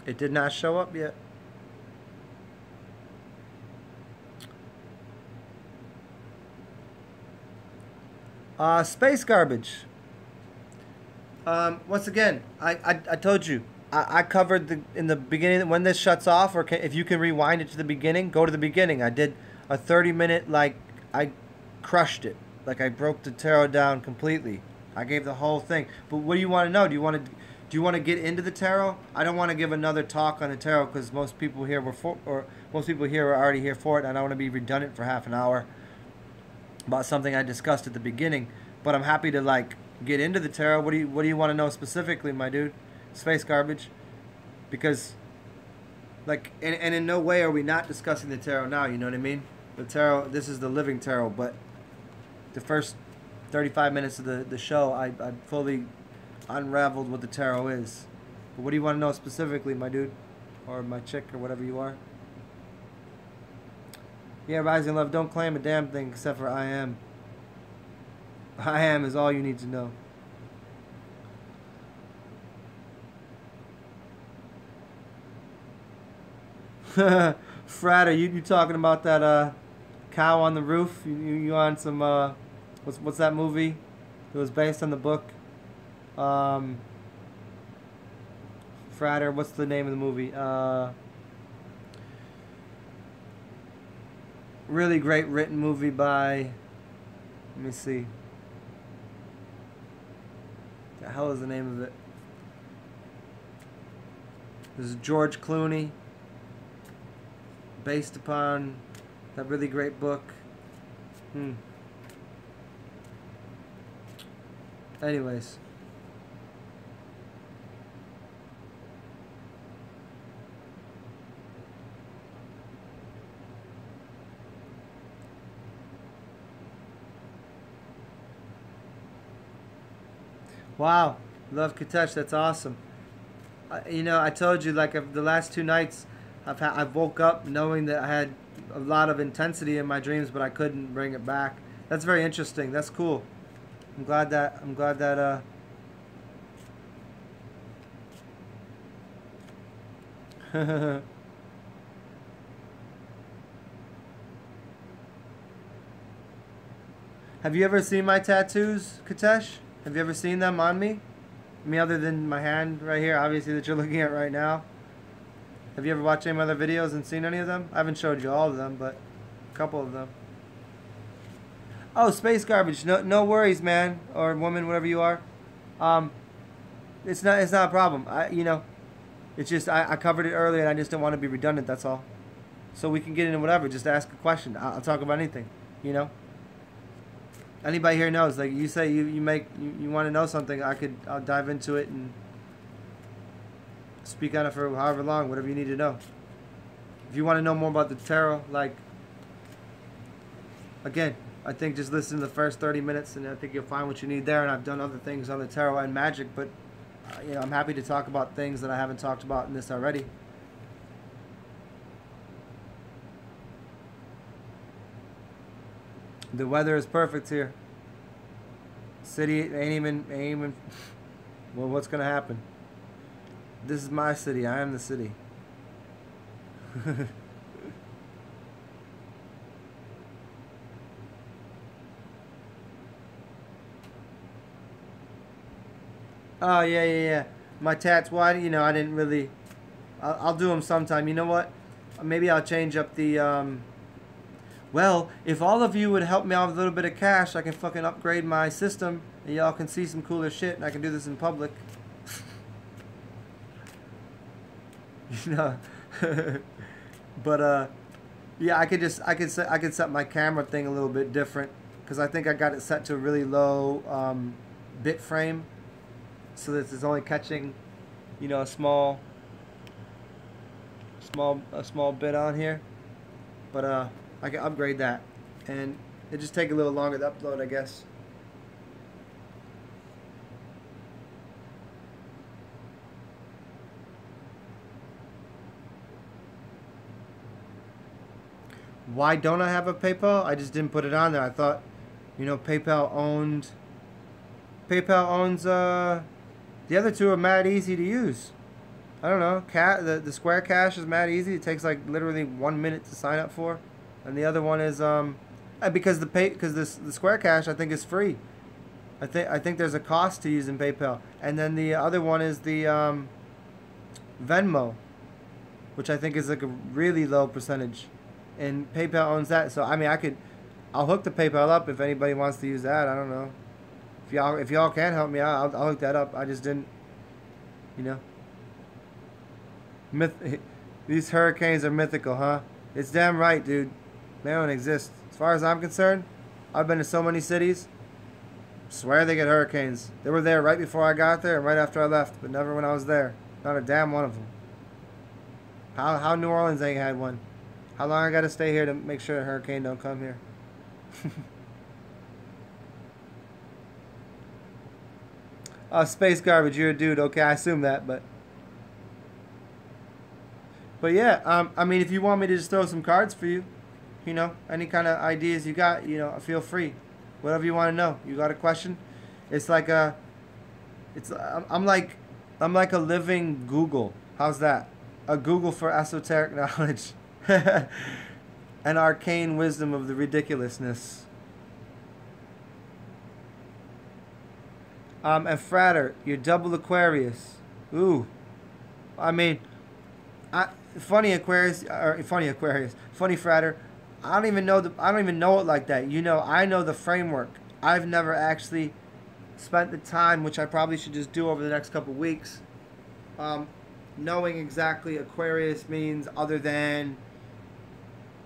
It did not show up yet. Space garbage. Once again, I told you, I covered in the beginning when this shuts off, or if you can rewind it to the beginning, go to the beginning. I did a 30-minute, like, I crushed it. Like, I broke the tarot down completely. I gave the whole thing. But what do you want to know? Do you want to get into the tarot? I don't want to give another talk on the tarot because most people here most people here are already here for it, and I don't want to be redundant for half an hour about something I discussed at the beginning. But I'm happy to, like, get into the tarot. What do you want to know specifically, my dude? Space garbage. Because, like, and in no way are we not discussing the tarot now, you know what I mean? The tarot, this is the living tarot, but the first 35 minutes of the show, I fully unraveled what the tarot is. But what do you want to know specifically, my dude? Or my chick, or whatever you are? Yeah, Rising Love, don't claim a damn thing except for I am. I am is all you need to know. Frat, are you talking about that cow on the roof? You on some what's that movie? It was based on the book. Fratter, what's the name of the movie? Really great written movie by, let me see. The hell is the name of it? This is George Clooney, based upon that really great book. Anyways. Wow, love Katesh, that's awesome. You know, I told you, like, the last 2 nights, I've woke up knowing that I had a lot of intensity in my dreams, but I couldn't bring it back. That's very interesting. That's cool. I'm glad that Have you ever seen my tattoos, Katesh? Have you ever seen them on me? I mean, other than my hand right here, obviously, that you're looking at right now. Have you ever watched any of my other videos and seen any of them? I haven't showed you all of them, but a couple of them. Oh, space garbage. No worries, man, or woman, whatever you are. It's not a problem. It's just I covered it earlier, and I just don't want to be redundant. That's all. So we can get into whatever. Just ask a question. I'll talk about anything. You know. Anybody here knows, like, you say you want to know something, I'll dive into it and speak on it for however long, whatever you need to know. If you want to know more about the tarot, like, again, I think just listen to the first 30 minutes and I think you'll find what you need there. And I've done other things on the tarot and magic, but I'm happy to talk about things that I haven't talked about in this already. The weather is perfect here. City ain't even. Well, what's gonna happen? This is my city. I am the city. Oh yeah. My tats. Why? I didn't really. I'll do them sometime. You know what? Maybe I'll change up the. Well, if all of you would help me out with a little bit of cash, I can fucking upgrade my system and y'all can see some cooler shit and I can do this in public. But yeah, I could set my camera thing a little bit different because I think I got it set to a really low bit frame so that it's only catching, a small bit on here. But I can upgrade that, and it just take a little longer to upload, I guess. Why don't I have a PayPal? I just didn't put it on there. I thought, PayPal owns, the other two are mad easy to use. I don't know. The Square Cash is mad easy. It takes like literally 1 minute to sign up for, and the other one is because the Square Cash I think is free. I think there's a cost to using PayPal, and then the other one is the Venmo, which I think is like a really low percentage, and PayPal owns that. So I mean, I'll hook the PayPal up if anybody wants to use that. I don't know if y'all can help me out. I'll hook that up. I just didn't, you know. These hurricanes are mythical, huh? It's damn right, dude. They don't exist. As far as I'm concerned, I've been to so many cities. Swear they get hurricanes. They were there right before I got there and right after I left, but never when I was there. Not a damn one of them. How New Orleans ain't had one? How long I gotta stay here to make sure a hurricane don't come here? Space garbage, you're a dude. Okay, I assume that, but yeah, I mean, if you want me to just throw some cards for you, you know, any kind of ideas you got, you know, feel free. Whatever you want to know. You got a question? It's like I'm like a living Google. How's that? A Google for esoteric knowledge. An arcane wisdom of the ridiculousness. And Frater, you're double Aquarius. Ooh. I mean, funny Frater. I don't even know it like that. You know, I know the framework. I've never actually spent the time, which I probably should just do over the next couple weeks, knowing exactly Aquarius means, other than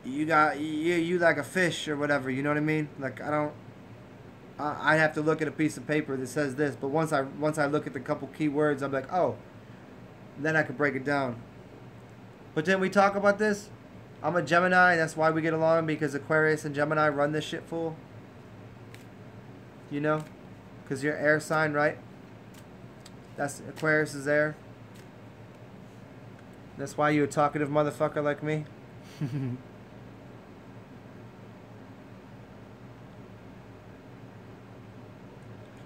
you like a fish or whatever. You know what I mean? Like I'd have to look at a piece of paper that says this, but once I look at the couple key words, I'm like, oh, then I could break it down. But didn't we talk about this? I'm a Gemini, and that's why we get along, because Aquarius and Gemini run this shit fool. You know? Because you're air sign, right? That's Aquarius is air. That's why you're a talkative motherfucker like me.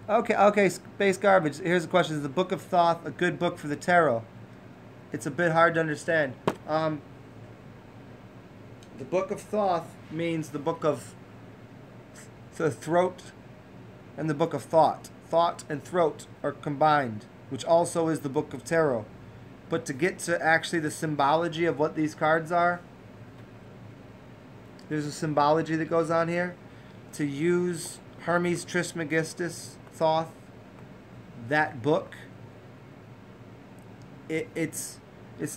Okay, space garbage. Here's a question. Is the Book of Thoth a good book for the tarot? It's a bit hard to understand. The Book of Thoth means the book of the throat and the book of thought. Thought and throat are combined, which also is the book of tarot. But to get to actually the symbology of what these cards are, there's a symbology that goes on here. To use Hermes Trismegistus Thoth, that book, it's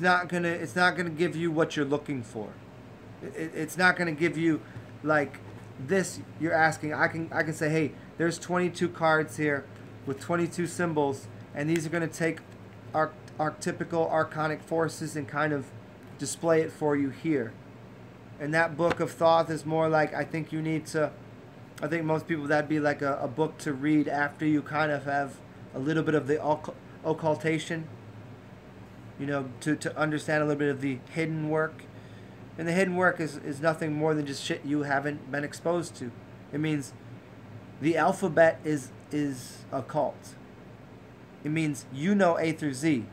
not gonna give you what you're looking for. It's not gonna give you like this. You're asking. I can say, hey, there's 22 cards here with 22 symbols, and these are gonna take archetypical archonic forces and kind of display it for you here. And that book of Thoth is more like, I think most people, that'd be like a book to read after you kind of have a little bit of the occultation, you know, to understand a little bit of the hidden work. And the hidden work is nothing more than just shit you haven't been exposed to. It means the alphabet is occult. It means you know A through Z,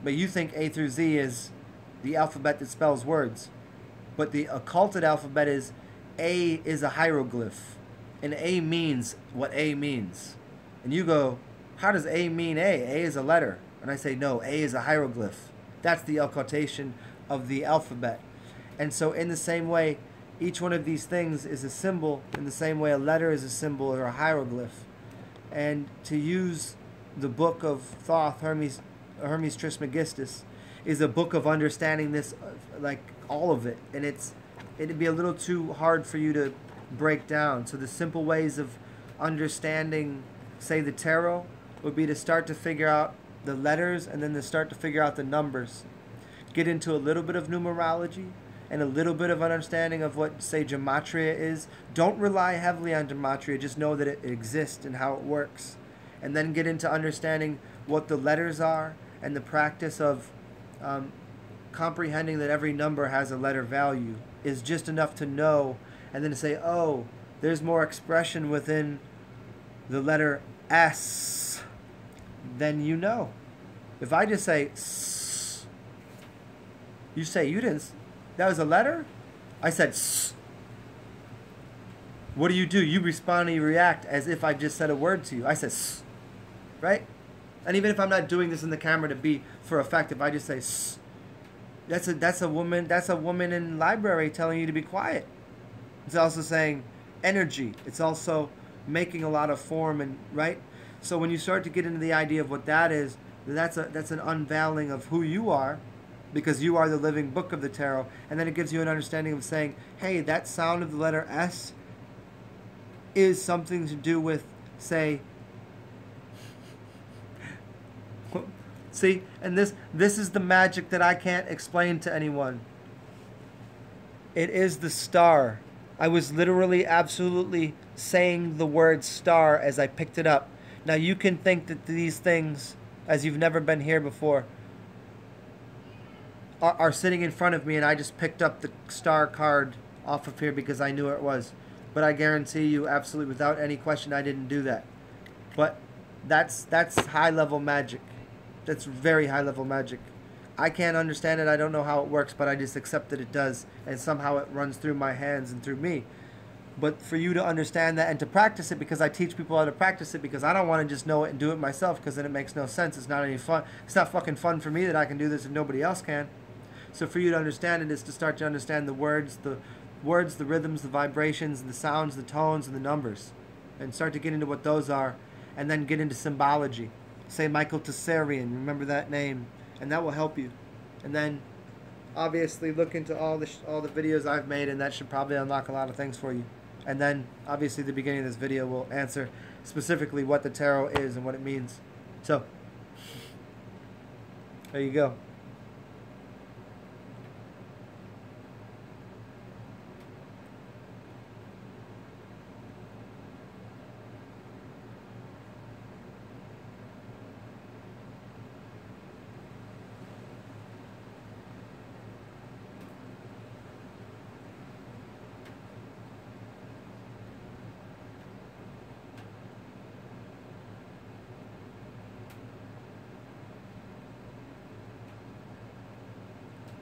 but you think A through Z is the alphabet that spells words. But the occulted alphabet is A is a hieroglyph, and A means what A means. And you go, how does A mean A? A is a letter. And I say, no, A is a hieroglyph. That's the occultation of the alphabet. And so in the same way, each one of these things is a symbol, in the same way a letter is a symbol or a hieroglyph. And to use the book of Thoth, Hermes Trismegistus, is a book of understanding this, like all of it. And it'd be a little too hard for you to break down. So the simple ways of understanding, say, the tarot would be to start to figure out the letters, and then to start to figure out the numbers. Get into a little bit of numerology and a little bit of understanding of what, say, gematria is. Don't rely heavily on gematria, just know that it exists and how it works. And then get into understanding what the letters are, and the practice of comprehending that every number has a letter value is just enough to know, and then to say, oh, there's more expression within the letter S than you know. If I just say S, you say you didn't. That was a letter? I said S. What do? You respond and you react as if I just said a word to you. I said S. Right? And even if I'm not doing this in the camera to be for effect, if I just say S, that's a woman in library telling you to be quiet. It's also saying energy. It's also making a lot of form, and right? So when you start to get into the idea of what that is, that's an unveiling of who you are, because you are the living book of the tarot, and then it gives you an understanding of saying, hey, that sound of the letter S is something to do with, say, see, and this is the magic that I can't explain to anyone. It is the star. I was literally absolutely saying the word star as I picked it up. Now you can think that these things, as you've never been here before, are sitting in front of me, and I just picked up the star card off of here because I knew it was. But I guarantee you, absolutely without any question, I didn't do that. But that's high level magic. That's very high level magic. I can't understand it. I don't know how it works, but I just accept that it does, and somehow it runs through my hands and through me. But for you to understand that and to practice it, because I teach people how to practice it, because I don't want to just know it and do it myself, because then it makes no sense. It's not any fun. It's not fucking fun for me that I can do this and nobody else can. So for you to understand it is to start to understand the words, the rhythms, the vibrations, the sounds, the tones, and the numbers, and start to get into what those are, and then get into symbology. Say Michael TsarXen, remember that name, and that will help you. And then obviously look into all the videos I've made, and that should probably unlock a lot of things for you. And then obviously the beginning of this video will answer specifically what the tarot is and what it means. So there you go.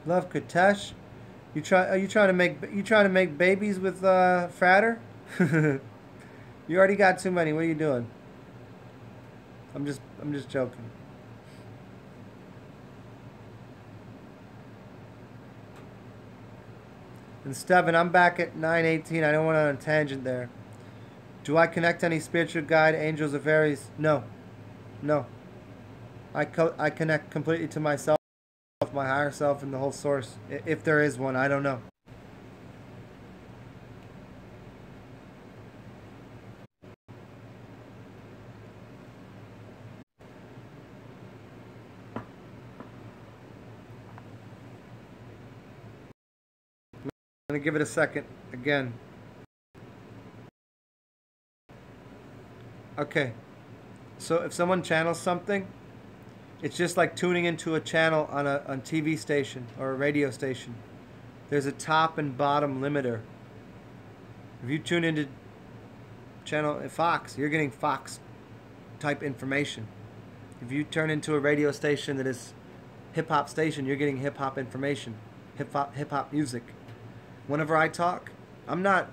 Love Katesh. Are you trying to make babies with Frater? You already got too many. What are you doing? I'm just joking. And Steven, I'm back at 9:18. I don't want on a tangent there. Do I connect any spiritual guide, angels, or fairies? No. No. I connect completely to myself, my higher self, and the whole source, if there is one. I don't know. I'm gonna give it a second again. Okay, so if someone channels something, it's just like tuning into a channel on a TV station or a radio station. There's a top and bottom limiter. If you tune into channel Fox, you're getting Fox type information. If you turn into a radio station that is hip hop station, you're getting hip hop information, hip hop music. Whenever I talk, I'm not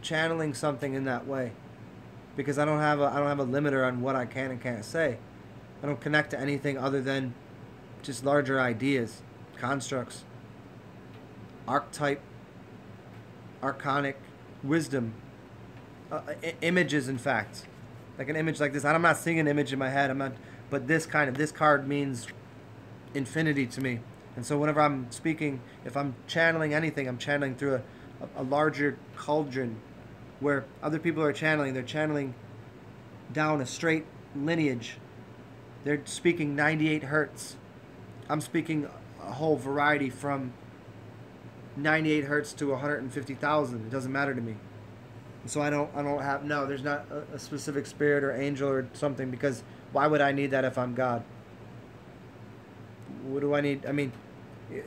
channeling something in that way, because I don't have a limiter on what I can and can't say. I don't connect to anything other than just larger ideas, constructs, archetype, archonic, wisdom, images, in fact. Like an image like this. I'm not seeing an image in my head. But this card means infinity to me. And so whenever I'm speaking, if I'm channeling anything, I'm channeling through a larger cauldron where other people are channeling. They're channeling down a straight lineage. They're speaking 98 hertz. I'm speaking a whole variety from 98 hertz to 150,000. It doesn't matter to me. So I don't have, no, there's not a specific spirit or angel or something, because why would I need that if I'm God? What do I need? I mean,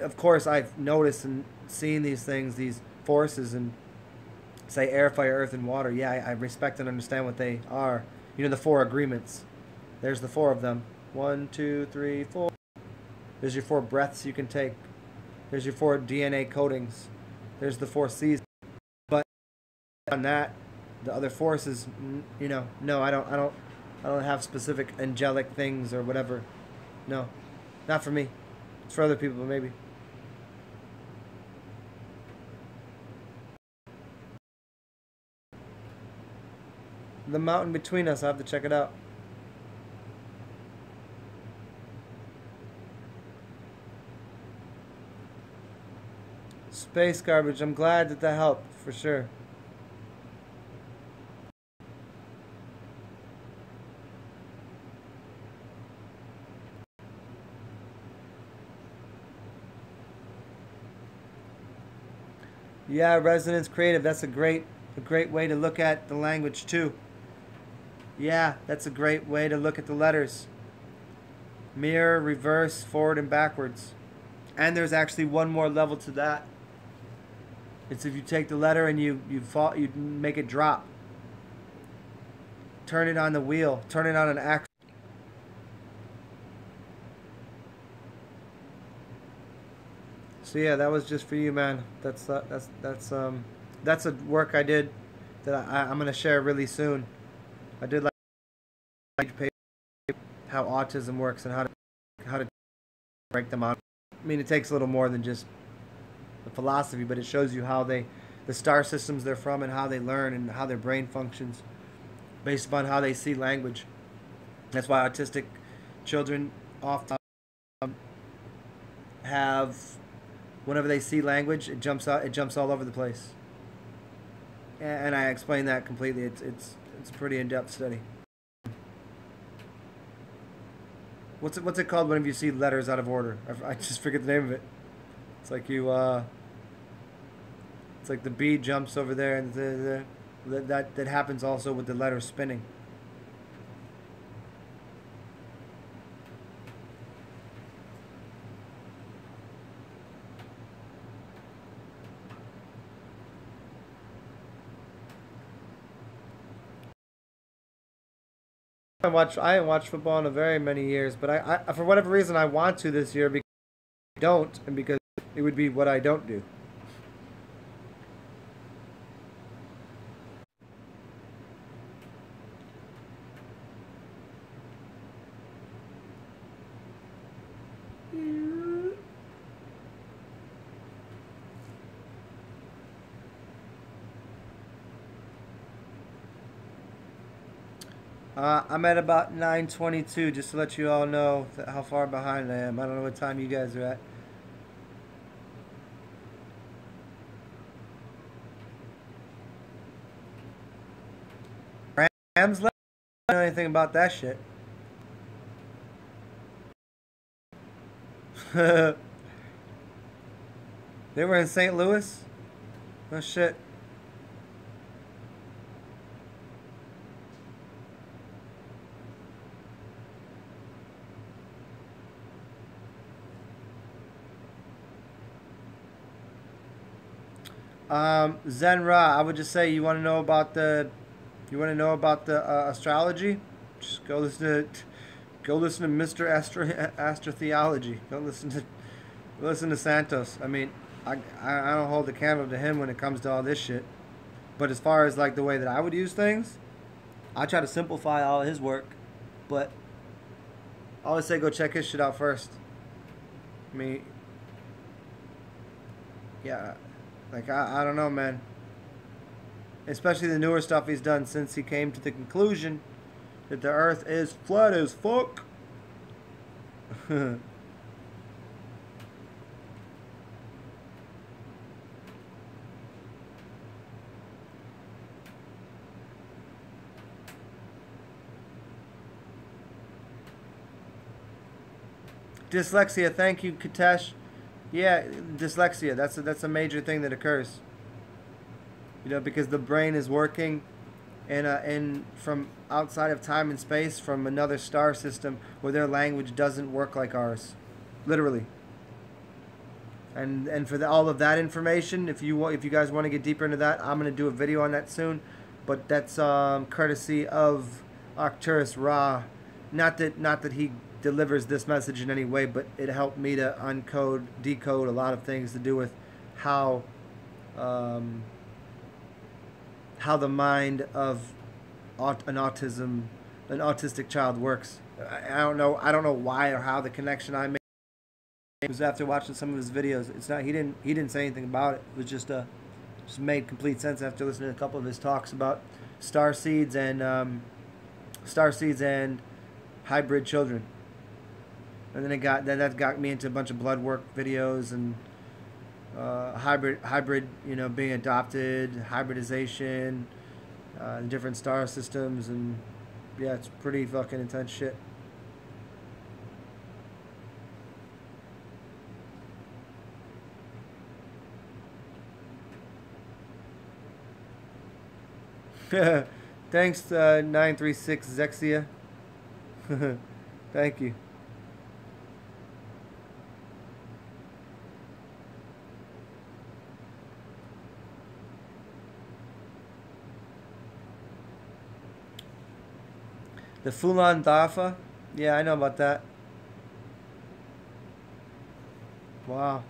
of course I've noticed and seen these things, these forces, and say air, fire, earth, and water. Yeah, I respect and understand what they are. You know, the 4 agreements. There's the 4 of them. 1, 2, 3, 4. There's your 4 breaths you can take. There's your 4 DNA coatings. There's the 4 seasons. But on that, the other forces, you know, no, I don't have specific angelic things or whatever. No, not for me. It's for other people, maybe. The mountain between us, I have to check it out. Space garbage, I'm glad that helped, for sure. Yeah, resonance creative, that's a great way to look at the language too. Yeah, that's a great way to look at the letters. Mirror, reverse, forward, and backwards. And there's actually one more level to that. It's if you take the letter and you make it drop. Turn it on the wheel. Turn it on an axle. So yeah, that was just for you, man. That's a work I did that I'm gonna share really soon. I did like how autism works and how to break them out. I mean, it takes a little more than just the philosophy, but it shows you how the star systems they're from and how they learn and how their brain functions based upon how they see language. That's why autistic children often have, whenever they see language, it jumps all over the place. And I explain that completely. It's a pretty in-depth study. What's it called whenever you see letters out of order? I just forget the name of it. It's like it's like the B jumps over there, and that happens also with the letters spinning. I haven't watched football in a very many years, but I for whatever reason I want to this year because I don't, and because it would be what I don't do. I'm at about 9:22, just to let you all know how far behind I am. I don't know what time you guys are at. Rams left? I don't know anything about that shit. They were in St. Louis? Oh shit. Zen Ra, I would just say you want to know about the astrology? Just go listen to Mr. Astrotheology. Go listen to Santos. I mean, I don't hold a candle to him when it comes to all this shit. But as far as like the way that I would use things, I try to simplify all his work. But I always say go check his shit out first. I mean, yeah. Like, I don't know, man. Especially the newer stuff he's done since he came to the conclusion that the earth is flat as fuck. Dyslexia, thank you, Katesh. Yeah, dyslexia, that's a major thing that occurs. You know, because the brain is working in from outside of time and space, from another star system where their language doesn't work like ours. Literally. And for all of that information, if you guys want to get deeper into that, I'm going to do a video on that soon. But that's courtesy of Arcturus Ra. Not that he delivers this message in any way, but it helped me to decode a lot of things to do with how the mind of an autistic child works. I don't know why or how the connection I made was after watching some of his videos. It's not he didn't say anything about it. It was just made complete sense after listening to a couple of his talks about star seeds and hybrid children. And then that got me into a bunch of blood work videos and hybrid, being adopted, hybridization, different star systems, and yeah, it's pretty fucking intense shit. Thanks, 936 Zexia. Thank you. The Fulan Dafa? Yeah, I know about that. Wow.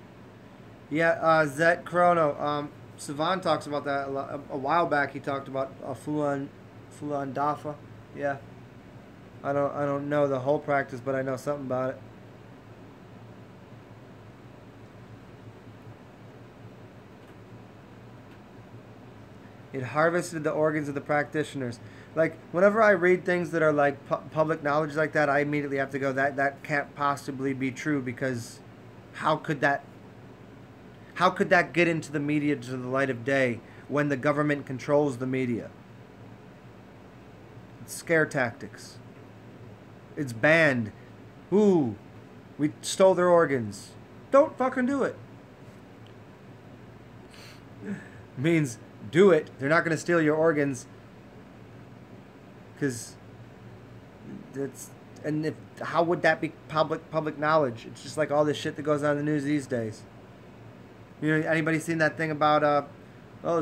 Yeah, Zet Chrono. Savan talks about that a while back. He talked about Fulan Dafa. Yeah. I don't know the whole practice, but I know something about it. It harvested the organs of the practitioners. Like, whenever I read things that are like public knowledge like that, I immediately have to go, that can't possibly be true, because how could that get into the media to the light of day when the government controls the media? It's scare tactics. It's banned. Ooh, we stole their organs. Don't fucking do it. Means do it. They're not going to steal your organs. Because how would that be public knowledge? It's just like all this shit that goes on in the news these days. Anybody seen that thing about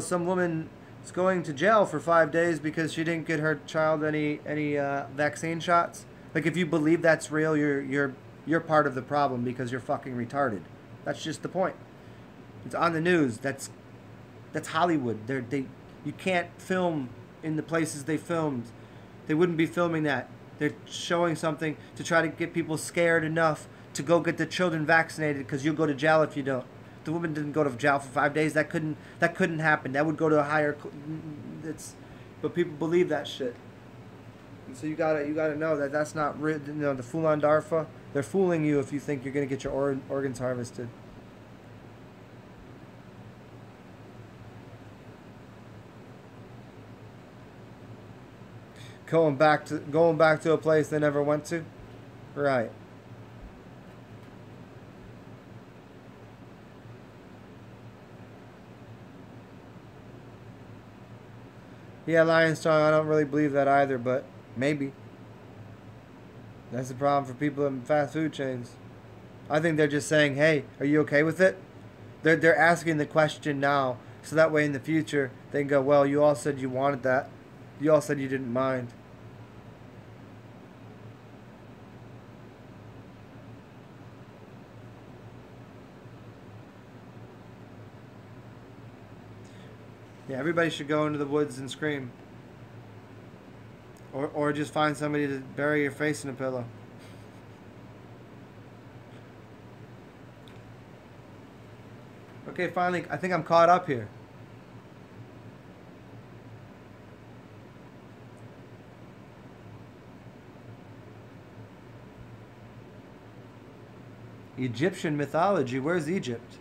some woman is going to jail for 5 days because she didn't get her child any vaccine shots? Like, if you believe that's real, you're part of the problem because you're fucking retarded. That's just the point. It's on the news. That's Hollywood. You can't film in the places they filmed. They wouldn't be filming that. They're showing something to try to get people scared enough to go get the children vaccinated, because you'll go to jail if you don't. The woman didn't go to jail for 5 days. That couldn't happen. That would go to a higher. But people believe that shit. And so you gotta know that that's not real. The Fulan Darfa, they're fooling you if you think you're gonna get your organs harvested. Going back to a place they never went to, right? Yeah, Lionstrong, I don't really believe that either, but maybe. That's the problem for people in fast food chains. I think they're just saying, hey, are you okay with it? They're asking the question now, so that way in the future they can go, well, you all said you wanted that. You all said you didn't mind. Yeah, everybody should go into the woods and scream. Or just find somebody to bury your face in a pillow. Okay, finally, I think I'm caught up here. Egyptian mythology, where's Egypt?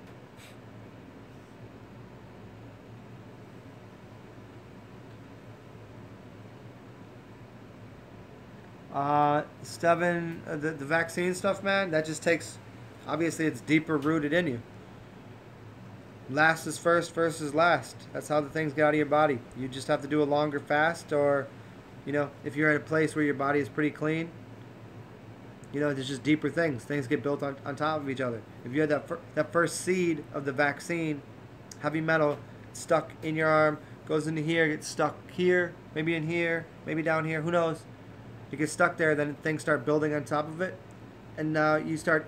Steven, the vaccine stuff, man, that just takes, obviously it's deeper rooted in you. Last is first is last. That's how the things get out of your body. You just have to do a longer fast, or, if you're at a place where your body is pretty clean, there's just deeper things. Things get built on top of each other. If you had that first seed of the vaccine, heavy metal, stuck in your arm, goes into here, gets stuck here, maybe in here, maybe down here, who knows? It gets stuck there, then things start building on top of it. and now you start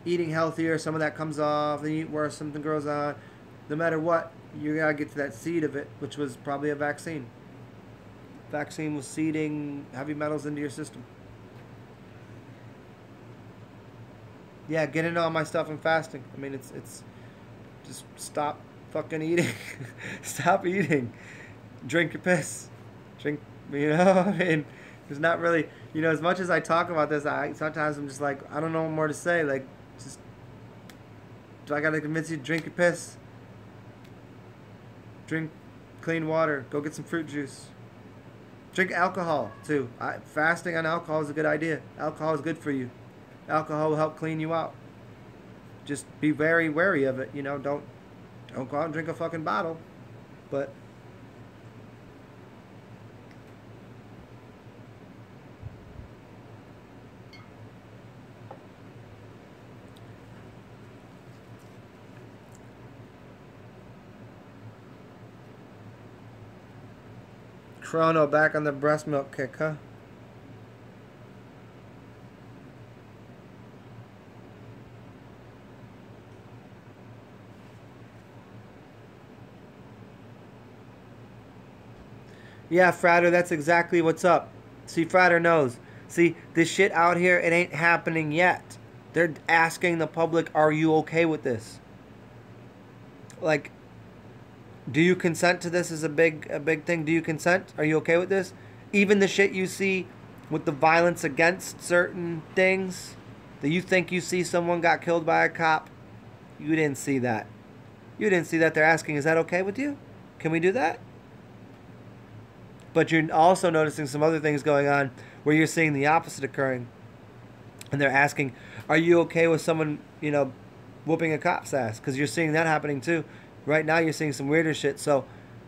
eating healthier, some of that comes off, then you eat worse, something grows on. No matter what, you gotta get to that seed of it, which was probably a vaccine. Vaccine was seeding heavy metals into your system. Yeah, get into all my stuff in fasting. I mean, it's just stop fucking eating. Stop eating. Drink your piss. Drink, you know, I mean, there's not really, you know, as much as I talk about this, sometimes I'm just like, I don't know what more to say. Like, just, do I gotta convince you to drink your piss? Drink clean water. Go get some fruit juice. Drink alcohol, too. Fasting on alcohol is a good idea. Alcohol is good for you. Alcohol will help clean you out. Just be very wary of it, you know, don't go out and drink a fucking bottle. But Chrono back on the breast milk kick, huh? Yeah, Frater, that's exactly what's up. See, Frater knows. See, this shit out here, it ain't happening yet. They're asking the public, are you okay with this? Like, do you consent to this is a big thing. Do you consent? Are you okay with this? Even the shit you see with the violence against certain things, that you think you see someone got killed by a cop, you didn't see that. You didn't see that. They're asking, is that okay with you? Can we do that? But you're also noticing some other things going on where you're seeing the opposite occurring. And they're asking, are you okay with someone, you know, whooping a cop's ass? Because you're seeing that happening too. Right now you're seeing some weirder shit. So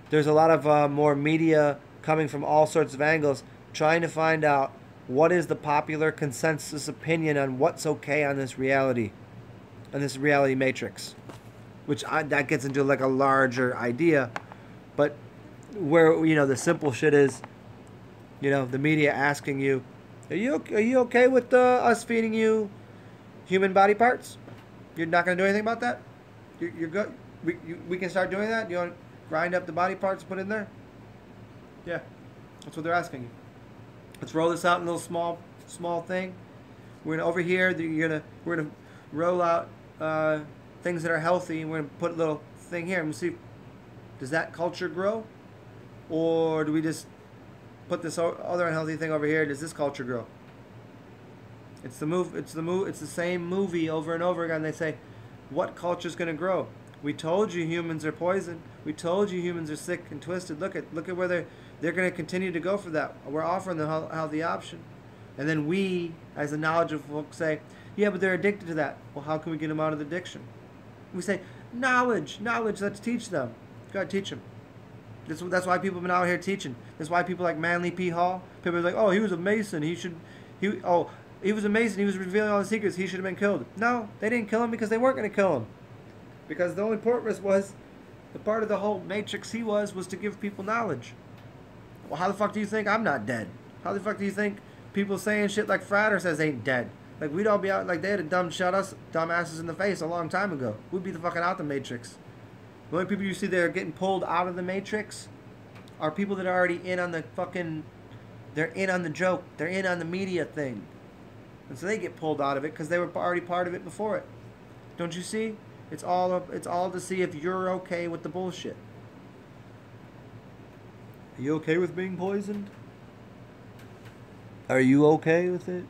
there's a lot of more media coming from all sorts of angles trying to find out what is the popular consensus opinion on what's okay on this reality matrix. Which that gets into like a larger idea. But where, you know, the simple shit is, you know, the media asking you, are you okay with us feeding you human body parts? You're not going to do anything about that? You're good? We can start doing that? You want to grind up the body parts and put in there? Yeah, that's what they're asking you. Let's roll this out in a little small thing. We're gonna over here. We're gonna roll out things that are healthy, and we're gonna put a little thing here. And we'll see, does that culture grow? Or do we just put this other unhealthy thing over here? Does this culture grow? It's the same movie over and over again. They say, what culture's going to grow? We told you humans are poison. We told you humans are sick and twisted. Look at where they're going to continue to go for that. We're offering the healthy option. And then we, as the knowledgeable folks, say, yeah, but they're addicted to that. Well, how can we get them out of the addiction? We say, knowledge, let's teach them. Gotta teach them. That's why people have been out here teaching. That's why people like Manly P. Hall, people are like, oh, he was a Mason. He was a Mason. He was revealing all the secrets. He should have been killed. No, they didn't kill him because they weren't going to kill him. Because the only purpose was, the part of the whole matrix he was to give people knowledge. Well, how the fuck do you think I'm not dead? How the fuck do you think people saying shit like Frater says ain't dead? Like, we'd all be out, like, they had a shot us dumbasses in the face a long time ago. We'd be the fucking out the matrix. The only people you see that are getting pulled out of the matrix are people that are already in on the fucking, they're in on the joke. They're in on the media thing. And so they get pulled out of it because they were already part of it before it. Don't you see? It's all to see if you're okay with the bullshit. Are you okay with being poisoned? Are you okay with it?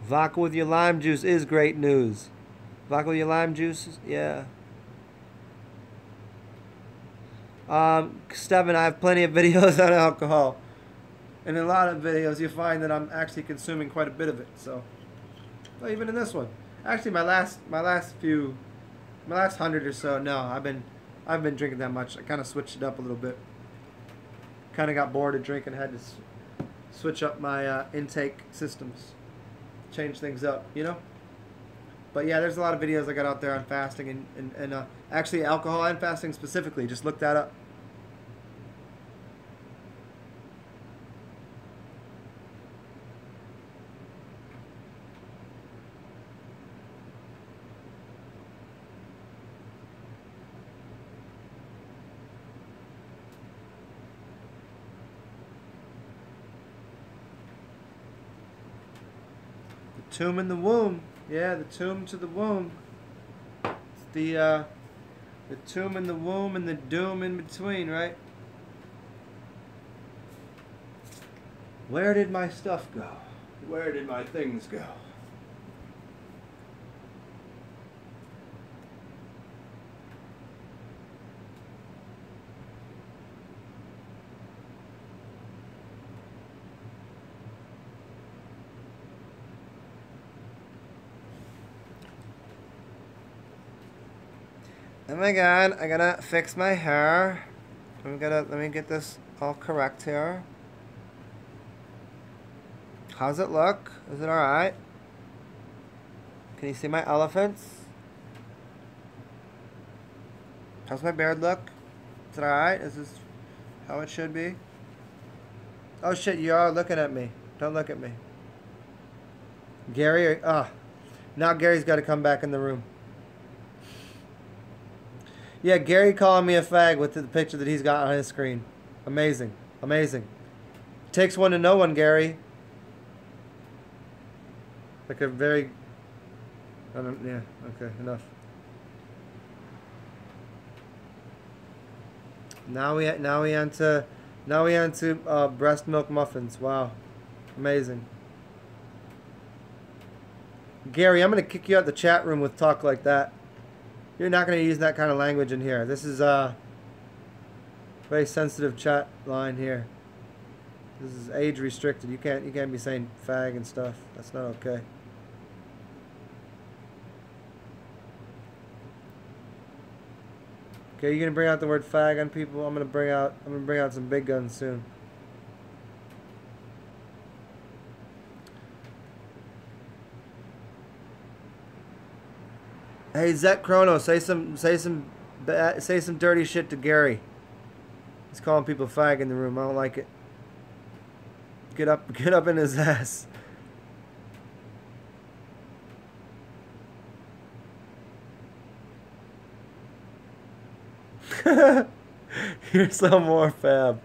Vodka with your lime juice is great news. Vodka with your lime juice, yeah. Steven, I have plenty of videos on alcohol. And in a lot of videos, you find that I'm actually consuming quite a bit of it. So, well, even in this one, actually, my last 100 or so, no, I've been drinking that much. I kind of switched it up a little bit. Kind of got bored of drinking, had to switch up my intake systems, change things up, you know. But yeah, there's a lot of videos I got out there on fasting and actually alcohol and fasting specifically. Just look that up. tomb in the womb. Yeah, the tomb to the womb. It's the tomb in the womb and the doom in between, right? Where did my stuff go? Where did my things go? Oh my god, I gotta fix my hair. Let me get this all correct here. How's it look? Is it alright? Can you see my elephants? How's my beard look? Is it alright? Is this how it should be? Oh shit, you are looking at me. Don't look at me. Gary, now Gary's got to come back in the room. Yeah, Gary calling me a fag with the picture that he's got on his screen. Amazing. Amazing. Takes one to know one, Gary. Like a very... yeah, okay, enough. Now we on to breast milk muffins. Wow. Amazing. Gary, I'm going to kick you out the chat room with talk like that. You're not going to use that kind of language in here. This is a very sensitive chat line here. This is age restricted. You can't be saying fag and stuff. That's not okay. Okay, you gonna bring out the word fag on people? I'm gonna bring out some big guns soon. Hey Zet Chrono, say some dirty shit to Gary. He's calling people fag in the room. I don't like it. Get up in his ass. Here's some more fab.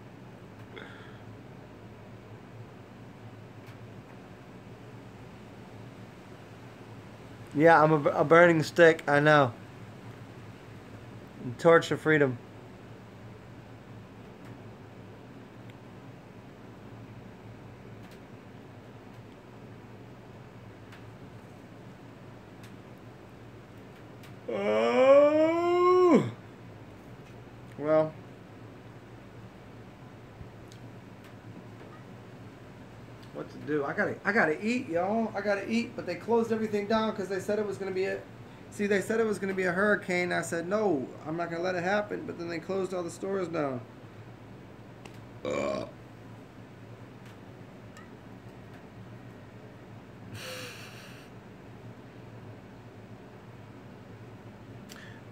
Yeah, I'm a burning stick. I know. Torch of freedom. Oh. Well. What to do? I gotta eat, y'all. I gotta eat, but they closed everything down because they said it was gonna be they said it was gonna be a hurricane. I said no, I'm not gonna let it happen. But then they closed all the stores down.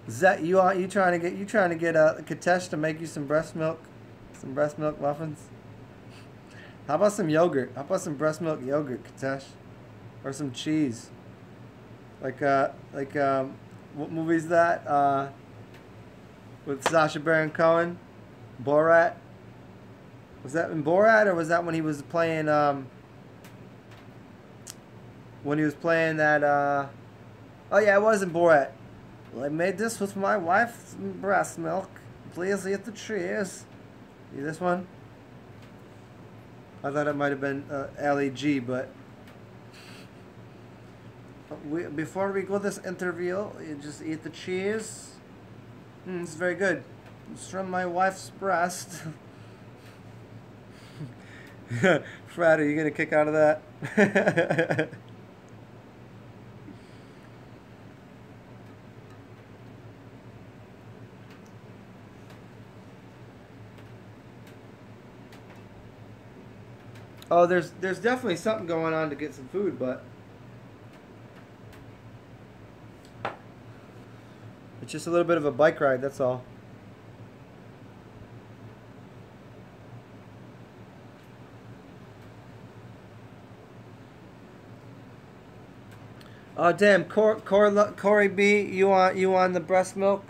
Zet, you trying to get Katesh to make you some breast milk muffins? How about some yogurt? How about some breast milk yogurt, Katesh? Or some cheese? What movie's that? With Sacha Baron Cohen? Borat? Was that in Borat, or was that when he was playing, that, oh yeah, it was in Borat. Well, I made this with my wife's breast milk. Please eat the cheese. See this one? I thought it might have been LEG, but before we go this interview, you just eat the cheese. It's very good. It's from my wife's breast. Fred, are you gonna kick out of that? Oh, there's definitely something going on to get some food, but it's just a little bit of a bike ride, that's all. Oh damn, Corey B, you on the breast milk?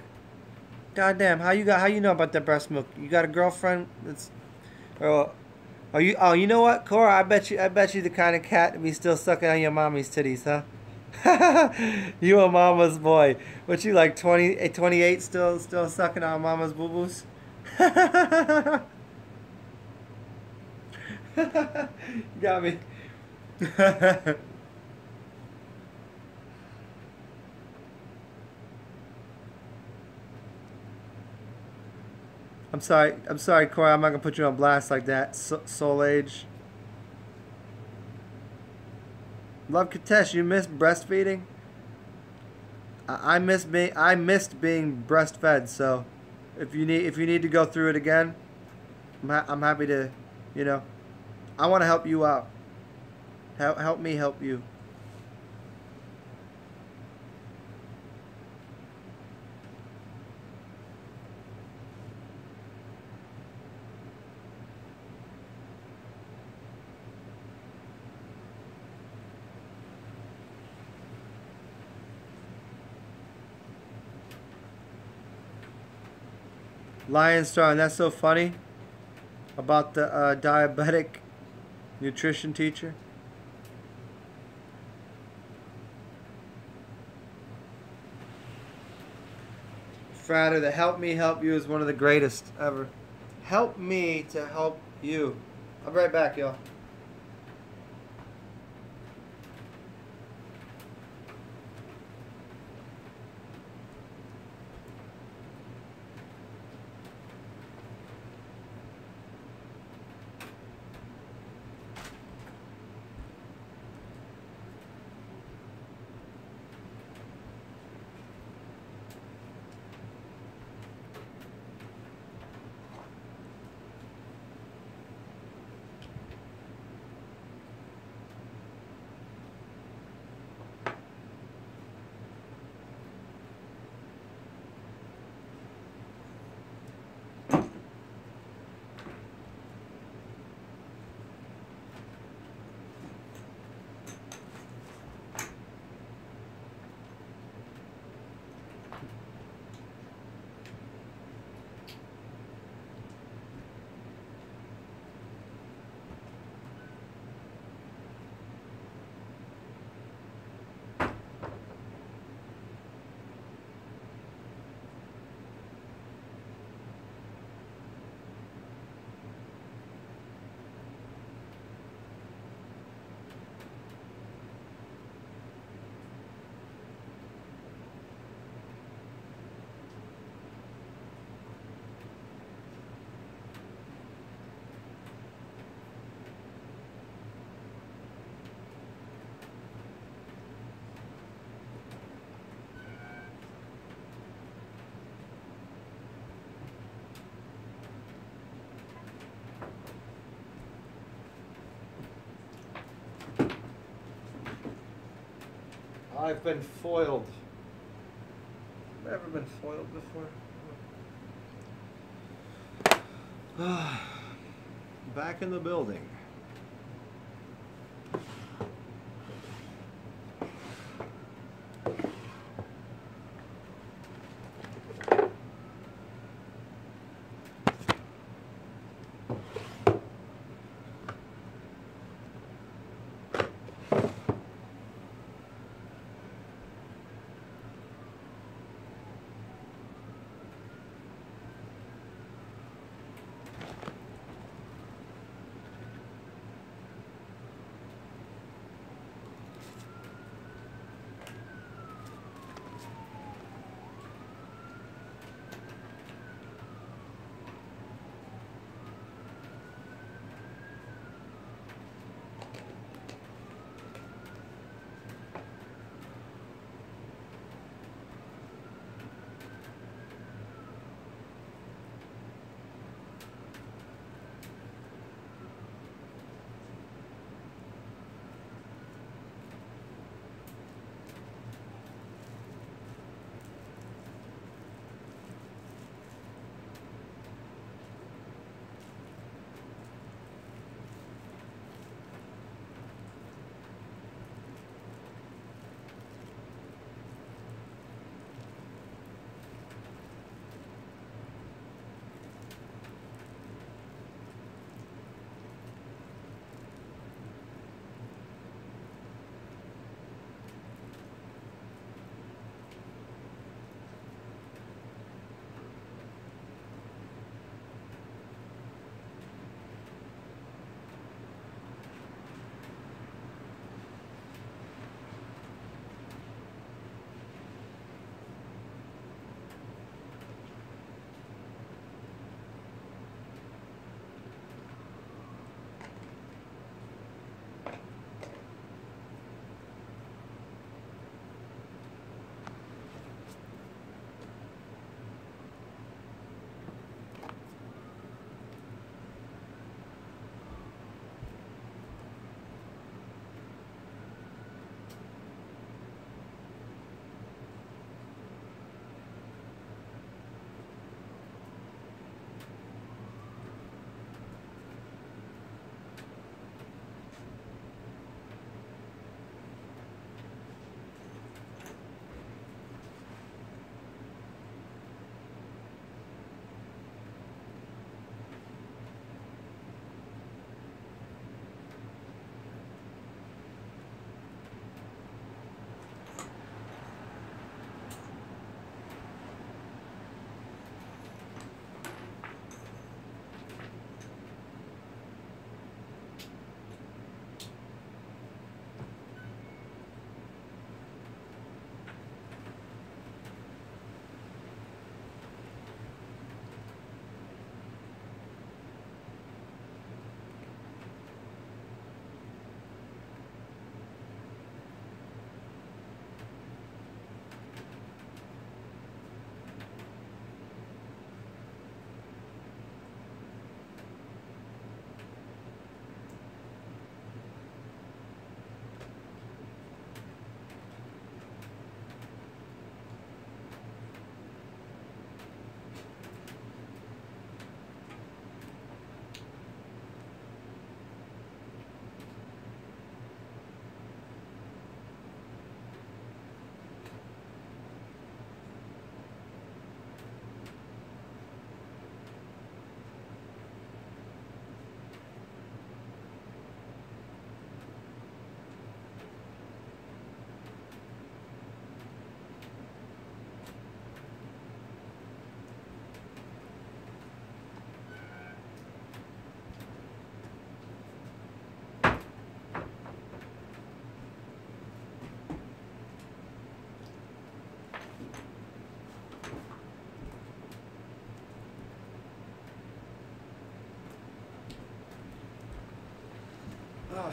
God damn, how you know about that breast milk? You got a girlfriend that's, or Oh, you know what, Cora? I bet you the kind of cat to be still sucking on your mommy's titties, huh? You a mama's boy. What you like 28 still sucking on mama's boo boos? Got me. I'm sorry, Cora. I'm not gonna put you on blast like that. Soul Age. Love Katesh, you missed breastfeeding. I missed being breastfed. So, if you need to go through it again, I'm happy to, you know, I want to help you out. Help me help you. Lion Star, and that's so funny about the diabetic nutrition teacher. Frater, the help me help you is one of the greatest ever. Help me to help you. I'll be right back, y'all. I've been foiled. Never been foiled before. Back in the building.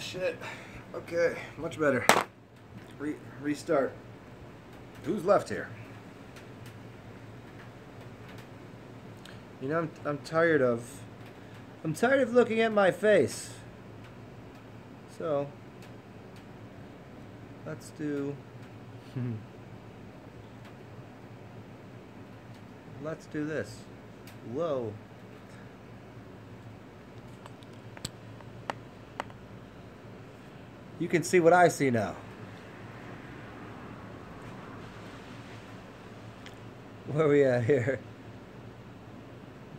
shit. Okay, much better. Restart. Who's left here? You know, I'm tired of looking at my face. So let's do let's do this. Whoa. You can see what I see now. Where are we at here?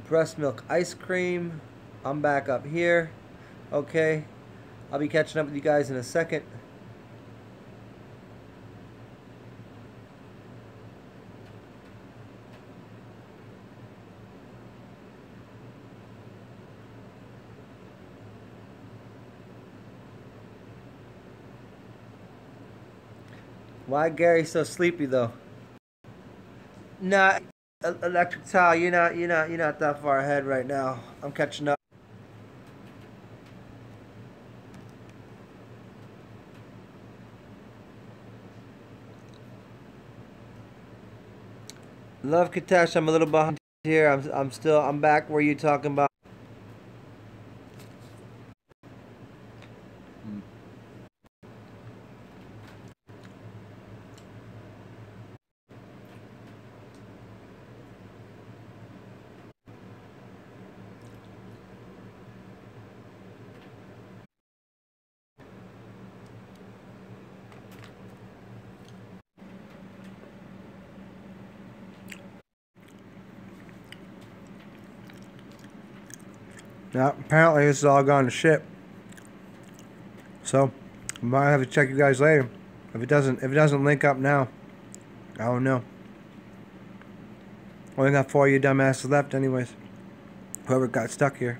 Breast milk ice cream. I'm back up here. Okay. I'll be catching up with you guys in a second. Why Gary so sleepy though? Nah, electric towel. You're not that far ahead right now. I'm catching up. Love Kitesh, I'm a little behind here. I'm back where you talking about. Now, apparently this is all gone to shit. So, I might have to check you guys later. If it doesn't link up now, I don't know. Only got 4 of you dumbasses left anyways. Whoever got stuck here.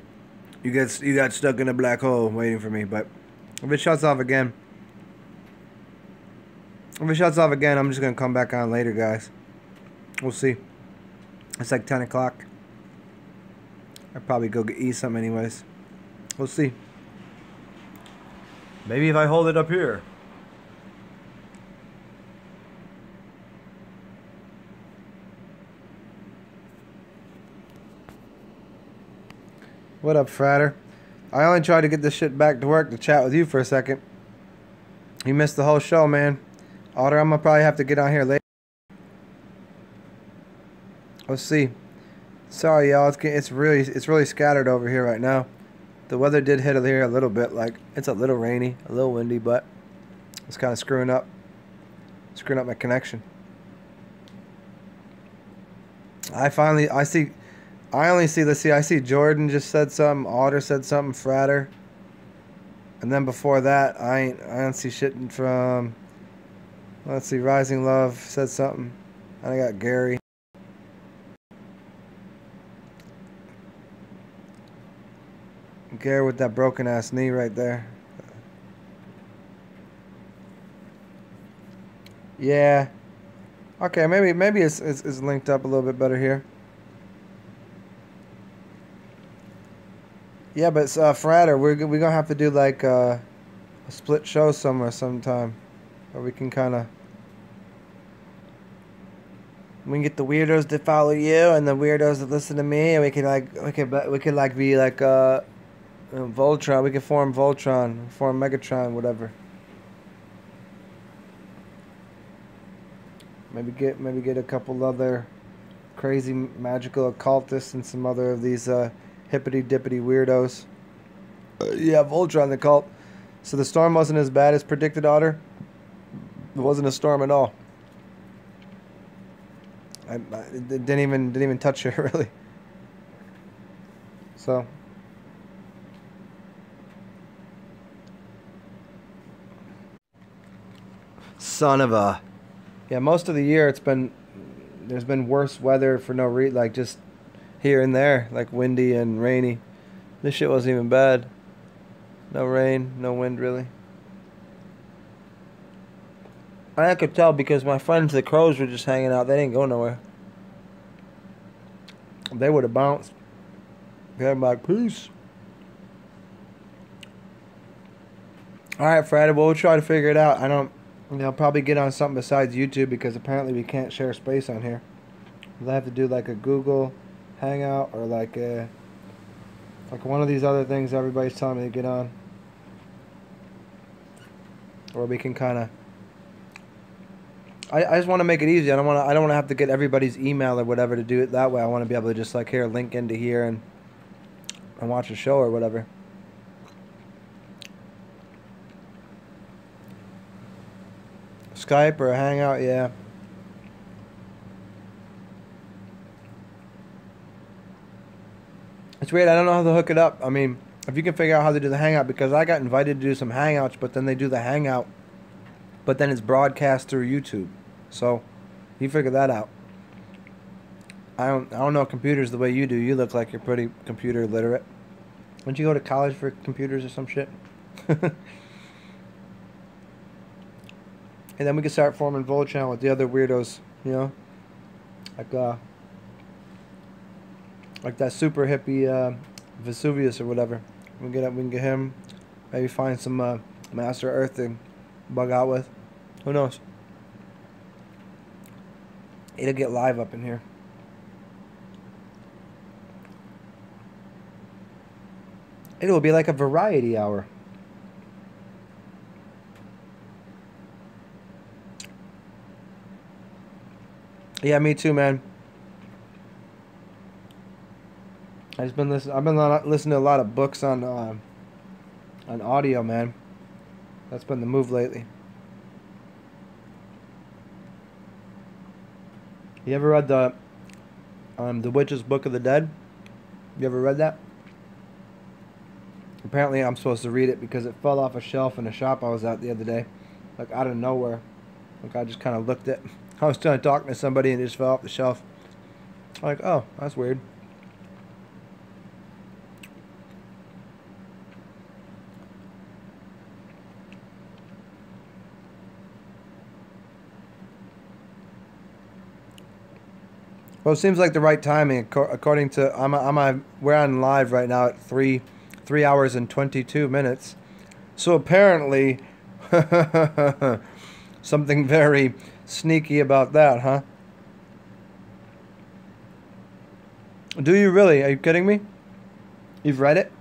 You got stuck in a black hole waiting for me, but if it shuts off again, I'm just gonna come back on later, guys. We'll see. It's like 10 o'clock. I'll probably go eat something anyways. We'll see. Maybe if I hold it up here. What up, Fratter? I only tried to get this shit back to work to chat with you for a second. You missed the whole show, man. Otter, I'm gonna probably have to get on here later. Let's see. Sorry, y'all. It's really scattered over here right now. The weather did hit here a little bit. Like, it's a little rainy, a little windy, but it's kind of screwing up my connection. I see Jordan just said something. Otter said something. Fratter. And then before that, I don't see shit from. Let's see. Rising Love said something. And I got Gary. Gary with that broken ass knee right there. Yeah. Okay, maybe it's linked up a little bit better here. Yeah, but Fratter, we're gonna have to do like a split show somewhere sometime, where we can kind of get the weirdos to follow you and the weirdos that listen to me, and we could be like Voltron. We can form Voltron, form Megatron, whatever. Maybe get a couple other crazy magical occultists and some other of these hippity dippity weirdos. Yeah, Voltron the cult. So the storm wasn't as bad as predicted, Otter. It wasn't a storm at all. It didn't even touch you really. So. Son of a. Yeah, most of the year there's been worse weather for no reason, like just here and there, like windy and rainy. This shit wasn't even bad. No rain, no wind really. I could tell because my friends the crows were just hanging out. They didn't go nowhere. They would have bounced. They're like, peace. All right, Fred. Well, we'll try to figure it out. I don't. I'll probably get on something besides YouTube because apparently we can't share space on here. We'll have to do like a Google Hangout or like one of these other things everybody's telling me to get on, or we can kind of. I just want to make it easy. I don't want to have to get everybody's email or whatever to do it that way. I want to be able to just like here link into here and watch a show or whatever. Skype or a Hangout, yeah. It's weird. I don't know how to hook it up. I mean, if you can figure out how to do the Hangout, because I got invited to do some Hangouts, but then they do the Hangout, but then it's broadcast through YouTube. So, you figure that out. I don't know computers the way you do. You look like you're pretty computer literate. Didn't you go to college for computers or some shit? And then we can start forming Volchannel with the other weirdos, you know? Like that super hippie Vesuvius or whatever. We can get him. Maybe find some Master Earth to bug out with. Who knows? It'll get live up in here. It'll be like a variety hour. Yeah, me too, man. I've been listening to a lot of books on audio, man. That's been the move lately. You ever read the Witch's Book of the Dead? You ever read that? Apparently, I'm supposed to read it because it fell off a shelf in a shop I was at the other day, like out of nowhere. Like I just kind of looked at. I was trying to talk to somebody and it just fell off the shelf. Like, oh, that's weird. Well, it seems like the right timing. According to we're on live right now at 3 hours and 22 minutes. So apparently, something very sneaky about that, huh? Do you really? Are you kidding me? You've read it?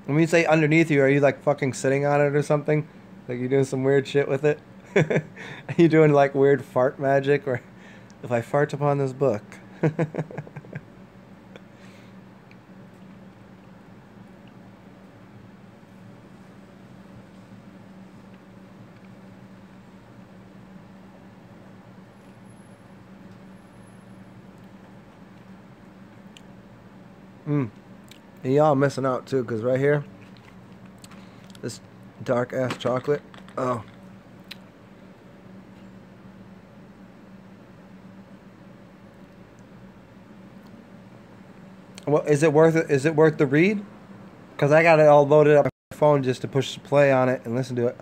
When you say underneath you, are you like fucking sitting on it or something? Like you're doing some weird shit with it? Are you doing like weird fart magic? Or if I fart upon this book? And y'all missing out too, because right here, this dark ass chocolate. Oh. Well, is it worth it? Is it worth the read? Because I got it all loaded up on my phone just to push play on it and listen to it.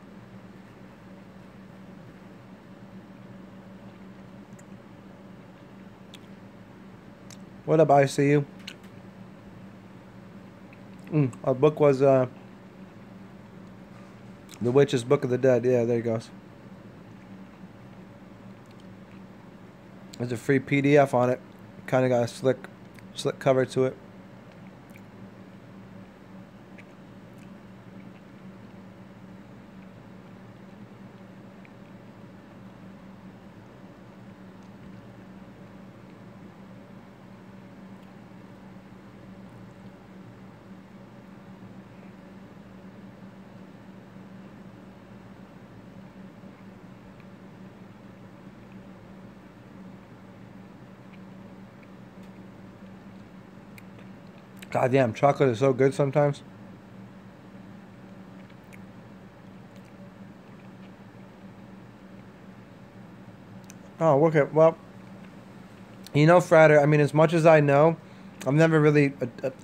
What up, ICU? Our book was The Witch's Book of the Dead. Yeah, there he goes. There's a free PDF on it. Kind of got a slick cover to it. God damn, chocolate is so good sometimes. Oh, okay. Well, you know, Frater, I mean, as much as I know, I've never really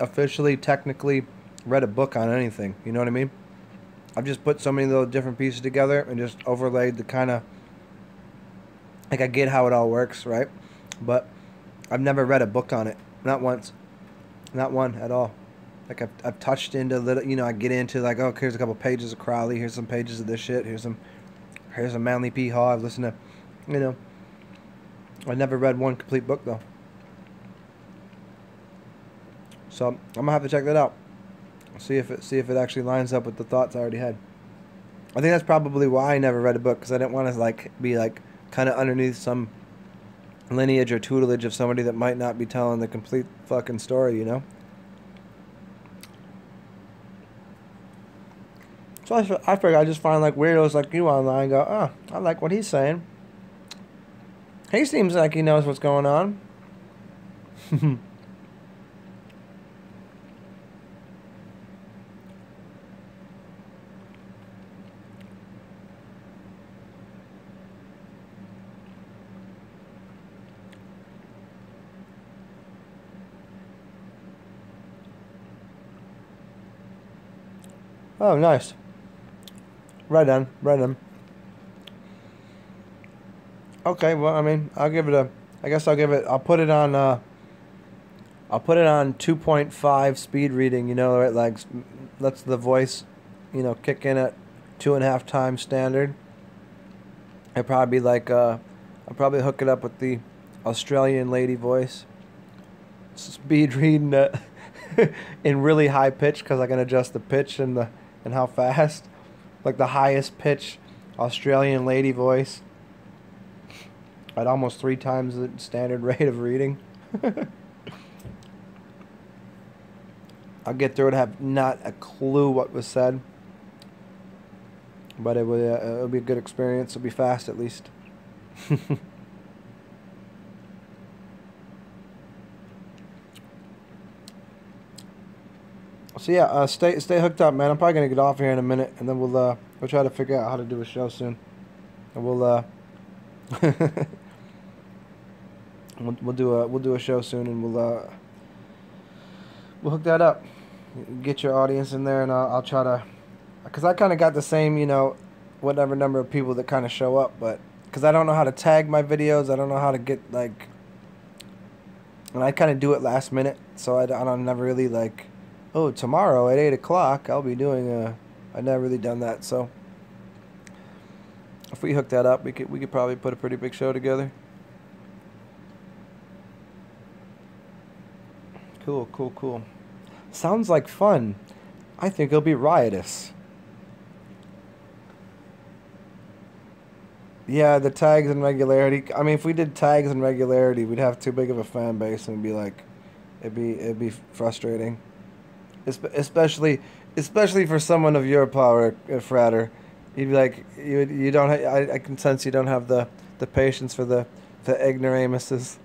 officially, technically read a book on anything. You know what I mean? I've just put so many little different pieces together and just overlaid the kind of... Like, I get how it all works, right? But I've never read a book on it. Not once. Not one at all. like I've touched into little, you know, I get into like, oh, here's a couple pages of Crowley, here's some pages of this shit, here's a Manly P. Hall. I've listened to, you know, I never read one complete book though. So I'm gonna have to check that out. See if it actually lines up with the thoughts I already had. I think that's probably why I never read a book, because I didn't want to like be like kind of underneath some lineage or tutelage of somebody that might not be telling the complete fucking story, you know. So I figure I just find like weirdos like you online and go, oh, I like what he's saying. He seems like he knows what's going on. Oh, nice. Right on, right on. Okay, well, I mean, I'll give it a, I guess I'll give it, I'll put it on 2.5 speed reading, you know, right, like, lets the voice, you know, kick in at 2.5 times standard. I'd probably like, I'll probably hook it up with the Australian lady voice. Speed reading in really high pitch, because I can adjust the pitch and how fast. Like the highest pitch Australian lady voice at almost 3 times the standard rate of reading. I'll get through it, have not a clue what was said, but it'll be a good experience. It'll be fast at least. So yeah, stay hooked up, man. I'm probably gonna get off here in a minute, and then we'll try to figure out how to do a show soon, and we'll do a show soon, and we'll hook that up. Get your audience in there, and I'll try to, because I kind of got the same, you know, whatever number of people that kind of show up, but because I don't know how to tag my videos, I don't know how to get like, and I kind of do it last minute, so I don't never really like, oh, tomorrow at 8 o'clock I'll be doing I've never really done that, so if we hook that up, we could probably put a pretty big show together. Cool. Sounds like fun. I think it'll be riotous. Yeah, the tags and regularity. I mean, if we did tags and regularity, we'd have too big of a fan base, and it'd be frustrating. Especially for someone of your power, Frater. You'd be like, you don't. I can sense you don't have the patience for the ignoramuses.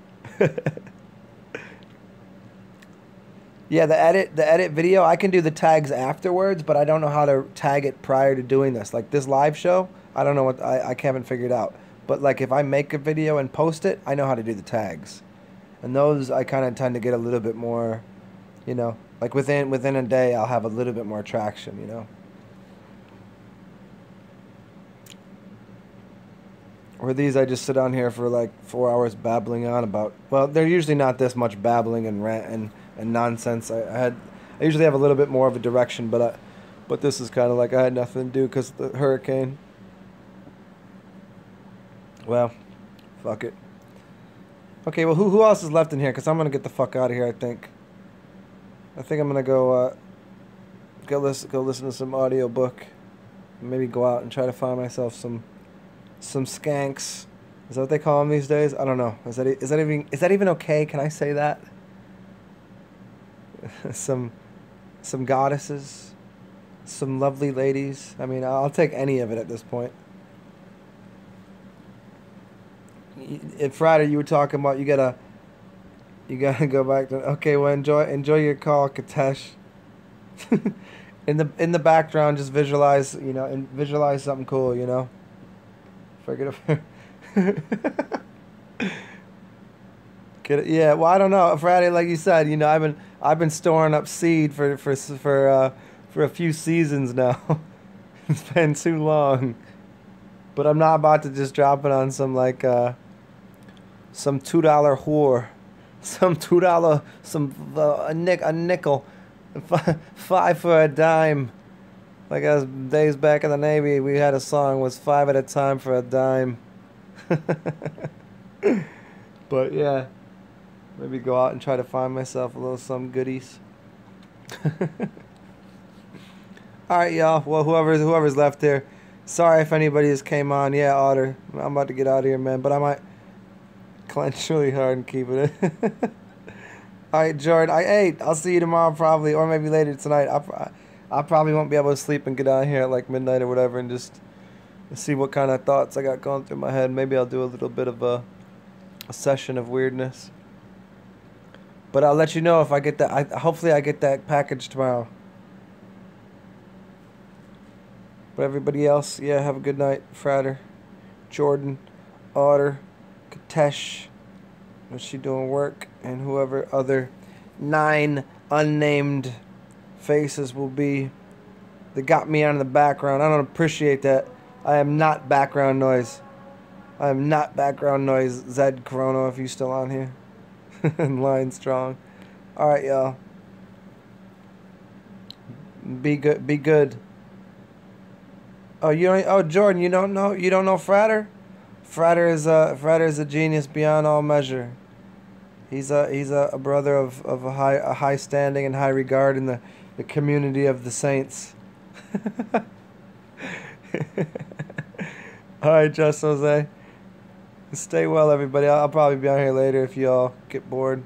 Yeah, the edit video, I can do the tags afterwards, but I don't know how to tag it prior to doing this. Like this live show, I don't know what I haven't figured out. But like if I make a video and post it, I know how to do the tags, and those I kind of tend to get a little bit more, you know. Like within a day, I'll have a little bit more traction, you know. Or these, I just sit on here for like 4 hours babbling on about. Well, they're usually not this much babbling and rant and nonsense. I usually have a little bit more of a direction, but this is kind of like I had nothing to do because of the hurricane. Well, fuck it. Okay, well, who else is left in here? Because I'm gonna get the fuck out of here. I think I'm gonna go listen to some audiobook. Maybe go out and try to find myself some skanks. Is that what they call them these days? I don't know. Is that even okay? Can I say that? some goddesses, some lovely ladies. I mean, I'll take any of it at this point. Friday, you were talking about you gotta go back to. Okay, well, enjoy your call, Katesh. in the background, just visualize, you know, and visualize something cool, you know. Forget it. Get it? Yeah. Well, I don't know, Friday. Like you said, you know, I've been storing up seed for a few seasons now. It's been too long. But I'm not about to just drop it on some like some $2 whore, some $2, a nickel, 5 for a dime. Like us days back in the Navy, we had a song was 5 at a time for a dime. But yeah, maybe go out and try to find myself a little some goodies. All right, y'all. Well, whoever's left here, sorry if anybody just came on. Yeah, Otter, I'm about to get out of here, man. But I might clench really hard and keep it. All right, Jordan. I'll see you tomorrow probably, or maybe later tonight. I probably won't be able to sleep and get out here at like midnight or whatever, and just see what kind of thoughts I got going through my head. Maybe I'll do a little bit of a session of weirdness. But I'll let you know if I get that. Hopefully I get that package tomorrow. But everybody else, yeah, have a good night. Frater, Jordan, Otter, Katesh, what's she doing work, and whoever other 9 unnamed faces will be that got me out in the background. I don't appreciate that. I am not background noise. I am not background noise. Zed Chrono, if you still on here. And Lion Strong. Alright, y'all. Be good. Be good. Oh, Jordan, you don't know Frater? Frater is a genius beyond all measure. He's a brother of a high standing and high regard in the community of the saints. Alright, Just Jose. Stay well, everybody. I'll probably be on here later if y'all get bored.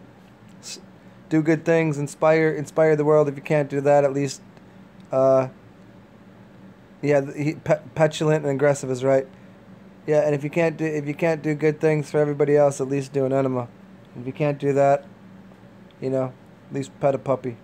Do good things, inspire the world. If you can't do that, at least, petulant and aggressive is right. Yeah, and if you can't do good things for everybody else, at least do an enema. If you can't do that, at least pet a puppy.